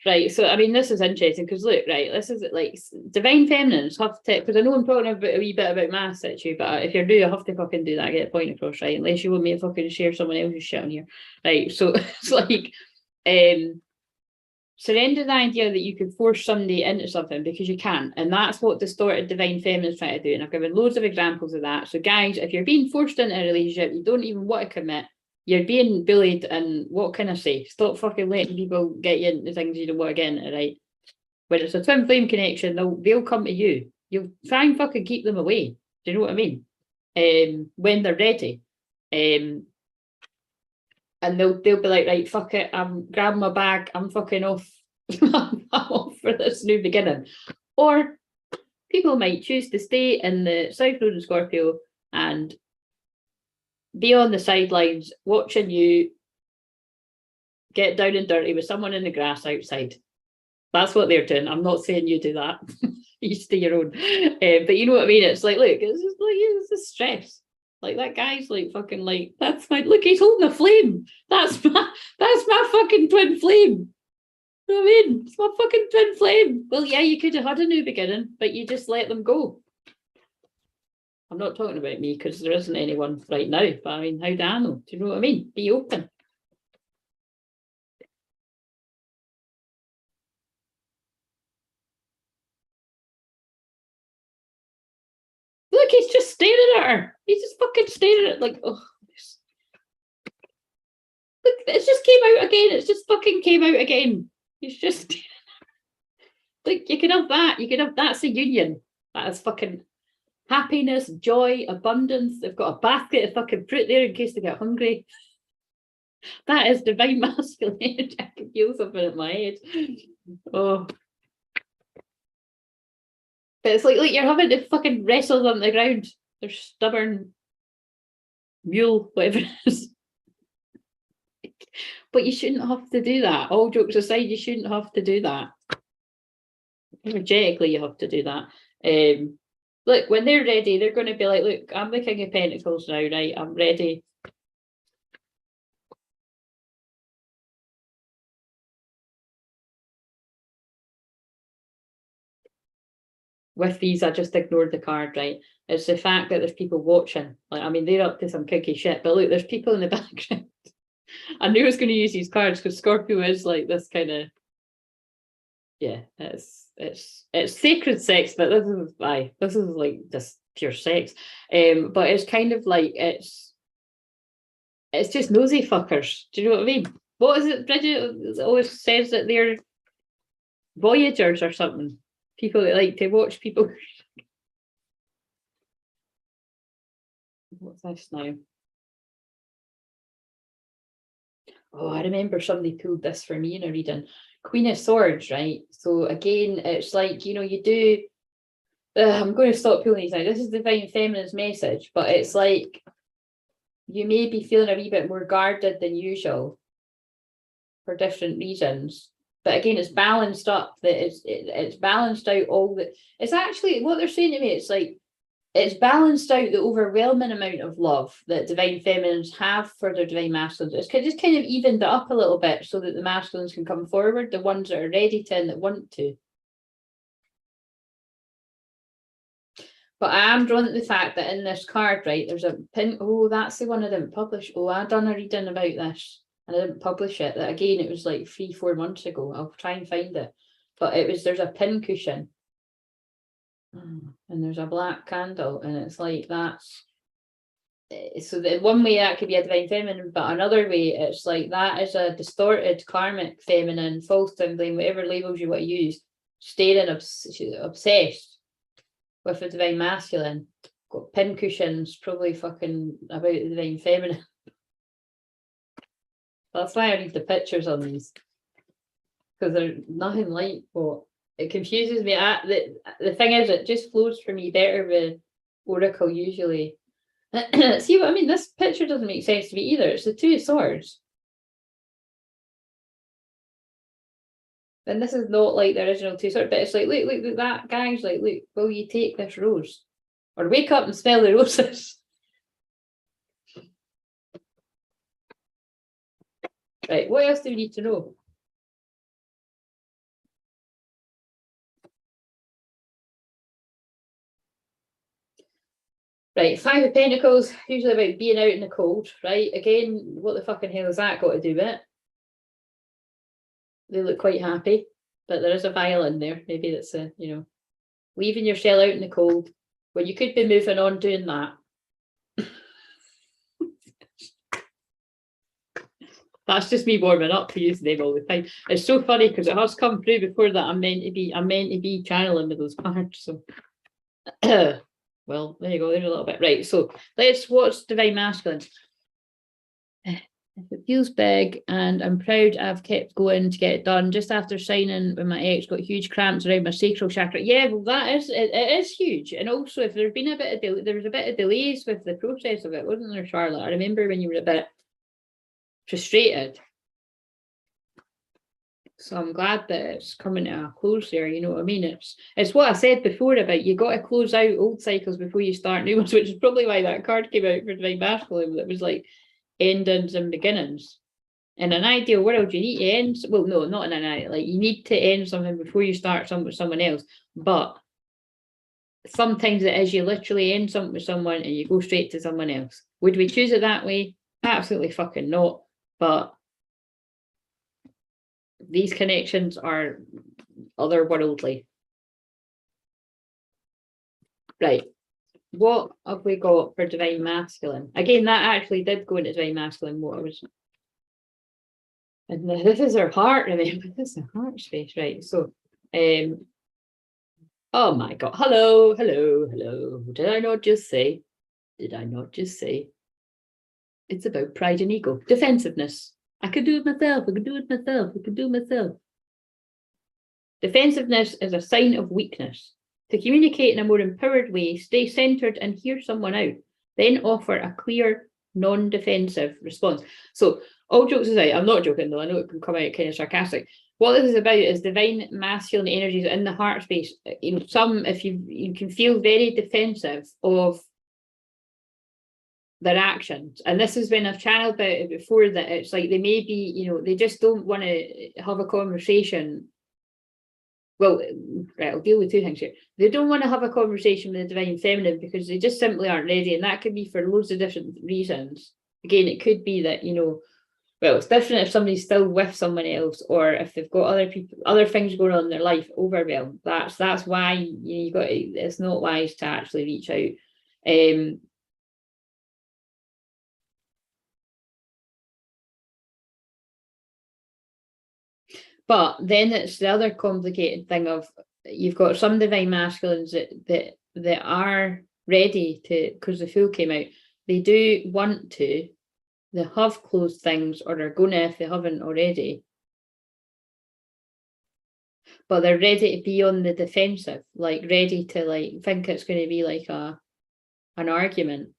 Right, so I mean, this is interesting because look, right, this is like divine feminines have to, because I know I'm talking about a wee bit about my situ, but if you're new, I have to fucking do that, get a point across, right? Unless you want me to fucking share someone else's shit on here, right? So it's like, surrender the idea that you can force somebody into something, because you can't, and that's what distorted divine feminines try to do. And I've given loads of examples of that. So guys, if you're being forced into a relationship, you don't even want to commit, you're being bullied, and what can I say? Stop fucking letting people get you into things you don't want to get into, right? When it's a twin flame connection, they'll come to you. You'll try and fucking keep them away. Do you know what I mean? When they're ready. And they'll be like, right, fuck it, I'm grabbing my bag, I'm fucking off. I'm off for this new beginning. Or people might choose to stay in the South Node of Scorpio and be on the sidelines watching you get down and dirty with someone in the grass outside. That's what they're doing. I'm not saying you do that. Each to your own. But you know what I mean? It's like, look, it's just stress. Like, that guy's like fucking like, that's my, look, he's holding a flame. That's my fucking twin flame. You know what I mean? It's my fucking twin flame. Well, yeah, you could have had a new beginning, but you just let them go. I'm not talking about me because there isn't anyone right now, but I mean, how do I know? Do you know what I mean? Be open. Look, he's just staring at her. He's just fucking staring at, like, oh. Look, it just came out again. It's just fucking came out again. He's just like, you can have that. You can have, that's a union. That is fucking happiness, joy, abundance. They've got a basket of fucking fruit there in case they get hungry. That is divine masculine energy. I can feel something in my head. Oh. But it's like, look, you're having to fucking wrestle them on the ground. They're stubborn mule, whatever it is. But you shouldn't have to do that. All jokes aside, you shouldn't have to do that. Energetically, you have to do that. Look, when they're ready, they're going to be like, look, I'm the King of Pentacles now, right? I'm ready. With these, I just ignored the card, right? It's the fact that there's people watching. Like, I mean, they're up to some kinky shit, but look, there's people in the background. I knew I was going to use these cards because Scorpio is like this kind of, yeah, it's sacred sex, but this is like just pure sex. But it's kind of like it's just nosy fuckers. Do you know what I mean? What is it? Bridget always says that they're voyagers or something. People that like to watch people. What's this now? Oh, I remember somebody pulled this for me in a reading. Queen of Swords, right? So again, it's like, you know, you do. I'm going to stop pulling these now. This is Divine Feminine's message, but it's like you may be feeling a wee bit more guarded than usual for different reasons. But again, it's balanced up. That it's balanced out all the. It's actually what they're saying to me. It's like it's balanced out the overwhelming amount of love that Divine Feminines have for their Divine Masculines. It's just kind of evened it up a little bit so that the masculines can come forward, the ones that are ready to and that want to. But I am drawn to the fact that in this card, right, there's a pin. Oh, that's the one I didn't publish. Oh, I done a reading about this and I didn't publish it. That again, it was like 3-4 months ago. I'll try and find it. But there's a pin cushion. And there's a black candle, and it's like that's. So the one way that could be a Divine Feminine, but another way it's like that is a distorted karmic feminine, false twin flame, whatever labels you want to use, staring obsessed with the Divine Masculine. Got pin cushions, probably fucking about the Divine Feminine. That's why I read the pictures on these, because they're nothing like what it confuses me. The thing is, it just flows for me better with Oracle usually. See what I mean? This picture doesn't make sense to me either. It's the Two of Swords. And this is not like the original Two of Swords, but it's like, look, that guy's like, look, will you take this rose? Or wake up and smell the roses. Right, what else do we need to know? Right, Five of Pentacles, usually about being out in the cold, right? Again, what the fucking hell has that got to do with it? They look quite happy, but there is a violin there. Maybe that's a, you know, leaving your shell out in the cold when you could be moving on doing that. That's just me warming up to using them all the time. It's so funny because it has come through before that I'm meant to be channeling with those cards. So well, there you go, there's a little bit. Right, so what's Divine Masculine? If it feels big and I'm proud I've kept going to get it done. Just after signing when my ex got huge cramps around my sacral chakra. Yeah, well, it is huge. And also, if there's been there was a bit of delays with the process of it, wasn't there, Charlotte? I remember when you were a bit frustrated. So I'm glad that it's coming to a close there, you know what I mean? It's what I said before about you got to close out old cycles before you start new ones, which is probably why that card came out for Divine Masculine. That was like endings and beginnings. In an ideal world, you need to end, well, no, not in an ideal, like you need to end something before you start something with someone else. But sometimes it is you literally end something with someone and you go straight to someone else. Would we choose it that way? Absolutely fucking not. But these connections are otherworldly. Right. What have we got for Divine Masculine? Again, that actually did go into Divine Masculine. What I was, and this is our heart. Remember, this is a heart space, right? So, oh my God! Hello. Did I not just say? It's about pride and ego, defensiveness. I could do it myself. Defensiveness is a sign of weakness. To communicate in a more empowered way, stay centered and hear someone out. Then offer a clear, non-defensive response. So, all jokes aside, I'm not joking though, I know it can come out kind of sarcastic, what this is about is divine masculine energies in the heart space. You know, some, if you can feel very defensive of their actions, and this is when I've channeled about it before, that it's like they may be, you know, they just don't want to have a conversation. Well, right, I'll deal with two things here. They don't want to have a conversation with the divine feminine because they just simply aren't ready, and that could be for loads of different reasons. Again, it could be that, you know, well, it's different if somebody's still with someone else, or if they've got other people, other things going on in their life, overwhelmed. That's why you got. It's not wise to actually reach out. But then it's the other complicated thing of you've got some divine masculines that are ready to, because the Fool came out, they do want to, they have closed things, or are going to if they haven't already. But they're ready to be on the defensive, like ready to like think it's going to be like an argument.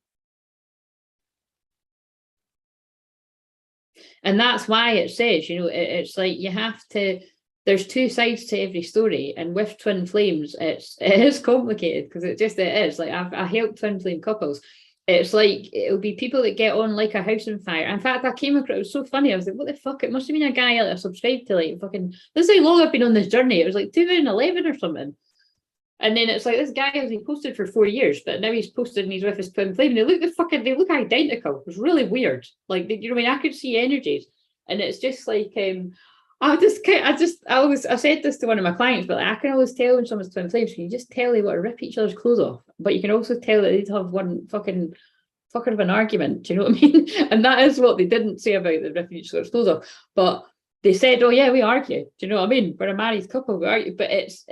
And that's why it says, you know, it's like you have to, there's two sides to every story. And with twin flames, it is complicated, because it is. Like I help twin flame couples. It's like it'll be people that get on like a house on fire. In fact, I came across, it was so funny. I was like, what the fuck? It must have been a guy that I subscribed to, like fucking, this is how long I've been on this journey. It was like 2011 or something. And then it's like this guy has been posted for 4 years, but now he's posted and he's with his twin flame. And they look identical. It was really weird. Like, you know what I mean? I could see energies, and it's just like I said this to one of my clients, but like, I can always tell when someone's twin flames. You just tell they want to rip each other's clothes off, but you can also tell that they have one fucking of an argument. Do you know what I mean? And that is what they didn't say about the ripping each other's clothes off, but they said, oh yeah, we argue. Do you know what I mean? We're a married couple, we argue. But it's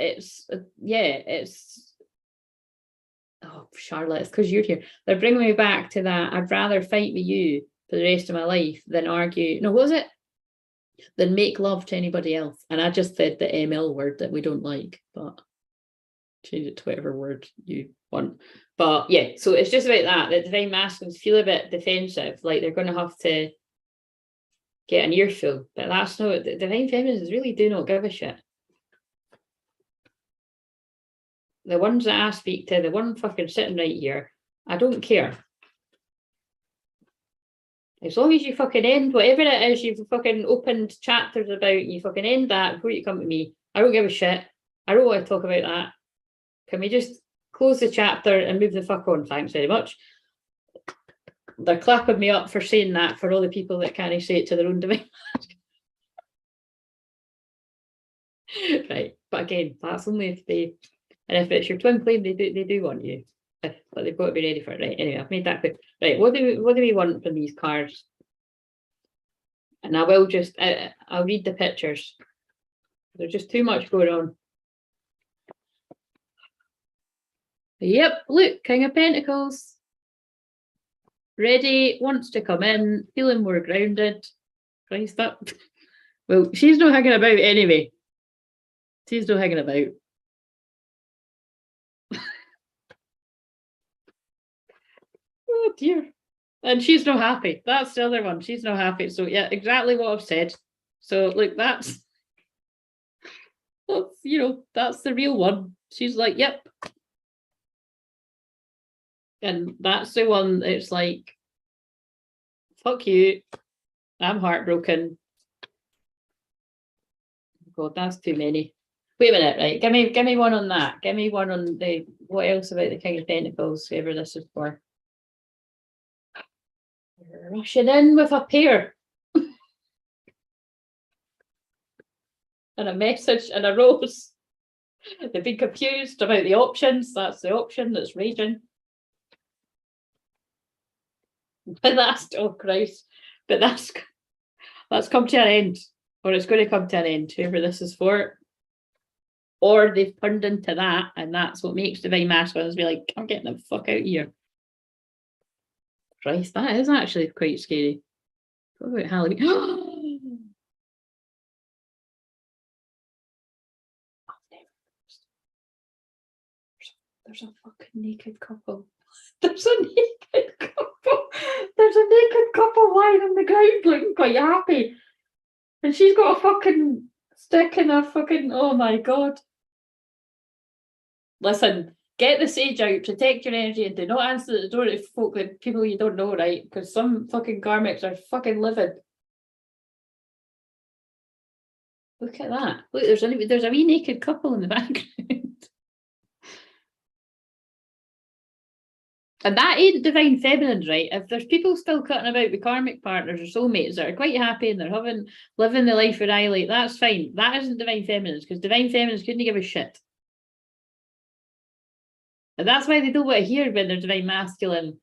oh, Charlotte, it's because you're here. They're bringing me back to that. I'd rather fight with you for the rest of my life than argue. No, what was it? Than make love to anybody else. And I just said the ML word that we don't like, but change it to whatever word you want. But yeah, so it's just about that. The divine masculines feel a bit defensive, like they're going to have to get an earful, but that's not, the divine feminines really do not give a shit. The ones that I speak to, the one fucking sitting right here, I don't care. As long as you fucking end whatever it is you've fucking opened chapters about, you fucking end that before you come to me. I don't give a shit. I don't want to talk about that. Can we just close the chapter and move the fuck on? Thanks very much. They're clapping me up for saying that, for all the people that can't say it to their own divine. Right, but again, that's only if they, and if it's your twin flame, they do want you, but they've got to be ready for it. Right, anyway, I've made that clear. Right, what do we want from these cards? And I will just, I'll read the pictures. There's just too much going on. Yep, look, King of Pentacles. Ready, wants to come in, feeling more grounded. Christ up. Well, she's not hanging about anyway. She's not hanging about. Oh dear. And she's not happy. That's the other one. She's not happy. So yeah, exactly what I've said. So look, that's you know, that's the real one. She's like, yep. And that's the one, it's like, fuck you, I'm heartbroken. God, that's too many. Wait a minute, right? Give me one on that. Give me one on the, what else about the King of Pentacles, whoever this is for. Rushing in with a pair. And a message and a rose. They've been confused about the options. That's the option that's raging. But that's, oh Christ, but that's come to an end, or it's going to come to an end, whoever this is for. Or they've turned into that, and that's what makes divine masculines be like, I'm getting the fuck out of here. Christ, that is actually quite scary. What about Halloween? There's a fucking naked couple. There's a naked couple. There's a naked couple lying on the ground looking quite happy. And she's got a fucking Sticking their fucking, oh my God. Listen, get the sage out, protect your energy, and do not answer the door to folk that people you don't know, right? Because some fucking karmics are fucking livid. Look at that. Look, there's a wee naked couple in the background. And that ain't divine feminines, right? If there's people still cutting about with karmic partners or soulmates that are quite happy and they're living the life that I like, that's fine. That isn't divine feminines, because divine feminines couldn't give a shit. And that's why they don't want to hear when their divine masculine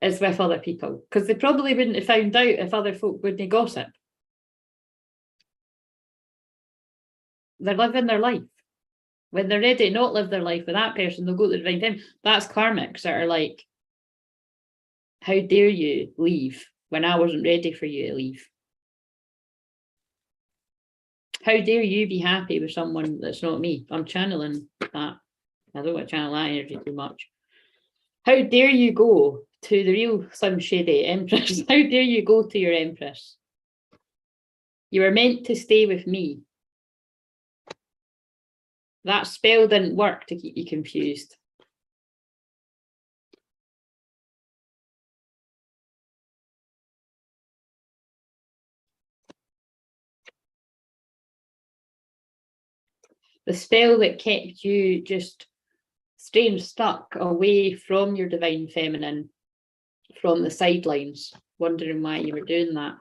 is with other people, because they probably wouldn't have found out if other folk wouldn't gossip. They're living their life. When they're ready to not live their life with that person, they'll go to the divine feminine. That's karmics that are like, how dare you leave when I wasn't ready for you to leave? How dare you be happy with someone that's not me? I'm channeling that. I don't want to channel that energy too much. How dare you go to the real Slim Shady Empress? How dare you go to your Empress? You were meant to stay with me. That spell didn't work to keep you confused. The spell that kept you just staying stuck away from your divine feminine, from the sidelines, wondering why you were doing that.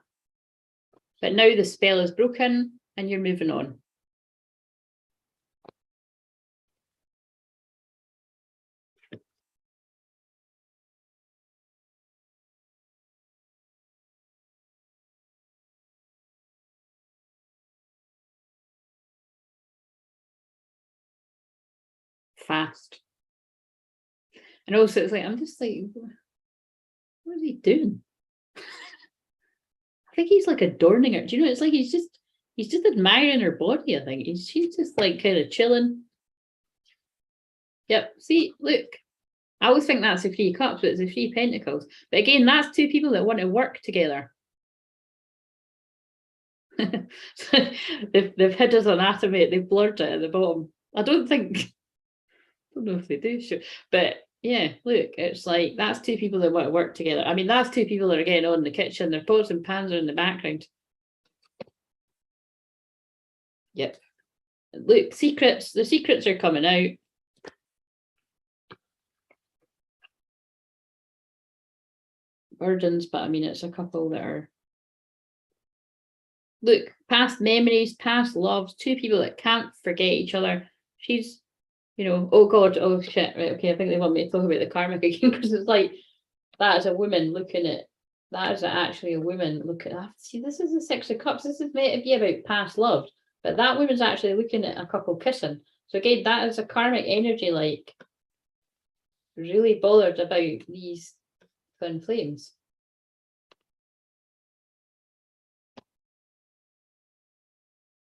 But now the spell is broken and you're moving on. Fast. And also it's like, I'm just like, what is he doing? I think he's like adorning her. Do you know, it's like he's just admiring her body, I think. She's just like kind of chilling. Yep, see, look. I always think that's a Three Cups, but it's a Three Pentacles. But again, that's two people that want to work together. they've hid his anatomy, they've blurred it at the bottom. I don't know if they do, sure. But yeah, look, it's like that's two people that want to work together. I mean, that's two people that are getting on in the kitchen. Their pots and pans are in the background. Yep. Look, the secrets are coming out. Burdens, but I mean, it's a couple that are, look, past memories, past loves, two people that can't forget each other. She's, you know, oh God, oh shit, right, okay, I think they want me to talk about the karmic again, because it's like, that is a woman looking at, that is actually a woman looking at, see, this is the Six of Cups, this is meant to be about past loves, but that woman's actually looking at a couple kissing. So again, that is a karmic energy, like, really bothered about these twin flames.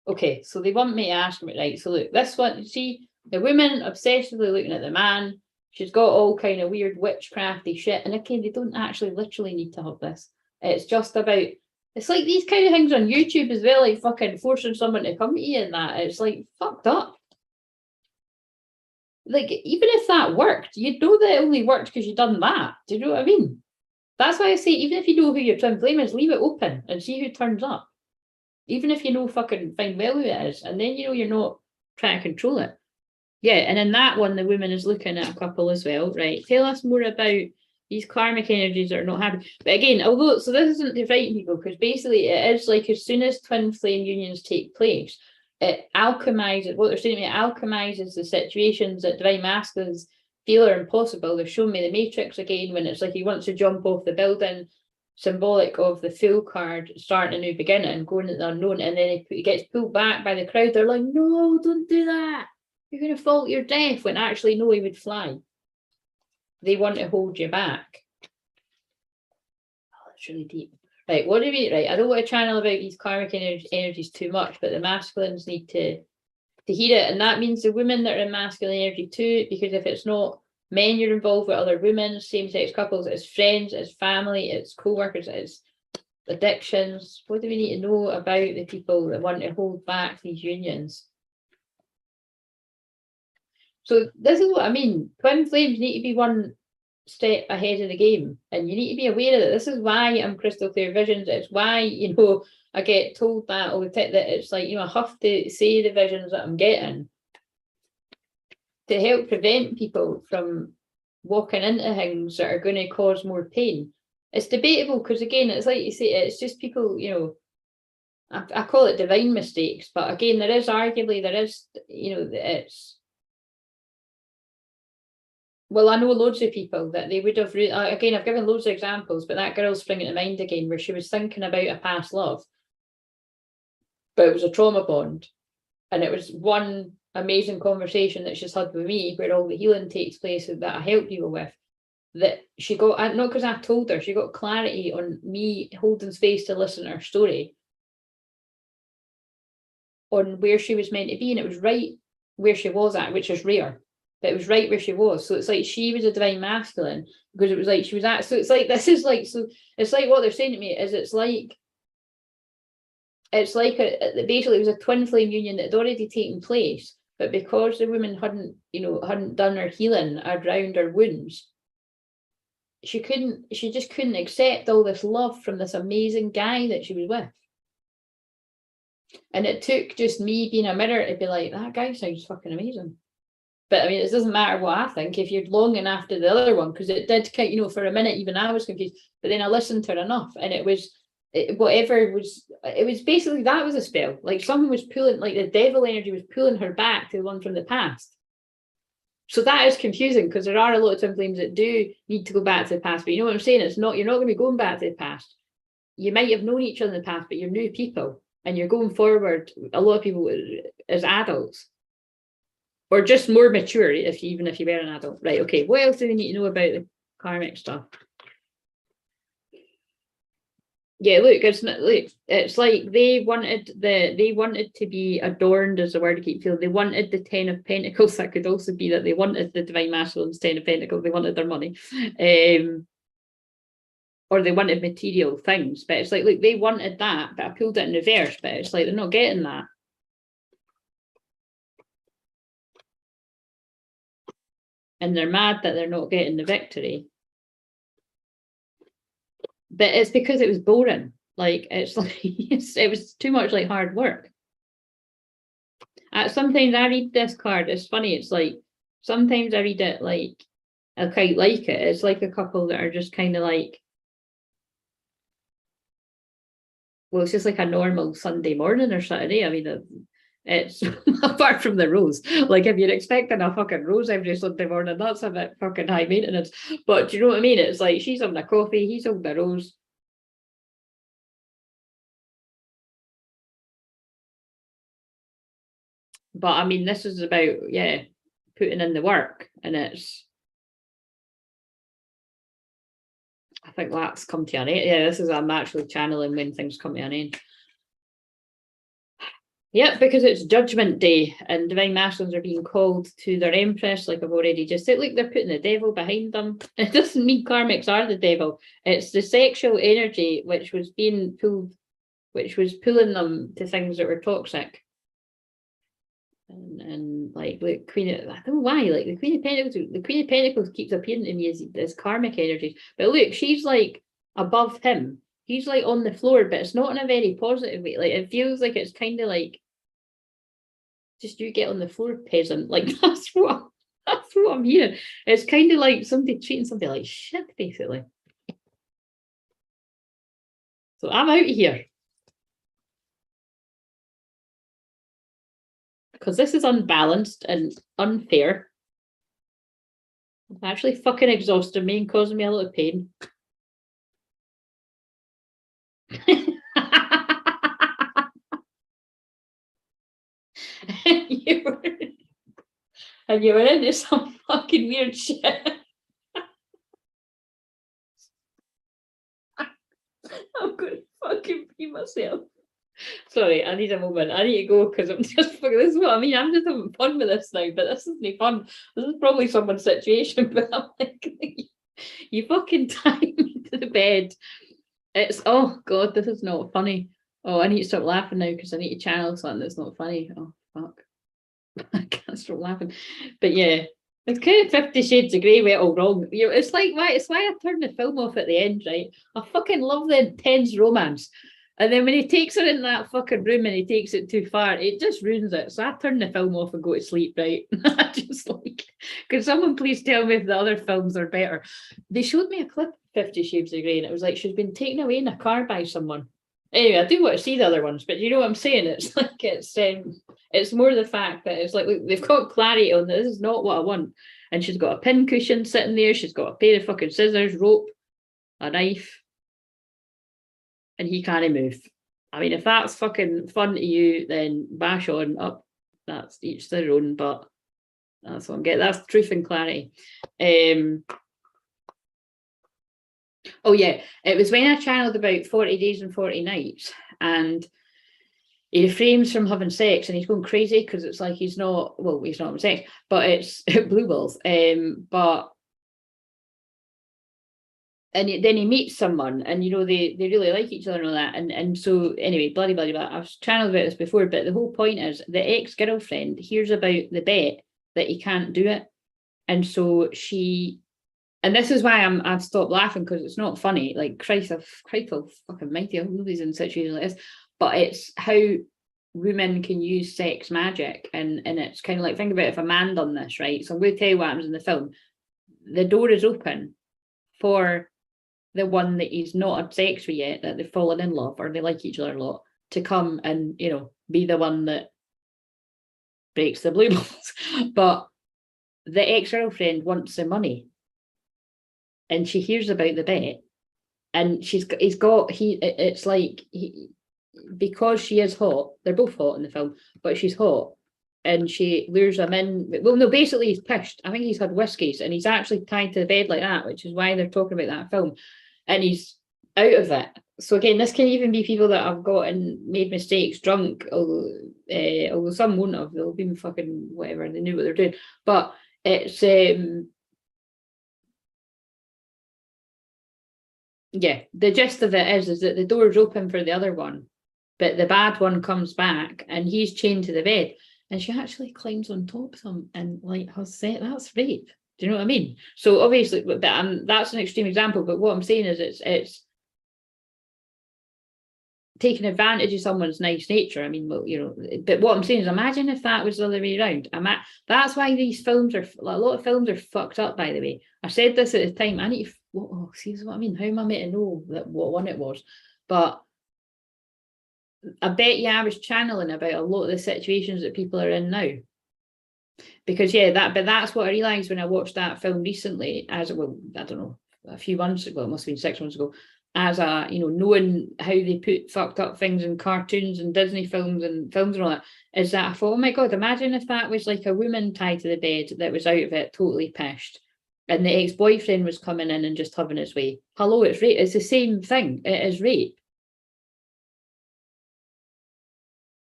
Okay, so they want me to ask me, right, so look, this one, you see, the woman obsessively looking at the man, she's got all kind of weird witchcrafty shit, and again, they don't actually literally need to have this. It's just about, it's like these kind of things on YouTube as well, like fucking forcing someone to come to you and that, it's like, fucked up. Like, even if that worked, you'd know that it only worked because you'd done that. Do you know what I mean? That's why I say, even if you know who your twin flame is, leave it open and see who turns up. Even if you know fucking find well who it is, and then you know you're not trying to control it. Yeah, and in that one, the woman is looking at a couple as well, right? Tell us more about these karmic energies that are not happy. But again, although, so this isn't to frighten people, because basically it is like as soon as twin flame unions take place, it alchemizes, what they're saying to me, it alchemizes the situations that divine masculines feel are impossible. They're showing me the matrix again, when it's like he wants to jump off the building, symbolic of the Fool card, starting a new beginning, going into the unknown, and then he gets pulled back by the crowd. They're like, no, don't do that. You're going to fall to your death, when actually, no, he would fly. They want to hold you back. Oh, that's really deep. Right, what do you mean? Right, I don't want to channel about these karmic energies too much, but the masculines need to hear it. And that means the women that are in masculine energy too, because if it's not men you're involved with, other women, same-sex couples, it's friends, it's family, it's co-workers, it's addictions. What do we need to know about the people that want to hold back these unions? So this is what I mean. Twin flames need to be one step ahead of the game, and you need to be aware of it. This is why I'm crystal clear visions. It's why, you know, I get told that all the time, that it's like, you know, I have to say the visions that I'm getting to help prevent people from walking into things that are going to cause more pain. It's debatable because, again, it's like you say, it's just people, you know, I call it divine mistakes, but again, there is arguably, you know, it's, well, I know loads of people that they would have, again, I've given loads of examples, but that girl's springing to mind again, where she was thinking about a past love, but it was a trauma bond. And it was one amazing conversation that she's had with me, where all the healing takes place that I help people with, that she got, not because I told her, she got clarity on me holding space to listen to her story, on where she was meant to be, and it was right where she was at, which is rare. But it was right where she was. So it's like she was a divine masculine, because it was like she was at, so it's like, this is like, so it's like what they're saying to me is, it's like basically it was a twin flame union that had already taken place, but because the woman hadn't done her healing around her wounds, she just couldn't accept all this love from this amazing guy that she was with. And it took just me being a mirror to be like, that guy sounds fucking amazing. But I mean, it doesn't matter what I think if you're longing after the other one, because it did, you know, for a minute, even I was confused, but then I listened to her enough, and it was basically, that was a spell. Like someone was pulling, like the devil energy was pulling her back to the one from the past. So that is confusing, because there are a lot of twin flames that do need to go back to the past. But you know what I'm saying? You're not going to be going back to the past. You might have known each other in the past, but you're new people, and you're going forward, a lot of people, as adults. Or just more mature, even if you were an adult. Right, okay, what else do we need to know about the karmic stuff? Yeah, look, it's like they wanted to be adorned, as the word I keep feeling. They wanted the 10 of Pentacles. That could also be that they wanted the divine masculine's 10 of Pentacles. They wanted their money. Or they wanted material things. But it's like, look, they wanted that, but I pulled it in reverse, but it's like they're not getting that. And they're mad that they're not getting the victory. But it's because it was boring. Like, it's like, it was too much like hard work. Sometimes I read this card, it's funny, it's like, sometimes I read it like, I quite like it. It's like a couple that are just kind of like, well, it's just like a normal Sunday morning or Saturday. I mean, it's apart from the rose. Like, if you're expecting a fucking rose every Sunday morning, that's a bit fucking high maintenance. But do you know what I mean? It's like she's having a coffee, he's holding a rose. But I mean, this is about, yeah, putting in the work, and it's, I think that's come to an end. Yeah, this is, I'm actually channeling when things come to an end. Yep, because it's Judgment Day and divine masculines are being called to their empress, like I've already just said. Look, they're putting the devil behind them. It doesn't mean karmics are the devil. It's the sexual energy which was being pulled, which was pulling them to things that were toxic. And like the Queen of, I don't know why, like the Queen of Pentacles keeps appearing to me as karmic energy. But look, she's like above him. He's like on the floor, but it's not in a very positive way. Like, it feels like it's kind of like, just you get on the floor, peasant. Like, that's what I'm hearing. It's kind of like somebody treating somebody like shit, basically. So I'm out of here. Because this is unbalanced and unfair. It's actually fucking exhausting me and causing me a lot of pain. and you were into some fucking weird shit. I'm gonna fucking pee myself. Sorry, I need a moment. I need to go because I'm just, this is what I mean. I'm just having fun with this now, but this isn't fun. This is probably someone's situation, but I'm like, you fucking tie me to the bed. It's, oh God, this is not funny. Oh, I need to stop laughing now because I need to channel something that's not funny. Oh, fuck. I can't stop laughing. But yeah, it's kind of 50 Shades of Grey went all wrong. You know, it's like why I turned the film off at the end, right? I fucking love the intense romance. And then when he takes her in that fucking room and he takes it too far, it just ruins it. So I turn the film off and go to sleep, right? I just like, could someone please tell me if the other films are better? They showed me a clip of 50 Shades of Grey and it was like she's been taken away in a car by someone. Anyway, I do want to see the other ones, but you know what I'm saying? It's like it's more the fact that it's like, look, they've got clarity on this is not what I want. And she's got a pin cushion sitting there, she's got a pair of fucking scissors, rope, a knife, and he can't move. I mean, if that's fucking fun to you, then bash on up. That's each their own, but that's what I'm getting. That's truth and clarity. Oh yeah, it was when I channeled about 40 days and 40 nights, and he refrains from having sex, and he's going crazy because it's like he's not having sex, but it's blue balls. But and then he meets someone, and you know they really like each other and all that, and so anyway, bloody blah. I've channeled about this before, but the whole point is the ex-girlfriend hears about the bet that he can't do it, and so she, and this is why I've stopped laughing because it's not funny. Like Christ fucking mighty, nobody's in situations like this, but it's how women can use sex magic, and it's kind of like, think about if a man done this, right? So I'm going to tell you what happens in the film. The door is open for the one that he's not had sex with yet, that they've fallen in love or they like each other a lot, to come and, you know, be the one that breaks the blue balls. But the ex-girlfriend wants the money, and she hears about the bet, and it's like because she is hot, they're both hot in the film, but she's hot, and she lures him in. Well, no, basically he's pished. I think he's had whiskies, and he's actually tied to the bed like that, which is why they're talking about that film. And he's out of it. So again, this can even be people that have gotten made mistakes drunk, although some won't have. They'll be fucking whatever. They knew what they're doing. But it's yeah. The gist of it is that the door's open for the other one, but the bad one comes back, and he's chained to the bed, and she actually climbs on top of him and like has said that's rape. Do you know what I mean? So obviously, but that's an extreme example. But what I'm saying is, it's taking advantage of someone's nice nature. I mean, well, you know, but what I'm saying is, imagine if that was the other way around. That's why these films are, a lot of films are fucked up, by the way. I said this at the time. I need to, see what I mean? How am I meant to know that what one it was? But I bet you I was channeling about a lot of the situations that people are in now. Because but that's what I realised when I watched that film recently, as well, I don't know, a few months ago, it must have been 6 months ago, as a, you know, knowing how they put fucked up things in cartoons and Disney films and all that, is that I thought, oh my God, imagine if that was like a woman tied to the bed that was out of it, totally pissed, and the ex-boyfriend was coming in and just having his way. Hello, it's rape. It's the same thing. It is rape.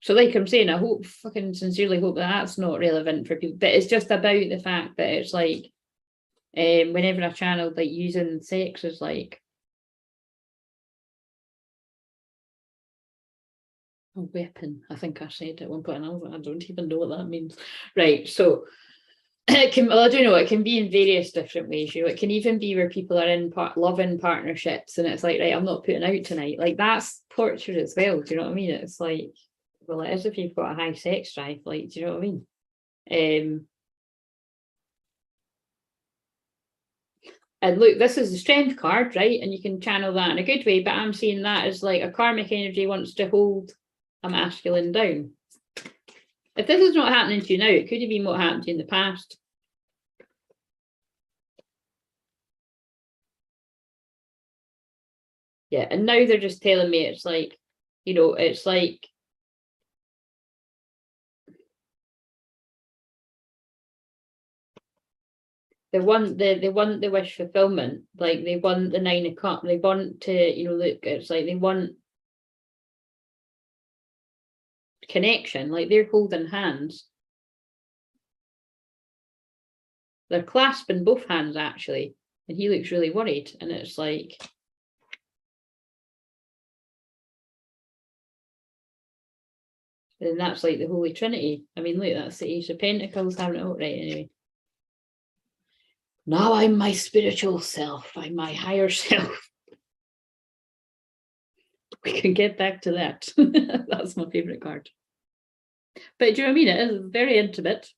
So like I'm saying, I fucking sincerely hope that that's not relevant for people, but it's just about the fact that it's like, whenever I channeled like using sex as like a weapon, I think I said at one point, and I was like, I don't even know what that means. Right, so it can, well, I don't know, it can be in various different ways. You know, it can even be where people are in loving partnerships, and it's like, right, I'm not putting out tonight. Like that's torture as well. Do you know what I mean? It's like, well, it is if you've got a high sex drive. Like, do you know what I mean? And look, this is the strength card, right? And you can channel that in a good way, but I'm seeing that as like a karmic energy wants to hold a masculine down. If this is not happening to you now, it could have been what happened to you in the past. Yeah, and now they're just telling me it's like, you know, it's like they want the wish fulfillment, like they want the 9 of cups, they want to, you know, look, it's like they want connection, like they're holding hands. They're clasping both hands actually, and he looks really worried, and it's like, And that's like the Holy Trinity. I mean, look, that's the Ace of Pentacles having it out right anyway. Now I'm my spiritual self. I'm my higher self. We can get back to that. That's my favorite card. But do you know what I mean? It is very intimate.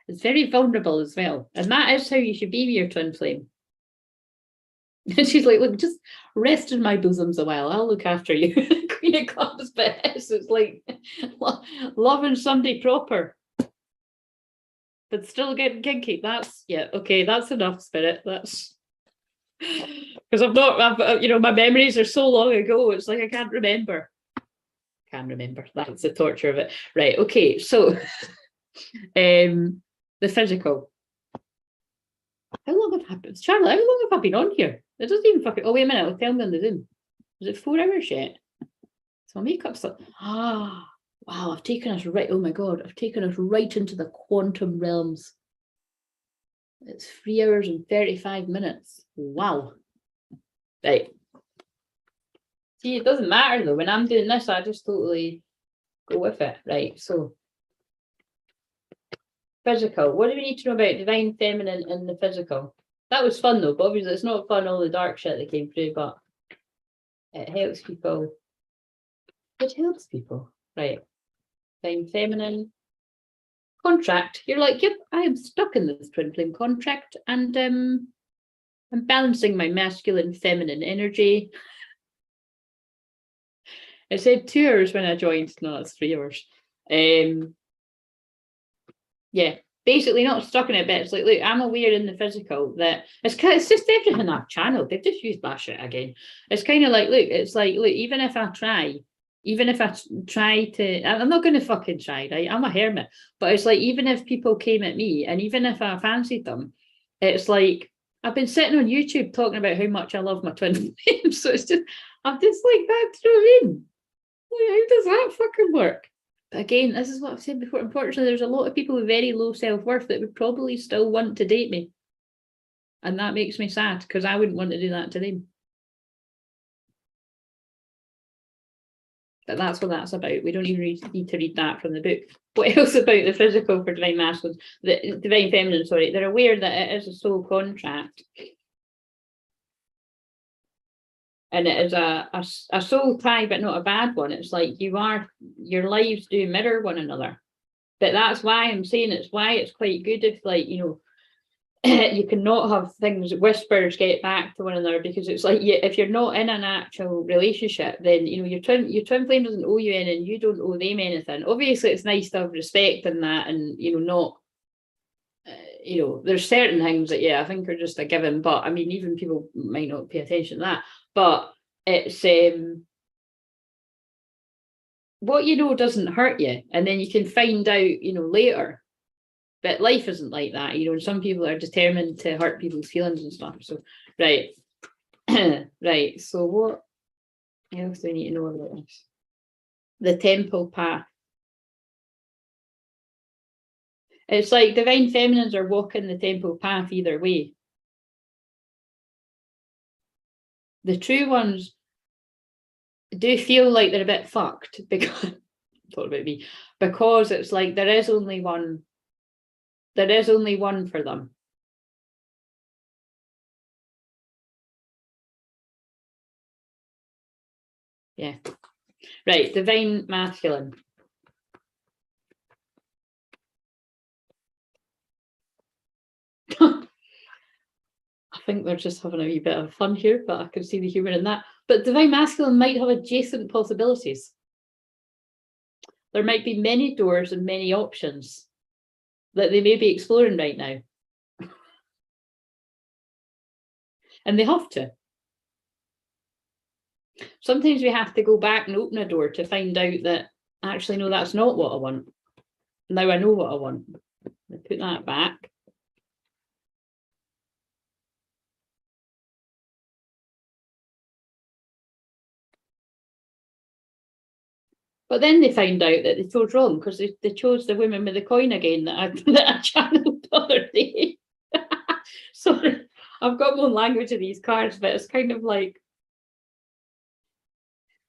It's very vulnerable as well. And that is how you should be with your twin flame. And she's like, look, just rest in my bosoms a while. I'll look after you. Queen of Cups, but it's like loving somebody proper. But still getting kinky. That's, yeah, okay, that's enough, Spirit. That's because I've, you know, my memories are so long ago. It's like I can't remember. That's the torture of it. Right, okay, so the physical. How long have I been, Charlotte? How long have I been on here? It doesn't even fucking. Oh, wait a minute, I'll tell me on the Zoom. Is it 4 hours yet? So makeup's like, wow, I've taken us right. Oh my god, I've taken us right into the quantum realms. It's 3 hours and 35 minutes. Wow. Right. See, it doesn't matter though. When I'm doing this, I just totally go with it. Right. So physical. What do we need to know about divine feminine in the physical? That was fun though, but obviously it's not fun, all the dark shit that came through, but it helps people. It helps people. Right. Divine feminine. Contract. You're like, yep, I am stuck in this twin flame contract, and I'm balancing my masculine feminine energy. It said 2 hours when I joined. No, that's 3 hours. Yeah, basically not stuck in it, but it's like, look, I'm aware in the physical that it's just everything I've channeled. They've just used that shit again. It's kind of like, look, it's like, look, even if I try to, I'm not going to fucking try, right? I'm a hermit. But it's like, even if people came at me and even if I fancied them, it's like, I've been sitting on YouTube talking about how much I love my twin flame. So it's just, I'm just like that, do you know what I mean? Like, how does that fucking work? But again, this is what I've said before. Unfortunately, there's a lot of people with very low self-worth that would probably still want to date me. And that makes me sad because I wouldn't want to do that to them. But that's what that's about. We don't even need to read that from the book. What else about the physical for divine masculine, the divine feminine, sorry, they're aware that it is a soul contract. And it is a soul tie, but not a bad one. It's like your lives do mirror one another. But that's why I'm saying it's quite good if, like, you know, you cannot have things, whispers get back to one another, because it's like, if you're not in an actual relationship, then, you know, your twin flame doesn't owe you anything, you don't owe them anything. Obviously, it's nice to have respect in that, and, you know, not, you know, there's certain things that, yeah, I think are just a given, but I mean, even people might not pay attention to that, but it's what you know doesn't hurt you, and then you can find out, you know, later. But life isn't like that, you know, and some people are determined to hurt people's feelings and stuff. So, right. Right. So what else do we need to know about this? The temple path. It's like divine feminines are walking the temple path either way. The true ones do feel like they're a bit fucked because, talk about me, because it's like there is only one for them. Yeah. Right, divine masculine. I think we're just having a wee bit of fun here, but I can see the humour in that. But divine masculine might have adjacent possibilities. There might be many doors and many options that they may be exploring right now. And they have to. Sometimes we have to go back and open a door to find out that, actually, no, that's not what I want. Now I know what I want. I put that back. But then they found out that they chose wrong, because they chose the woman with the coin again that I channeled the other day. Sorry, I've got more language of these cards, but it's kind of like,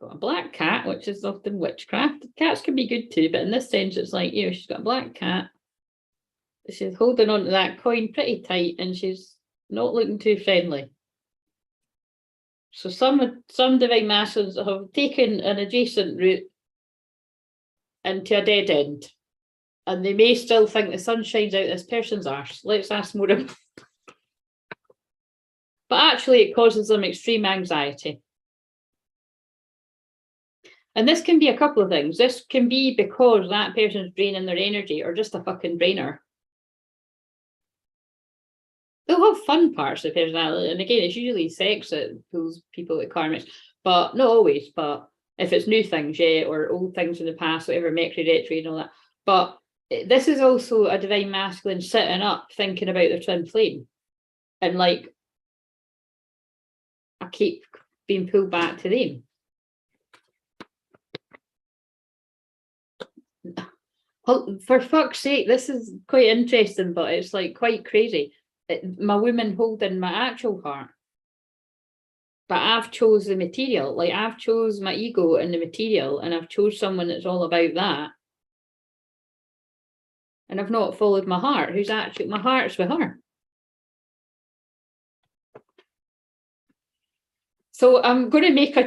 got a black cat, which is often witchcraft. Cats can be good too, but in this sense, it's like, you know, she's got a black cat. She's holding on to that coin pretty tight, and she's not looking too friendly. So some divine masculines have taken an adjacent route into a dead end, and they may still think the sun shines out this person's arse. Let's ask more about. But actually, it causes them extreme anxiety. And this can be a couple of things. This can be because that person's draining their energy, or just a fucking drainer. They'll have fun parts of personality, and again, it's usually sex that pulls people at karmics, but not always. But if it's new things, yeah, or old things in the past, whatever, Mercury retrograde and all that. But this is also a divine masculine sitting up thinking about their twin flame, and like, I keep being pulled back to them. For fuck's sake, this is quite interesting, but it's like quite crazy. My woman holding my actual heart, but I've chose the material. Like, I've chose my ego and the material, and I've chose someone that's all about that, and I've not followed my heart, who's actually, my heart's with her. So I'm going to make a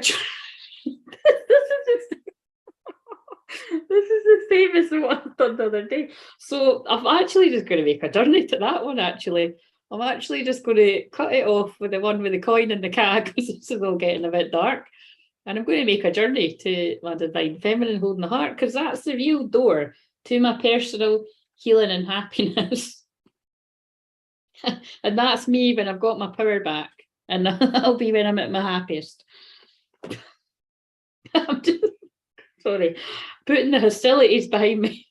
this is the same as the one I done the other day. So I'm actually just going to make a journey to that one, actually. I'm actually just going to cut it off with the one with the coin and the cat, because this is all getting a bit dark. And I'm going to make a journey to my divine feminine holding the heart, because that's the real door to my personal healing and happiness. And that's me when I've got my power back, and that'll be when I'm at my happiest. I'm just, sorry, putting the hostilities behind me.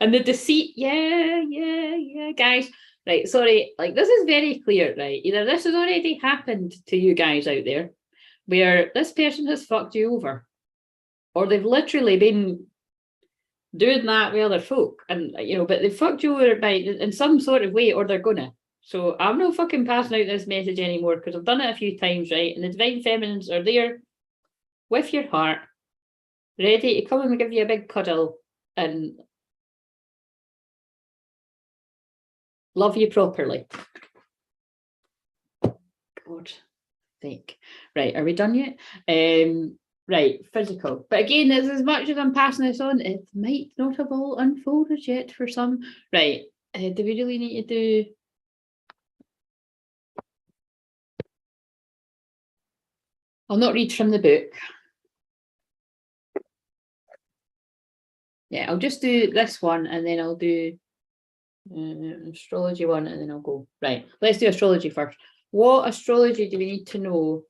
And the deceit, yeah, guys. Right, sorry, like, this is very clear, right? Either this has already happened to you guys out there, where this person has fucked you over, or they've literally been doing that with other folk, and, you know, but they've fucked you over by in some sort of way, or they're gonna. So I'm not fucking passing out this message anymore, because I've done it a few times, right? And the divine feminines are there with your heart, ready to come and give you a big cuddle and love you properly. God's sake. Right, are we done yet? Right, physical. But again, as much as I'm passing this on, it might not have all unfolded yet for some. Right, do we really need to do... I'll not read from the book. Yeah, I'll just do this one, and then I'll do astrology one, and then I'll go. Right, let's do astrology first. What astrology do we need to know?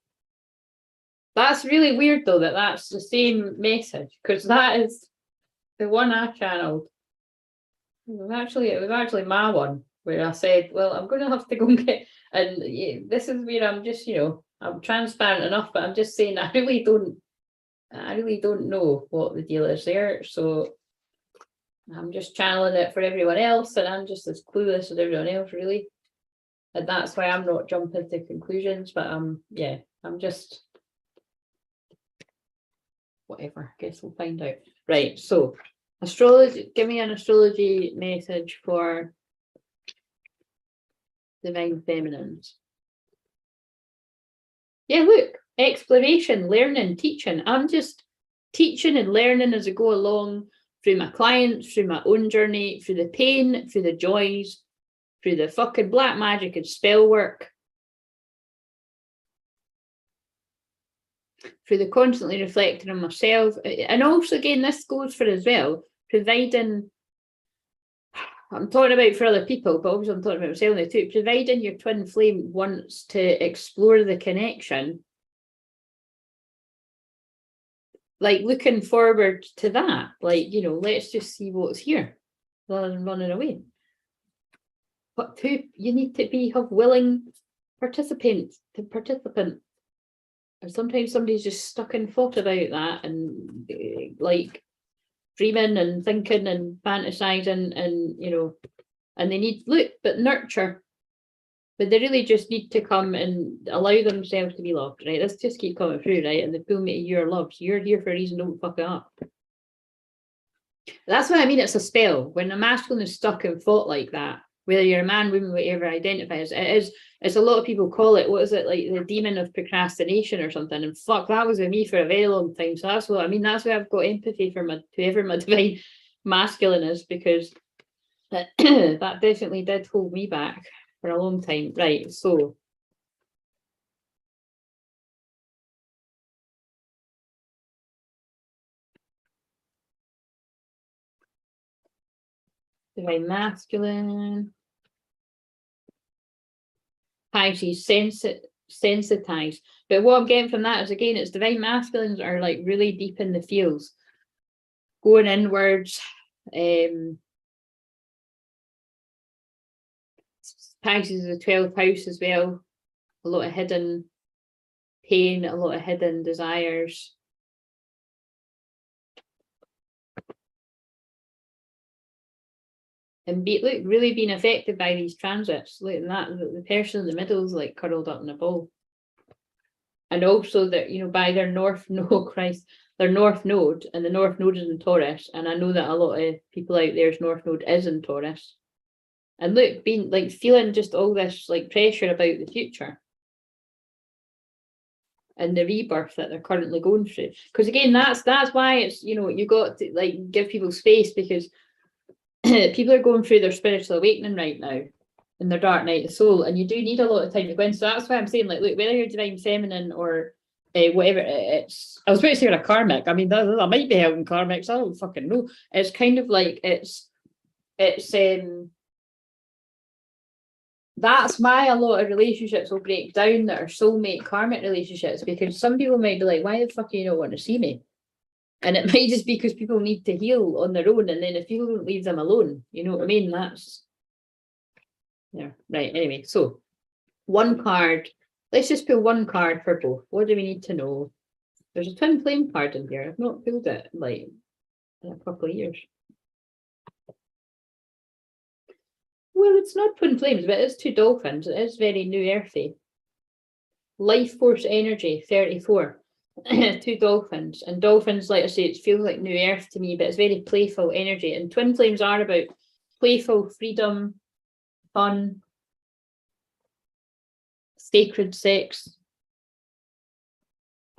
That's really weird, though, that that's the same message, because that is the one I channeled. It was actually my one, where I said, well, I'm going to have to go and get, and yeah, this is where I'm just, you know, I'm transparent enough, but I'm just saying I really don't know what the deal is there. So I'm just channeling it for everyone else, and I'm just as clueless as everyone else, really. And that's why I'm not jumping to conclusions, but yeah, I'm just whatever, I guess we'll find out. Right, so astrology, give me an astrology message for divine feminines. Yeah, look, exploration, learning, teaching. I'm just teaching and learning as I go along, through my clients, through my own journey, through the pain, through the joys, through the fucking black magic and spell work, through the constantly reflecting on myself. And also, again, this goes for as well, providing, I'm talking about for other people, but obviously I'm talking about myself now too, providing your twin flame wants to explore the connection, like looking forward to that, like, you know, let's just see what's here rather than running away. But you need to have willing participants to participant. And sometimes somebody's just stuck in thought about that, and like dreaming and thinking and fantasizing, and, you know, and they need, look, but nurture. But they really just need to come and allow themselves to be loved, right? Let's just keep coming through, right? And the pull me to your love. You're here for a reason, don't fuck it up. That's what I mean, it's a spell. When a masculine is stuck in thought like that, whether you're a man, woman, whatever identifies, it's a lot of people call it, what is it, like the demon of procrastination or something. And fuck, that was with me for a very long time. So that's what I mean, that's why I've got empathy for whoever my divine masculine is, because that definitely did hold me back for a long time. Right, so divine masculine, Pisces, sensitized. But what I'm getting from that is, again, it's divine masculines are like really deep in the feels, going inwards. Pisces is the 12th house as well. A lot of hidden pain, a lot of hidden desires. And look, really being affected by these transits. Look at that, the person in the middle is like curled up in a ball. And also that, you know, by their north node, their north node, and the north node is in Taurus. And I know that a lot of people out there's north node is in Taurus. And look, being like feeling just all this like pressure about the future and the rebirth that they're currently going through. Because again, that's why it's, you know, you got to like give people space, because people are going through their spiritual awakening right now in their dark night of the soul, and you do need a lot of time to go in. So that's why I'm saying, like, look, whether you're divine feminine or whatever, it's, I was about to say a karmic. I mean, that might be helping karmics. I don't fucking know. It's kind of like it's that's why a lot of relationships will break down that are soulmate karmic relationships, because some people might be like, why the fuck do you not want to see me? And it might just be because people need to heal on their own, and then if people don't leave them alone, you know what I mean? That's, yeah, right. Anyway, so one card. Let's just pull one card for both. What do we need to know? There's a twin flame card in here. I've not pulled it like in a couple of years. Well, it's not twin flames, but it's two dolphins. It is very new earthy. Life force energy, 34. Two dolphins. And dolphins, like I say, it feels like new earth to me, but it's very playful energy. And twin flames are about playful freedom, fun, sacred sex,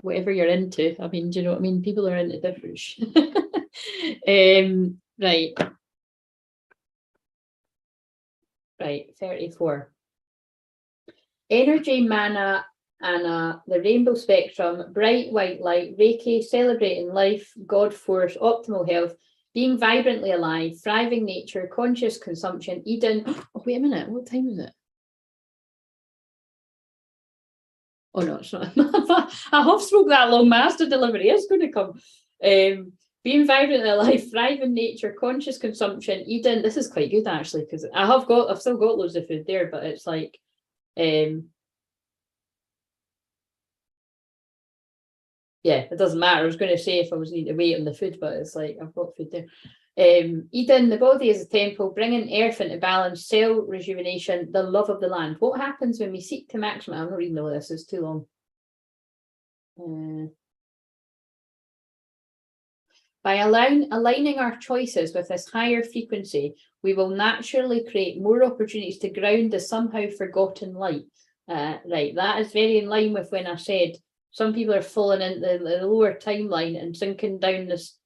whatever you're into. I mean, do you know what I mean? People are into different shit. Right. Right, 34. Energy, mana, Anna, the rainbow spectrum, bright white light, Reiki, celebrating life, God force, optimal health, being vibrantly alive, thriving nature, conscious consumption, Eden. Oh, wait a minute, what time is it? Oh no, it's not. I have spoke that long. Master delivery is going to come. Being vibrantly alive, thriving nature, conscious consumption, Eden. This is quite good actually, because I've still got loads of food there, but it's like, yeah, it doesn't matter. I was going to say if I was needing to wait on the food, but it's like I've got food there. Eden, the body is a temple, bringing earth into balance, cell rejuvenation, the love of the land. What happens when we seek to maximize? I'm not reading all this, it's too long. By aligning our choices with this higher frequency, we will naturally create more opportunities to ground the somehow forgotten light. Right, that is very in line with when I said some people are falling into the lower timeline and sinking down this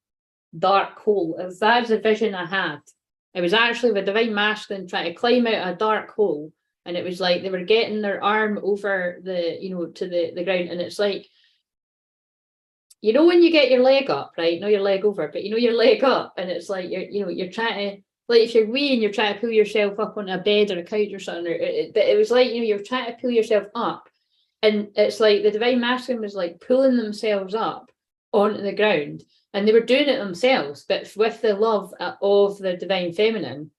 dark hole. As that's the vision I had. It was actually the divine masculine trying to climb out a dark hole, and it was like they were getting their arm over the, you know, to the ground, and it's like, you know, when you get your leg up, right? Not your leg over, but you know your leg up, and it's like you're trying to, like if you're weeing, you're trying to pull yourself up on a bed or a couch or something. It was like, you know, you're trying to pull yourself up, and it's like the divine masculine was like pulling themselves up onto the ground, and they were doing it themselves, but with the love of the divine feminine.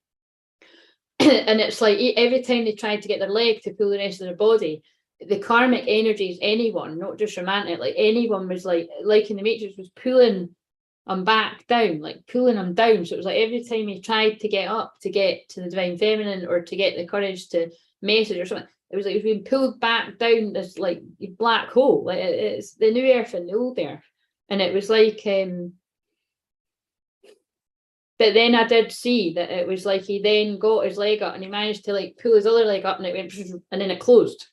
And it's like every time they tried to get their leg to pull the rest of their body, the karmic energies, anyone, not just romantic, like anyone was like in the Matrix, was pulling them back down, like pulling them down. So it was like every time he tried to get up to get to the divine feminine or to get the courage to message or something, It was like it was being pulled back down this like black hole. Like it's the new Earth and the old Earth. And it was like but then I did see that it was like he then got his leg up and he managed to like pull his other leg up and it went and then it closed.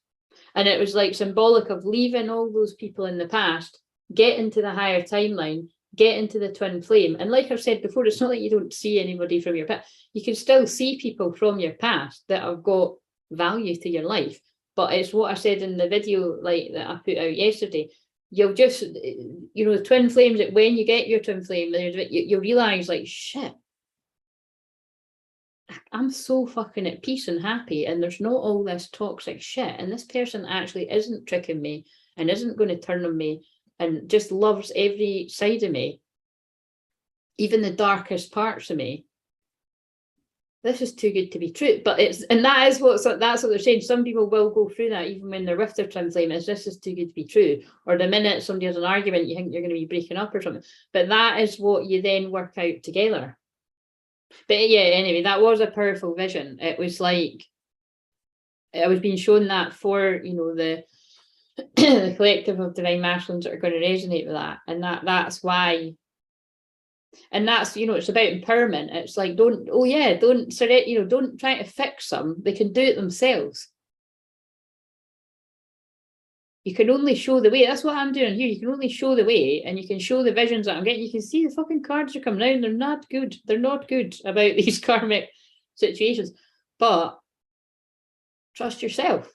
And it was like symbolic of leaving all those people in the past, get into the higher timeline, get into the twin flame. And like I've said before, it's not like you don't see anybody from your past. You can still see people from your past that have got value to your life. But it's what I said in the video like that I put out yesterday. You'll just, you know, the twin flames, that when you get your twin flame, you'll realize like, shit, I'm so fucking at peace and happy, and there's not all this toxic shit, and this person actually isn't tricking me and isn't going to turn on me and just loves every side of me, even the darkest parts of me. This is too good to be true. But it's, and that's what they're saying. Some people will go through that even when they're with their twin flame, is this is too good to be true. Or the minute somebody has an argument, you think you're going to be breaking up or something. But that is what you then work out together. But yeah, anyway, that was a powerful vision. It was like I was being shown that for, you know, the the collective of divine masculines that are going to resonate with that. And that's why. And that's, you know, it's about empowerment. It's like, don't try to fix them. They can do it themselves. You can only show the way. That's what I'm doing here. You can only show the way, and you can show the visions that I'm getting. You can see the fucking cards are coming down. They're not good. They're not good about these karmic situations. But trust yourself.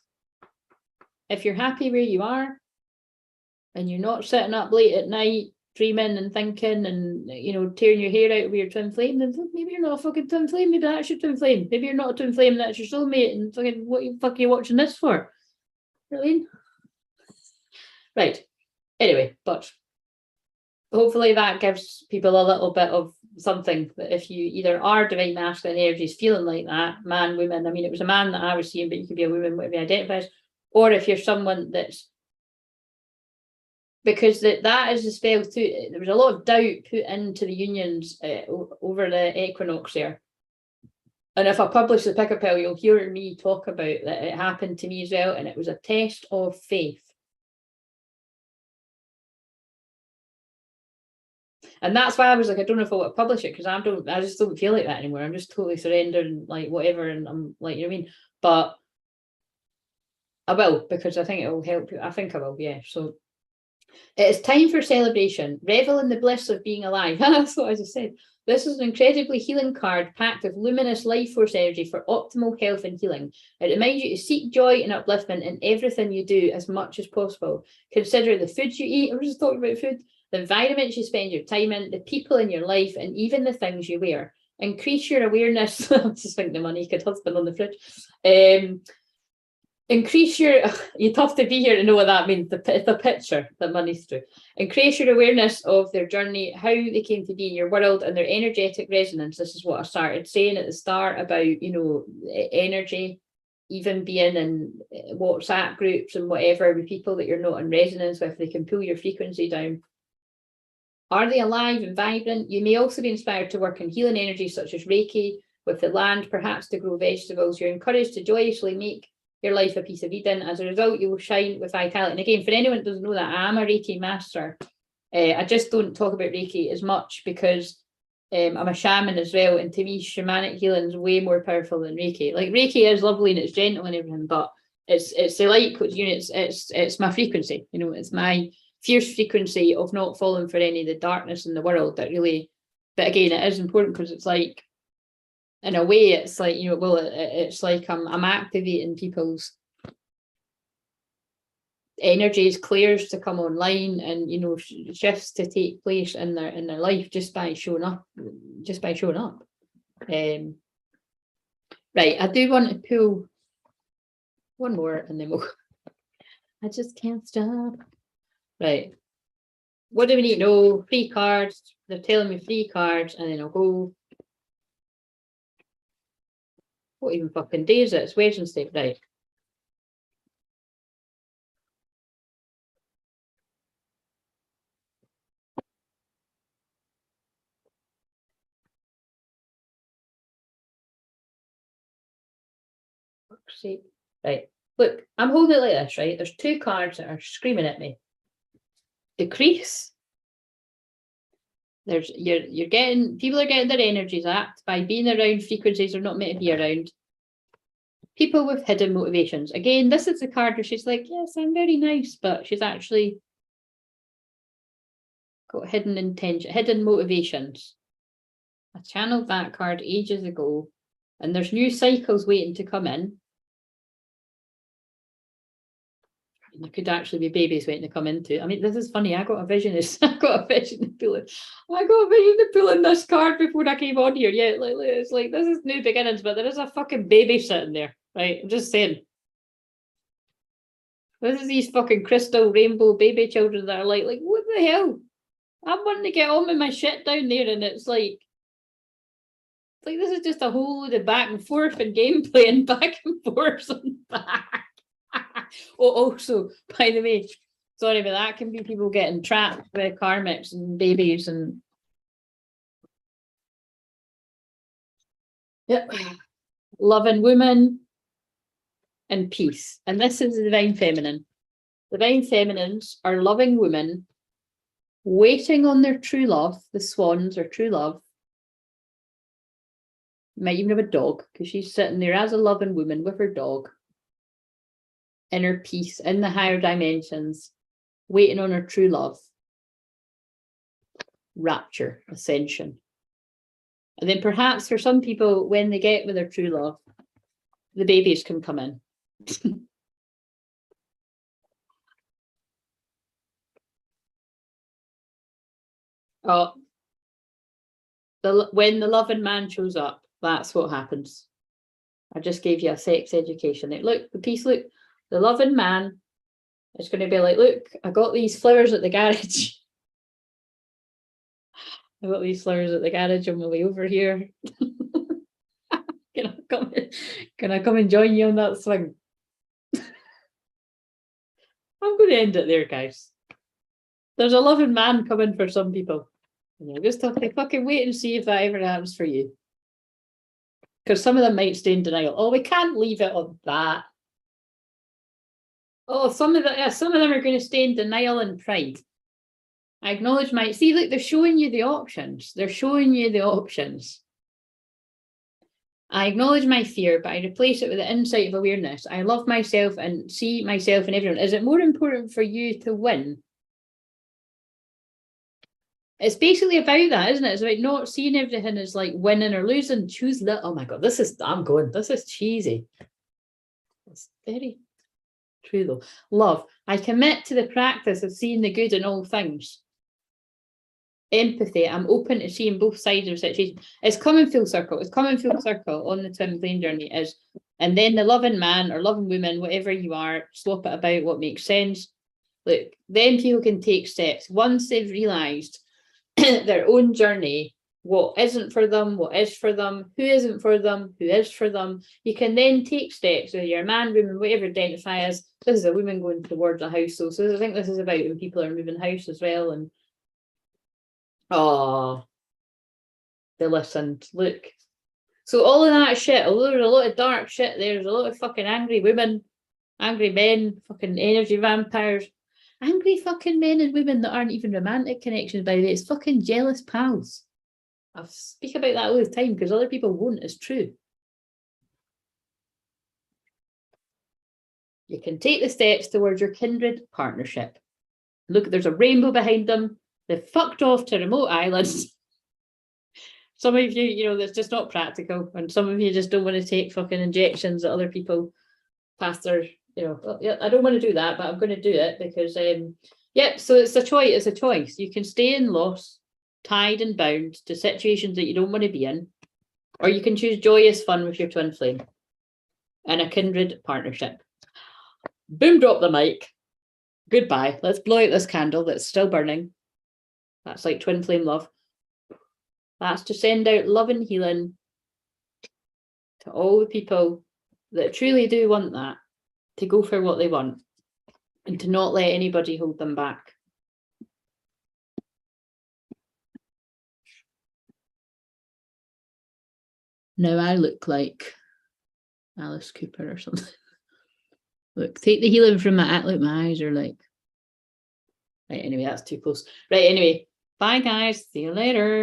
If you're happy where you are, and you're not sitting up late at night dreaming and thinking and, you know, tearing your hair out with your twin flame, then maybe you're not a fucking twin flame. Maybe that's your twin flame. Maybe you're not a twin flame, that's your soulmate. And fucking, what the fuck are you watching this for? Really? Right. Anyway, but hopefully that gives people a little bit of something, that if you either are divine masculine energies feeling like that, man, woman, I mean, it was a man that I was seeing, but you could be a woman, whatever you identify as, or if you're someone that's, because that is the spell too. There was a lot of doubt put into the unions over the equinox there. And if I publish the pick a pill, you'll hear me talk about that it happened to me as well, and it was a test of faith. And that's why I was like, I don't know if I want to publish it, because I just don't feel like that anymore. I'm just totally surrendered and like whatever, and I'm like, you know what I mean? But I will, because I think it will help you. I think I will, yeah. So it is time for celebration. Revel in the bliss of being alive. That's what I just said. This is an incredibly healing card packed with luminous life force energy for optimal health and healing. It reminds you to seek joy and upliftment in everything you do as much as possible. Consider the foods you eat. I'm just talking about food. The environments you spend your time in, the people in your life, and even the things you wear. Increase your awareness. I just think the money could husband on the fridge. Increase your, you'd have to be here to know what that means, the picture that money's through. Increase your awareness of their journey, how they came to be in your world, and their energetic resonance. This is what I started saying at the start about, you know, energy, even being in WhatsApp groups and whatever with people that you're not in resonance with, they can pull your frequency down. Are they alive and vibrant? You may also be inspired to work in healing energy such as Reiki with the land, perhaps to grow vegetables. You're encouraged to joyously make your life a piece of Eden. As a result, you will shine with vitality. And again, for anyone that doesn't know that, I am a Reiki master. I just don't talk about Reiki as much because I'm a shaman as well. And to me, shamanic healing is way more powerful than Reiki. Like Reiki is lovely and it's gentle and everything, but it's the light coach units. It's my frequency. You know, it's my fierce frequency of not falling for any of the darkness in the world that really. But again, it is important because it's like, in a way, it's like, you know, well, it's like I'm activating people's energies, clairs to come online, and, you know, shifts to take place in their life just by showing up. Right, I do want to pull one more, and then we'll. I just can't stop. Right, what do we need to know? 3 cards. They're telling me 3 cards, and then I'll go. What even fucking day is it? It's Wednesday, right? Right. look, I'm holding it like this, right? There's two cards that are screaming at me. Decrease. There's you're getting, people are getting their energies zapped by being around frequencies they're not meant to be around. People with hidden motivations. Again, this is the card where she's like, yes, I'm very nice, but she's actually got hidden intention, hidden motivations. I channeled that card ages ago, and there's new cycles waiting to come in. There could actually be babies waiting to come into. I mean, this is funny. I got a vision of pulling this card before I came on here. Yeah, it's like this is new beginnings, but there is a fucking baby sitting there, right? I'm just saying. This is these fucking crystal rainbow baby children that are like what the hell? I'm wanting to get on with my shit down there, and it's like this is just a whole load of back and forth and gameplay and back and forth and back. Oh, also, by the way, sorry, but that can be people getting trapped by karmics and babies and yep, loving women and peace. And this is the divine feminine. Divine feminines are loving women waiting on their true love, the swans or true love. Might even have a dog, because she's sitting there as a loving woman with her dog. Inner peace in the higher dimensions, waiting on her true love. Rapture, ascension. And then perhaps for some people, when they get with their true love, the babies can come in. Oh, when the loving man shows up, that's what happens. I just gave you a sex education. Look, the peace, look, the loving man is going to be like, look, I got these flowers at the garage. I got these flowers at the garage on my way over here. Can I come and join you on that swing? I'm going to end it there, guys. There's a loving man coming for some people. And you'll just have to fucking wait and see if that ever happens for you. Because some of them might stay in denial. Oh, we can't leave it on that. Oh, some of them are going to stay in denial and pride. I acknowledge my, see, look, they're showing you the options. They're showing you the options. I acknowledge my fear, but I replace it with the insight of awareness. I love myself and see myself and everyone. Is it more important for you to win? It's basically about that, isn't it? It's about not seeing everything as like winning or losing. Choose oh my God, this is cheesy. It's very true though. Love. I commit to the practice of seeing the good in all things. Empathy. I'm open to seeing both sides of a situation. It's coming full circle. It's coming full circle on the twin flame journey is, and then the loving man or loving woman, whatever you are, swap it about what makes sense. Look, then people can take steps once they've realised their own journey, what isn't for them, what is for them, who isn't for them, who is for them. You can then take steps, whether you're a man, woman, whatever identify as. This is a woman going towards a house, so I think this is about when people are moving house as well. And oh, they listened. Look, so all of that shit, although there's a lot of dark shit, there's a lot of fucking angry women, angry men, fucking energy vampires. Angry fucking men and women that aren't even romantic connections, by the way. It's fucking jealous pals. I speak about that all the time because other people won't. It's true. You can take the steps towards your kindred partnership. Look, there's a rainbow behind them. They've fucked off to remote islands. Some of you, you know, that's just not practical. And some of you just don't want to take fucking injections that other people pass their, you know, well, yeah, I don't want to do that, but I'm going to do it because, yeah, so it's a choice. It's a choice. You can stay in loss, tied and bound to situations that you don't want to be in, or you can choose joyous fun with your twin flame and a kindred partnership. Boom, drop the mic. Goodbye. Let's blow out this candle that's still burning. That's like twin flame love. That's to send out love and healing to all the people that truly do want that, to go for what they want and to not let anybody hold them back. Now I look like Alice Cooper or something. Look, take the healing from my look, my eyes are like. Right, anyway, that's too close. Right, anyway, bye guys. See you later.